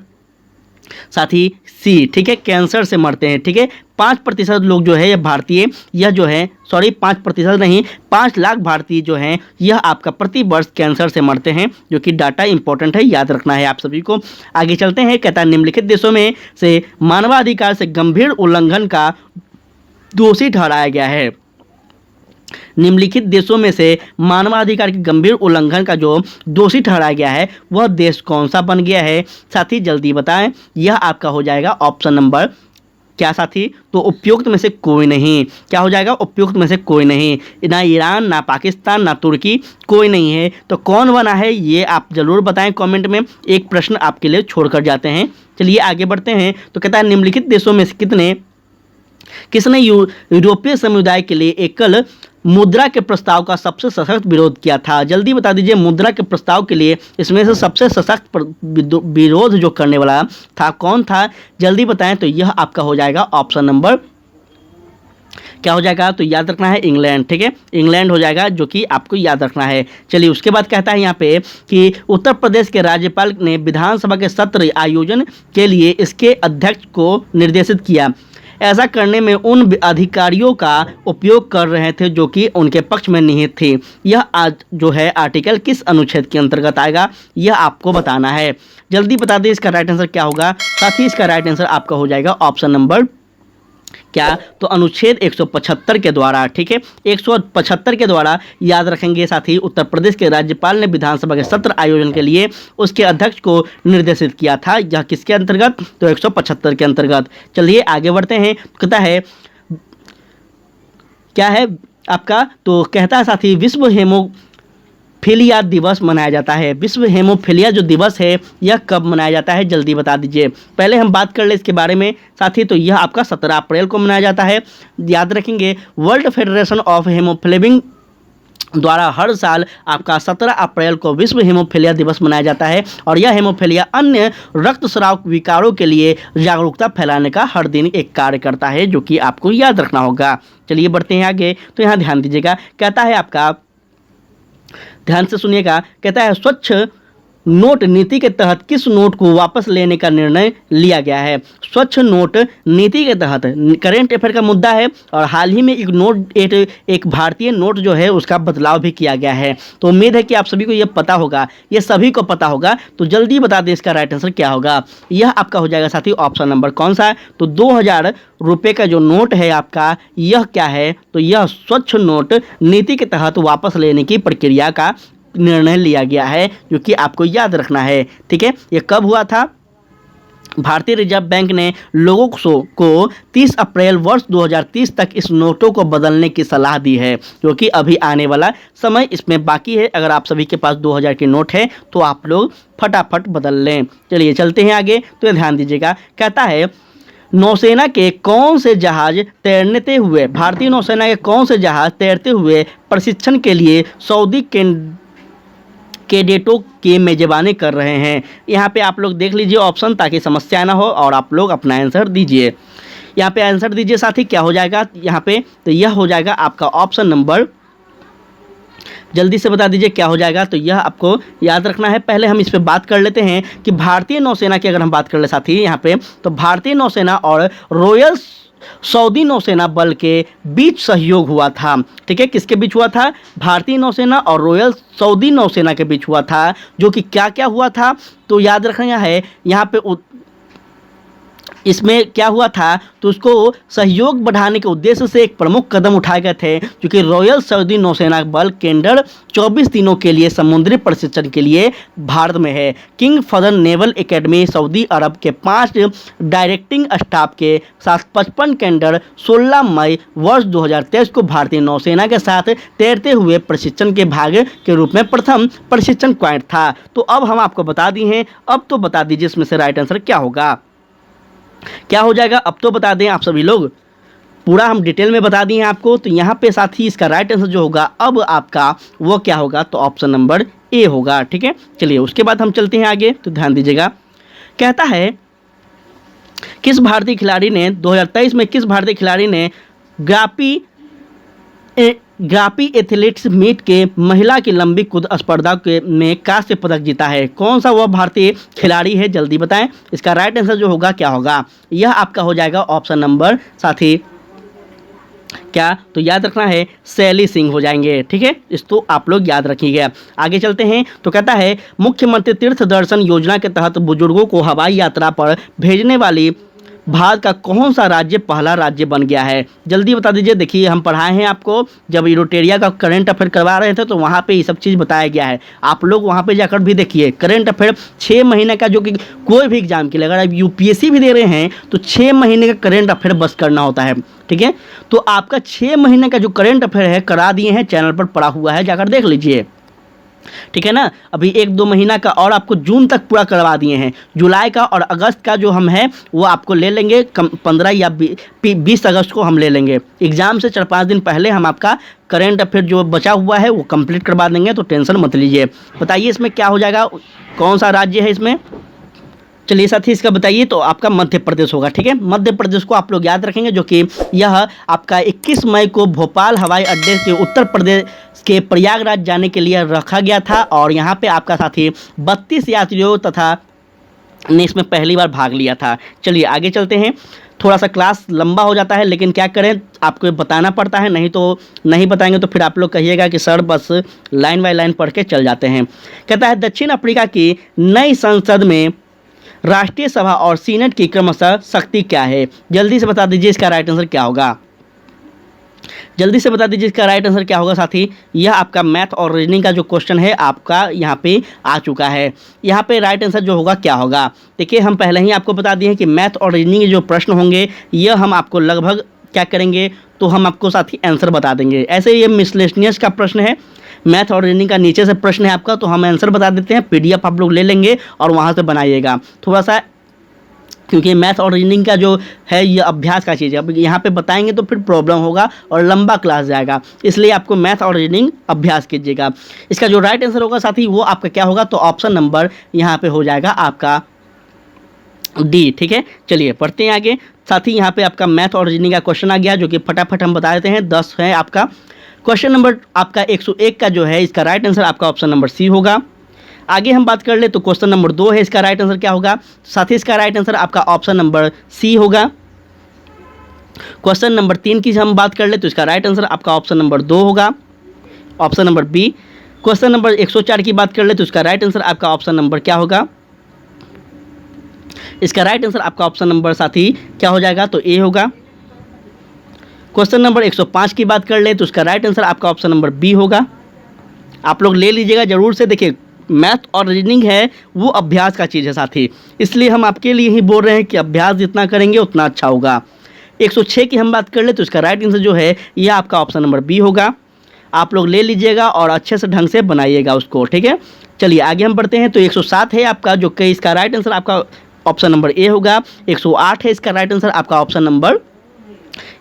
साथी सी, ठीक है, कैंसर से मरते हैं, ठीक है। 5% लोग जो है ये भारतीय, यह जो है 5% नहीं, 5 लाख भारतीय जो हैं यह आपका प्रति वर्ष कैंसर से मरते हैं, जो कि डाटा इंपॉर्टेंट है, याद रखना है आप सभी को। आगे चलते हैं। कहता है निम्नलिखित देशों में से मानवाधिकार से गंभीर उल्लंघन का दोषी ठहराया गया है। निम्नलिखित देशों में से मानवाधिकार के गंभीर उल्लंघन का जो दोषी ठहराया गया है वह देश कौन सा बन गया है? साथी जल्दी बताएं। यह आपका हो जाएगा ऑप्शन नंबर क्या साथी? तो उपयुक्त में से कोई नहीं। क्या हो जाएगा? उपयुक्त में से कोई नहीं। ना ईरान, ना पाकिस्तान, ना तुर्की, कोई नहीं है। तो कौन बना है ये आप जरूर बताएं कमेंट में। एक प्रश्न आपके लिए छोड़कर जाते हैं। चलिए आगे बढ़ते हैं। तो कहता है निम्नलिखित देशों में से किसने यूरोपीय समुदाय के लिए एकल मुद्रा के प्रस्ताव का सबसे सशक्त विरोध किया था? जल्दी बता दीजिए। मुद्रा के प्रस्ताव के लिए इसमें से सबसे सशक्त विरोध जो करने वाला था कौन था? जल्दी बताएं। तो यह आपका हो जाएगा ऑप्शन नंबर क्या हो जाएगा? तो याद रखना है इंग्लैंड, ठीक है, इंग्लैंड हो जाएगा, जो कि आपको याद रखना है। चलिए उसके बाद कहता है यहाँ पे कि उत्तर प्रदेश के राज्यपाल ने विधानसभा के सत्र आयोजन के लिए इसके अध्यक्ष को निर्देशित किया। ऐसा करने में उन अधिकारियों का उपयोग कर रहे थे जो कि उनके पक्ष में निहित थे। यह आज जो है आर्टिकल किस अनुच्छेद के अंतर्गत आएगा यह आपको बताना है। जल्दी बता दें इसका राइट आंसर क्या होगा। साथ ही इसका राइट आंसर आपका हो जाएगा ऑप्शन नंबर क्या? तो अनुच्छेद 175 के द्वारा, ठीक है, 175 के द्वारा याद रखेंगे। साथ ही उत्तर प्रदेश के राज्यपाल ने विधानसभा के सत्र आयोजन के लिए उसके अध्यक्ष को निर्देशित किया था। यह किसके अंतर्गत? तो 175 के अंतर्गत। चलिए आगे बढ़ते हैं। कहता है क्या है आपका? तो कहता है साथी विश्व हेमोफीलिया दिवस मनाया जाता है। विश्व हेमोफीलिया जो दिवस है यह कब मनाया जाता है? जल्दी बता दीजिए। पहले हम बात कर ले इसके बारे में साथी। तो यह आपका 17 अप्रैल को मनाया जाता है। याद रखेंगे वर्ल्ड फेडरेशन ऑफ हेमोफिलिया द्वारा हर साल आपका 17 अप्रैल को विश्व हेमोफीलिया दिवस मनाया जाता है। और यह हेमोफीलिया अन्य रक्तस्राव विकारों के लिए जागरूकता फैलाने का हर दिन एक कार्य करता है, जो कि आपको याद रखना होगा। चलिए बढ़ते हैं आगे। तो यहाँ ध्यान दीजिएगा। कहता है आपका, ध्यान से सुनिएगा। कहता है स्वच्छ नोट नीति के तहत किस नोट को वापस लेने का निर्णय लिया गया है? स्वच्छ नोट नीति के तहत करेंट अफेयर का मुद्दा है और हाल ही में एक भारतीय नोट जो है उसका बदलाव भी किया गया है। तो उम्मीद है कि आप सभी को यह पता होगा, ये सभी को पता होगा। तो जल्दी बता दें इसका राइट आंसर क्या होगा। यह आपका हो जाएगा साथी ऑप्शन नंबर कौन सा है? तो 2000 रुपये का जो नोट है आपका, यह क्या है? तो यह स्वच्छ नोट नीति के तहत वापस लेने की प्रक्रिया का निर्णय लिया गया है, जो कि आपको याद रखना है, ठीक है। ये कब हुआ था? भारतीय रिजर्व बैंक ने लोगों को 30 अप्रैल वर्ष 2030 तक इस नोटों को बदलने की सलाह दी है, जो कि अभी आने वाला समय इसमें बाकी है। अगर आप सभी के पास 2000 के नोट है तो आप लोग फटाफट बदल लें। चलिए चलते हैं आगे। तो ध्यान दीजिएगा। कहता है नौसेना के कौन से जहाज तैरते हुए, भारतीय नौसेना के कौन से जहाज तैरते हुए प्रशिक्षण के लिए सऊदी कैडेटों की मेजबानी कर रहे हैं? यहाँ पे आप लोग देख लीजिए ऑप्शन, ताकि समस्या ना हो और आप लोग अपना आंसर दीजिए। यहाँ पे आंसर दीजिए साथी। क्या हो जाएगा यहाँ पे? तो यह हो जाएगा आपका ऑप्शन नंबर, जल्दी से बता दीजिए क्या हो जाएगा। तो यह आपको याद रखना है। पहले हम इस पे बात कर लेते हैं कि भारतीय नौसेना की अगर हम बात कर ले साथी यहाँ पे, तो भारतीय नौसेना और रॉयल सऊदी नौसेना बल के बीच सहयोग हुआ था। ठीक है, किसके बीच हुआ था? भारतीय नौसेना और रॉयल सऊदी नौसेना के बीच हुआ था। जो कि क्या क्या हुआ था, तो याद रखना है यहाँ पे इसमें क्या हुआ था, तो उसको सहयोग बढ़ाने के उद्देश्य से एक प्रमुख कदम उठाए गए थे, जो कि रॉयल सऊदी नौसेना बल केंद्र 24 दिनों के लिए समुद्री प्रशिक्षण के लिए भारत में है। King Fahad naval academy Saudi अरब के 5 डायरेक्टिंग स्टाफ के साथ 55 केंद्र 16 मई वर्ष 2023 को भारतीय नौसेना के साथ तैरते हुए प्रशिक्षण के भाग के रूप में प्रथम प्रशिक्षण पॉइंट था। तो अब हम आपको बता दिए हैं, अब तो बता दीजिए इसमें से राइट आंसर क्या होगा, क्या हो जाएगा? अब तो बता दें आप सभी लोग, पूरा हम डिटेल में बता दिए हैं आपको। तो यहाँ पे साथ ही इसका राइट आंसर जो होगा अब आपका वो क्या होगा, तो ऑप्शन नंबर ए होगा। ठीक है, चलिए उसके बाद हम चलते हैं आगे, तो ध्यान दीजिएगा। कहता है किस भारतीय खिलाड़ी ने 2023 में किस भारतीय खिलाड़ी ने ग्रापी एथलेटिक्स मीट के महिला की लंबी कूद स्पर्धा में कांस्य पदक जीता है? कौन सा वह भारतीय खिलाड़ी है, जल्दी बताएं। इसका राइट आंसर जो होगा क्या होगा, यह आपका हो जाएगा ऑप्शन नंबर साथ ही क्या, तो याद रखना है शैली सिंह हो जाएंगे। ठीक है, इसको आप लोग याद रखिएगा। आगे चलते हैं, तो कहता है मुख्यमंत्री तीर्थ दर्शन योजना के तहत बुजुर्गों को हवाई यात्रा पर भेजने वाली भारत का कौन सा राज्य पहला राज्य बन गया है? जल्दी बता दीजिए। देखिए हम पढ़ाए हैं आपको, जब यूरोटेरिया का करंट अफेयर करवा रहे थे तो वहाँ पे ये सब चीज़ बताया गया है। आप लोग वहाँ पे जाकर भी देखिए, करंट अफेयर 6 महीने का, जो कि कोई भी एग्जाम के लिए अगर आप यूपीएससी भी दे रहे हैं तो 6 महीने का करंट अफेयर बस करना होता है। ठीक है, तो आपका 6 महीने का जो करंट अफेयर है करा दिए हैं, चैनल पर पड़ा हुआ है, जाकर देख लीजिए। ठीक है ना, अभी 1-2 महीना का और आपको जून तक पूरा करवा दिए हैं। जुलाई का और अगस्त का जो हम है वो आपको ले लेंगे 15 या 20 अगस्त को हम ले लेंगे। एग्जाम से 4-5 दिन पहले हम आपका करंट अफेयर जो बचा हुआ है वो कंप्लीट करवा देंगे, तो टेंशन मत लीजिए। बताइए इसमें क्या हो जाएगा, कौन सा राज्य है इसमें? चलिए साथी इसका बताइए, तो आपका मध्य प्रदेश होगा। ठीक है, मध्य प्रदेश को आप लोग याद रखेंगे, जो कि यह आपका 21 मई को भोपाल हवाई अड्डे के उत्तर प्रदेश के प्रयागराज जाने के लिए रखा गया था। और यहाँ पे आपका साथी 32 यात्रियों तथा ने इसमें पहली बार भाग लिया था। चलिए आगे चलते हैं, थोड़ा सा क्लास लंबा हो जाता है, लेकिन क्या करें, आपको बताना पड़ता है, नहीं तो नहीं बताएंगे तो फिर आप लोग कहिएगा कि सर बस लाइन बाय लाइन पढ़ के चल जाते हैं। कहता है दक्षिण अफ्रीका की नई संसद में राष्ट्रीय सभा और सीनेट की क्रमशः शक्ति क्या है? जल्दी से बता दीजिए इसका राइट आंसर क्या होगा, जल्दी से बता दीजिए इसका राइट आंसर क्या होगा साथी। यह आपका मैथ और रीजनिंग का जो क्वेश्चन है आपका यहाँ पे आ चुका है। यहाँ पे राइट आंसर जो होगा क्या होगा, देखिए हम पहले ही आपको बता दिए हैं कि मैथ और रीजनिंग के जो प्रश्न होंगे यह हम आपको लगभग क्या करेंगे, तो हम आपको साथी आंसर बता देंगे। ऐसे ये मिसलेनियस का प्रश्न है, मैथ और रीजनिंग का नीचे से प्रश्न है आपका, तो हम आंसर बता देते हैं। पीडीएफ आप लोग ले लेंगे और वहाँ से बनाइएगा थोड़ा सा, क्योंकि मैथ और रीजनिंग का जो है ये अभ्यास का चीज़ है। अब यहाँ पे बताएंगे तो फिर प्रॉब्लम होगा और लंबा क्लास जाएगा, इसलिए आपको मैथ और रीजनिंग अभ्यास कीजिएगा। इसका जो राइट आंसर होगा साथी वो आपका क्या होगा, तो ऑप्शन नंबर यहाँ पे हो जाएगा आपका डी। ठीक है, चलिए पढ़ते हैं आगे। साथी यहाँ पे आपका मैथ और रीजनिंग का क्वेश्चन आ गया, जो कि फटाफट हम बता देते हैं। 10 है आपका क्वेश्चन नंबर आपका 101 का जो है इसका राइट आंसर आपका ऑप्शन नंबर सी होगा। आगे हम बात कर ले तो क्वेश्चन नंबर 2 है, इसका राइट आंसर क्या होगा, साथ ही इसका राइट आंसर आपका ऑप्शन नंबर सी होगा। क्वेश्चन नंबर 3 की हम बात कर ले तो इसका राइट आंसर आपका ऑप्शन नंबर 2 होगा, option number B. Question number 104 की बात कर ले तो इसका राइट आंसर आपका ऑप्शन नंबर क्या होगा, इसका राइट आंसर आपका ऑप्शन नंबर साथी क्या हो जाएगा, तो ए होगा। क्वेश्चन नंबर 105 की बात कर ले तो उसका राइट आंसर आपका ऑप्शन नंबर बी होगा। आप लोग ले लीजिएगा जरूर से, देखिए मैथ और रीजनिंग है वो अभ्यास का चीज़ है साथी, इसलिए हम आपके लिए ही बोल रहे हैं कि अभ्यास जितना करेंगे उतना अच्छा होगा। 106 की हम बात कर ले तो इसका राइट आंसर जो है ये आपका ऑप्शन नंबर बी होगा। आप लोग ले लीजिएगा और अच्छे से ढंग से बनाइएगा उसको। ठीक है, चलिए आगे हम बढ़ते हैं। तो 107 है आपका, जो कि इसका राइट आंसर आपका ऑप्शन नंबर ए होगा। 108 है इसका राइट आंसर आपका ऑप्शन नंबर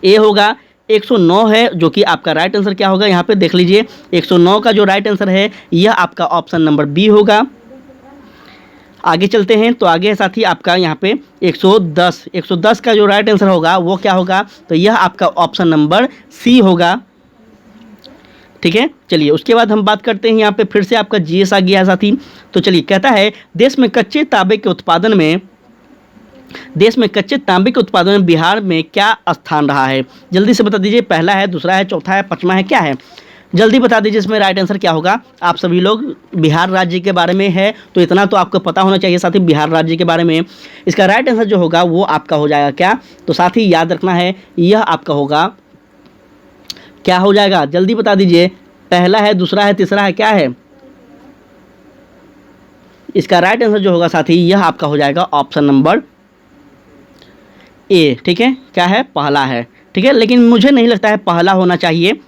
ए होगा। 109 है जो कि आपका राइट आंसर क्या होगा, यहाँ पे देख लीजिए 109 का जो राइट आंसर है यह आपका ऑप्शन नंबर बी होगा। आगे चलते हैं, तो आगे साथी आपका यहाँ पे 110 का जो राइट आंसर होगा वो क्या होगा, तो यह आपका ऑप्शन नंबर सी होगा। ठीक है, चलिए उसके बाद हम बात करते हैं, यहाँ पे फिर से आपका जीएस आ गया साथी। तो चलिए कहता है देश में कच्चे तांबे के उत्पादन में देश में कच्चे तांबे के उत्पादन में बिहार में क्या स्थान रहा है? जल्दी से बता दीजिए, पहला है, दूसरा है, चौथा है, पांचवा है, क्या है? जल्दी बता दीजिए इसमें राइट आंसर क्या होगा। आप सभी लोग बिहार राज्य के बारे में है तो इतना तो आपको पता होना चाहिए साथी बिहार राज्य के बारे में। इसका राइट आंसर जो होगा वो आपका हो जाएगा क्या? तो साथी याद रखना है, यह आपका होगा, क्या हो जाएगा? जल्दी बता दीजिए, पहला है, दूसरा है, तीसरा है, क्या है? इसका राइट आंसर जो होगा साथी यह आपका हो जाएगा ऑप्शन नंबर ए। ठीक है, क्या है? पहला है। ठीक है, लेकिन मुझे नहीं लगता है पहला होना चाहिए।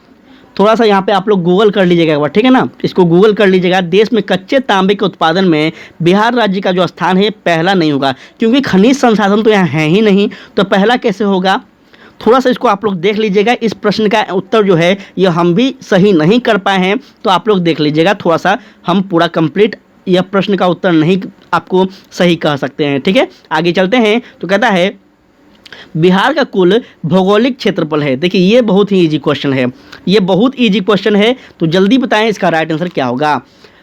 थोड़ा सा यहाँ पे आप लोग गूगल कर लीजिएगा एक बार, ठीक है ना, इसको गूगल कर लीजिएगा। देश में कच्चे तांबे के उत्पादन में बिहार राज्य का जो स्थान है पहला नहीं होगा, क्योंकि खनिज संसाधन तो यहाँ है ही नहीं, तो पहला कैसे होगा? थोड़ा सा इसको आप लोग देख लीजिएगा। इस प्रश्न का उत्तर जो है यह हम भी सही नहीं कर पाए हैं, तो आप लोग देख लीजिएगा थोड़ा सा, हम पूरा कंप्लीट यह प्रश्न का उत्तर नहीं आपको सही कह सकते हैं। ठीक है, आगे चलते हैं। तो कहता है बिहार का कुल भौगोलिक क्षेत्रफल है। देखिए ये बहुत ही इजी क्वेश्चन है, ये बहुत इजी क्वेश्चन है, तो जल्दी बताएं इसका राइट आंसर क्या होगा।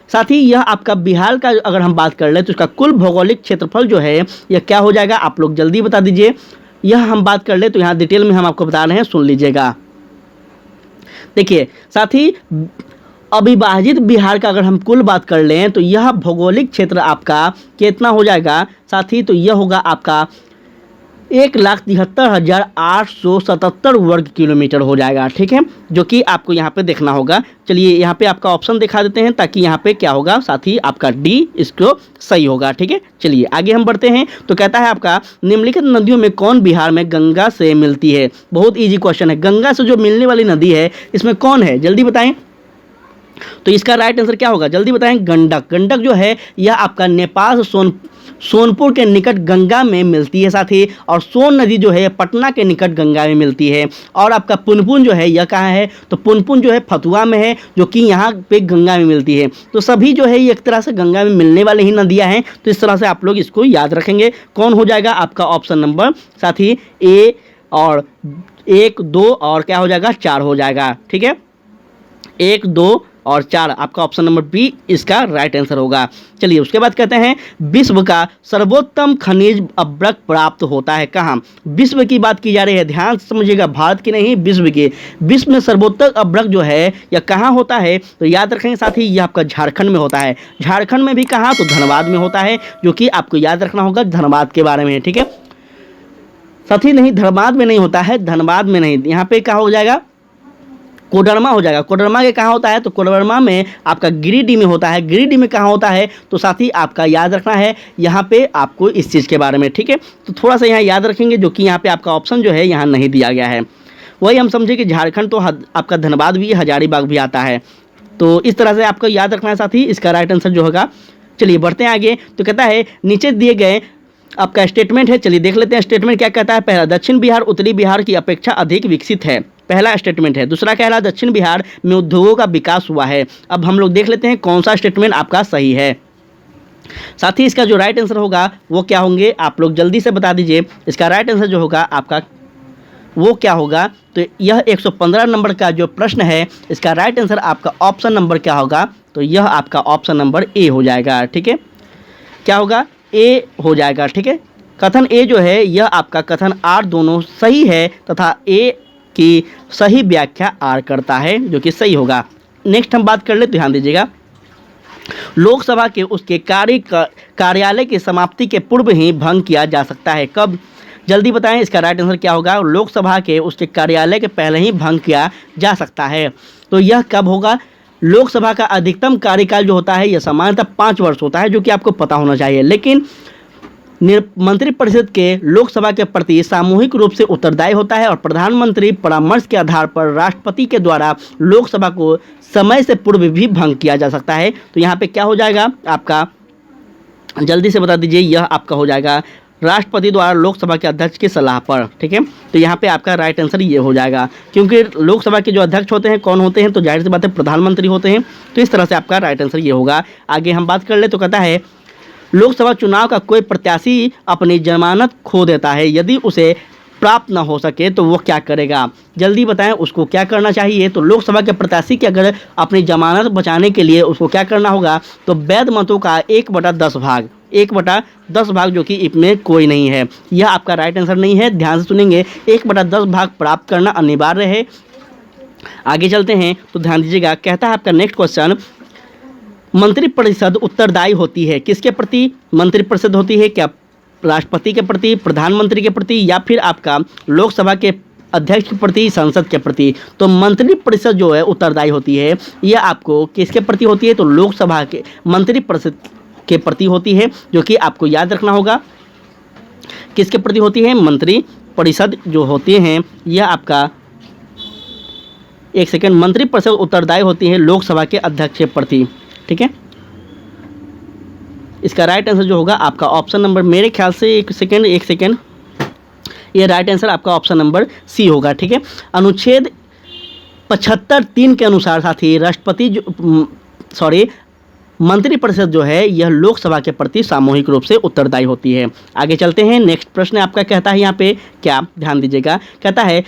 साथ ही यह आपका बिहार का अगर हम बात कर ले तो इसका कुल भौगोलिक क्षेत्रफल जो है यह क्या हो जाएगा? आप लोग जल्दी बता दीजिए। यह हम बात कर ले तो यहाँ डिटेल में हम आपको बता रहे हैं, सुन लीजिएगा। देखिए साथ ही अविभाजित बिहार का अगर हम कुल बात कर लें तो यह भौगोलिक क्षेत्र आपका कितना हो जाएगा साथ ही? तो यह होगा आपका 1,73,877 वर्ग किलोमीटर हो जाएगा। ठीक है, जो कि आपको यहाँ पे देखना होगा। चलिए यहाँ पे आपका ऑप्शन दिखा देते हैं ताकि यहाँ पे क्या होगा साथी आपका डी इसको सही होगा। ठीक है, चलिए आगे हम बढ़ते हैं। तो कहता है आपका निम्नलिखित नदियों में कौन बिहार में गंगा से मिलती है? बहुत ईजी क्वेश्चन है। गंगा से जो मिलने वाली नदी है इसमें कौन है? जल्दी बताएं। तो इसका राइट आंसर क्या होगा? जल्दी बताएं। गंडक। गंडक जो है यह आपका नेपाल से सोनपुर के निकट गंगा में मिलती है साथी, और सोन नदी जो है पटना के निकट गंगा में मिलती है। और आपका पुनपुन जो है यह कहाँ है? तो पुनपुन जो है फतुआ में है, जो कि यहाँ पे गंगा में मिलती है। तो सभी जो है ये एक तरह से गंगा में मिलने वाले ही नदियाँ हैं, तो इस तरह से आप लोग इसको याद रखेंगे। कौन हो जाएगा आपका ऑप्शन नंबर साथी ए, और 1, 2 और क्या हो जाएगा? 4 हो जाएगा। ठीक है, 1, 2 और 4 आपका ऑप्शन नंबर बी इसका राइट आंसर होगा। चलिए उसके बाद कहते हैं विश्व का सर्वोत्तम खनिज अभ्रक प्राप्त होता है कहाँ? विश्व की बात की जा रही है, ध्यान से समझिएगा, भारत की नहीं विश्व की। विश्व में सर्वोत्तम अभ्रक जो है यह कहाँ होता है? तो याद रखेंगे साथी यह आपका झारखंड में होता है। झारखंड में भी कहाँ? तो धनबाद में होता है, जो कि आपको याद रखना होगा धनबाद के बारे में। ठीक है साथी, नहीं धनबाद में नहीं होता है, धनबाद में नहीं, यहाँ पे क्या हो जाएगा? कोडरमा हो जाएगा। कोडरमा के कहाँ होता है? तो कोडरमा में आपका गिरिडीह में होता है। गिरिडीह में कहाँ होता है? तो साथी आपका याद रखना है यहाँ पे आपको इस चीज़ के बारे में। ठीक है, तो थोड़ा सा यहाँ याद रखेंगे, जो कि यहाँ पे आपका ऑप्शन जो है यहाँ नहीं दिया गया है। वही हम समझे कि झारखंड तो आपका धनबाद भी, हजारीबाग भी आता है, तो इस तरह से आपको याद रखना है साथी। इसका राइट आंसर जो होगा, चलिए बढ़ते हैं आगे। तो कहता है नीचे दिए गए आपका स्टेटमेंट है, चलिए देख लेते हैं स्टेटमेंट क्या कहता है। पहला, दक्षिण बिहार उत्तरी बिहार की अपेक्षा अधिक विकसित है, पहला स्टेटमेंट है। दूसरा कह रहा है दक्षिण बिहार में उद्योगों का विकास हुआ है। अब हम लोग देख लेते हैं कौन सा स्टेटमेंट आपका सही है। साथ ही इसका जो राइट आंसर होगा वो क्या होंगे, आप लोग जल्दी से बता दीजिए। इसका राइट आंसर जो होगा आपका वो क्या होगा? तो यह 115 नंबर का जो प्रश्न है इसका राइट आंसर आपका ऑप्शन नंबर क्या होगा? तो यह आपका ऑप्शन नंबर ए हो जाएगा। ठीक है, क्या होगा? ए हो जाएगा। ठीक है, कथन ए जो है यह आपका कथन आर दोनों सही है तथा ए की सही व्याख्या आर करता है, जो कि सही होगा। नेक्स्ट हम बात कर ले तो ध्यान दीजिएगा। लोकसभा के उसके कार्यालय की समाप्ति के पूर्व ही भंग किया जा सकता है, कब? जल्दी बताएं इसका राइट आंसर क्या होगा? लोकसभा के उसके कार्यालय के पहले ही भंग किया जा सकता है, तो यह कब होगा? लोकसभा का अधिकतम कार्यकाल जो होता है यह सामान्यतः 5 वर्ष होता है, जो कि आपको पता होना चाहिए। लेकिन मंत्रिपरिषद के लोकसभा के प्रति सामूहिक रूप से उत्तरदायी होता है, और प्रधानमंत्री परामर्श के आधार पर राष्ट्रपति के द्वारा लोकसभा को समय से पूर्व भी भंग किया जा सकता है। तो यहाँ पे क्या हो जाएगा आपका? जल्दी से बता दीजिए। यह आपका हो जाएगा राष्ट्रपति द्वारा लोकसभा के अध्यक्ष की सलाह पर। ठीक है, तो यहाँ पे आपका राइट आंसर ये हो जाएगा, क्योंकि लोकसभा के जो अध्यक्ष होते हैं कौन होते हैं? तो जाहिर सी बात है प्रधानमंत्री होते हैं, तो इस तरह से आपका राइट आंसर ये होगा। आगे हम बात कर ले तो कहता है लोकसभा चुनाव का कोई प्रत्याशी अपनी जमानत खो देता है, यदि उसे प्राप्त ना हो सके तो वो क्या करेगा? जल्दी बताएं उसको क्या करना चाहिए। तो लोकसभा के प्रत्याशी की अगर अपनी जमानत बचाने के लिए उसको क्या करना होगा? तो वैध मतों का 1/10 भाग 1/10 भाग, जो कि इसमें कोई नहीं है। यह आपका राइट आंसर नहीं है, ध्यान से सुनेंगे। 1/10 भाग प्राप्त करना अनिवार्य है। आगे चलते हैं तो ध्यान दीजिएगा। कहता है आपका नेक्स्ट क्वेश्चन, मंत्रिपरिषद उत्तरदायी होती है किसके प्रति? मंत्रिपरिषद होती है क्या राष्ट्रपति के प्रति, प्रधानमंत्री के प्रति, या फिर आपका लोकसभा के अध्यक्ष के प्रति, संसद के प्रति? तो मंत्रिपरिषद जो है उत्तरदायी होती है, यह आपको किसके प्रति होती है? तो लोकसभा के मंत्रिपरिषद के प्रति होती है, जो कि आपको याद रखना होगा। किसके प्रति होती है? मंत्रिपरिषद जो होती हैं यह आपका, एक सेकेंड, मंत्रिपरिषद उत्तरदायी होती है लोकसभा के अध्यक्ष के प्रति। ठीक है, इसका राइट आंसर जो होगा आपका ऑप्शन नंबर, मेरे ख्याल से एक सेकेंड, ये राइट आंसर आपका ऑप्शन नंबर सी होगा। ठीक है, अनुच्छेद 75(3) के अनुसार साथी मंत्रिपरिषद जो है यह लोकसभा के प्रति सामूहिक रूप से उत्तरदायी होती है। आगे चलते हैं, नेक्स्ट प्रश्न आपका कहता है यहाँ पे क्या, ध्यान दीजिएगा। कहता है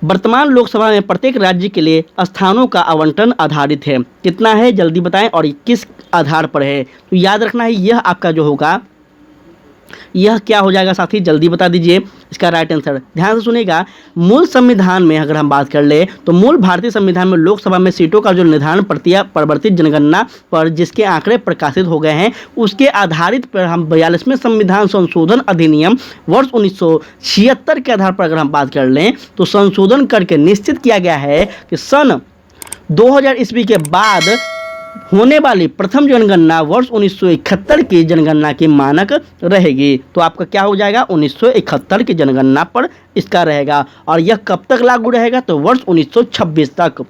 वर्तमान लोकसभा में प्रत्येक राज्य के लिए स्थानों का आवंटन आधारित है, कितना है जल्दी बताएं, और किस आधार पर है? तो याद रखना है, यह आपका जो होगा यह क्या हो जाएगा साथी, जल्दी बता दीजिए इसका राइट आंसर। ध्यान से सुनिएगा, मूल संविधान में अगर हम बात कर ले तो मूल भारतीय संविधान में लोकसभा में सीटों का जो निर्धारण प्रवर्तित जनगणना पर जिसके आंकड़े प्रकाशित हो गए हैं उसके आधारित पर हम 42वें संविधान संशोधन अधिनियम वर्ष 1976 के आधार पर अगर हम बात कर लें तो संशोधन करके निश्चित किया गया है कि सन 2000 ईस्वी के बाद होने वाली प्रथम जनगणना वर्ष 1971 की जनगणना की मानक रहेगी। तो आपका क्या हो जाएगा, 1971 की जनगणना पर इसका रहेगा, और यह कब तक लागू रहेगा? तो वर्ष 1926 तक।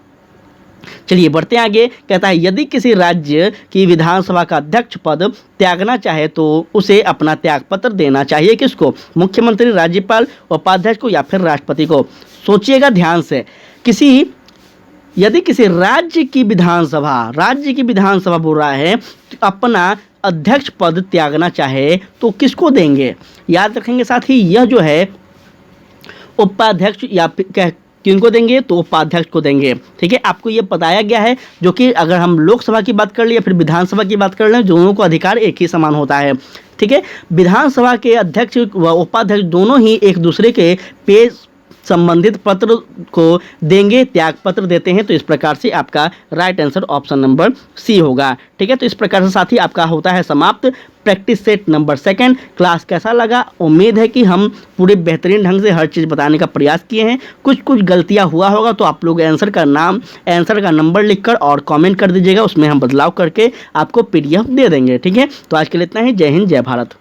चलिए बढ़ते हैं आगे। कहता है यदि किसी राज्य की विधानसभा का अध्यक्ष पद त्यागना चाहे तो उसे अपना त्यागपत्र देना चाहिए किसको? मुख्यमंत्री, राज्यपाल, उपाध्यक्ष को, या फिर राष्ट्रपति को? सोचिएगा ध्यान से। यदि किसी राज्य की विधानसभा बोल रहा है अपना अध्यक्ष पद त्यागना चाहे तो किसको देंगे? याद रखेंगे साथ ही, यह जो है उपाध्यक्ष या किनको देंगे? तो उपाध्यक्ष को देंगे। ठीक है, आपको यह बताया गया है, जो कि अगर हम लोकसभा की बात कर ले या फिर विधानसभा की बात कर लें, दोनों को अधिकार एक ही समान होता है। ठीक है, विधानसभा के अध्यक्ष व उपाध्यक्ष दोनों ही एक दूसरे के पेश संबंधित पत्र को देंगे, त्याग पत्र देते हैं। तो इस प्रकार से आपका right answer option number C होगा। ठीक है, तो इस प्रकार से साथी आपका होता है समाप्त प्रैक्टिस सेट नंबर 2। क्लास कैसा लगा? उम्मीद है कि हम पूरे बेहतरीन ढंग से हर चीज़ बताने का प्रयास किए हैं। कुछ गलतियां हुआ होगा तो आप लोग आंसर का नंबर लिखकर और कमेंट कर दीजिएगा, उसमें हम बदलाव करके आपको PDF दे देंगे। ठीक है, तो आज के लिए इतना ही। जय हिंद, जय भारत।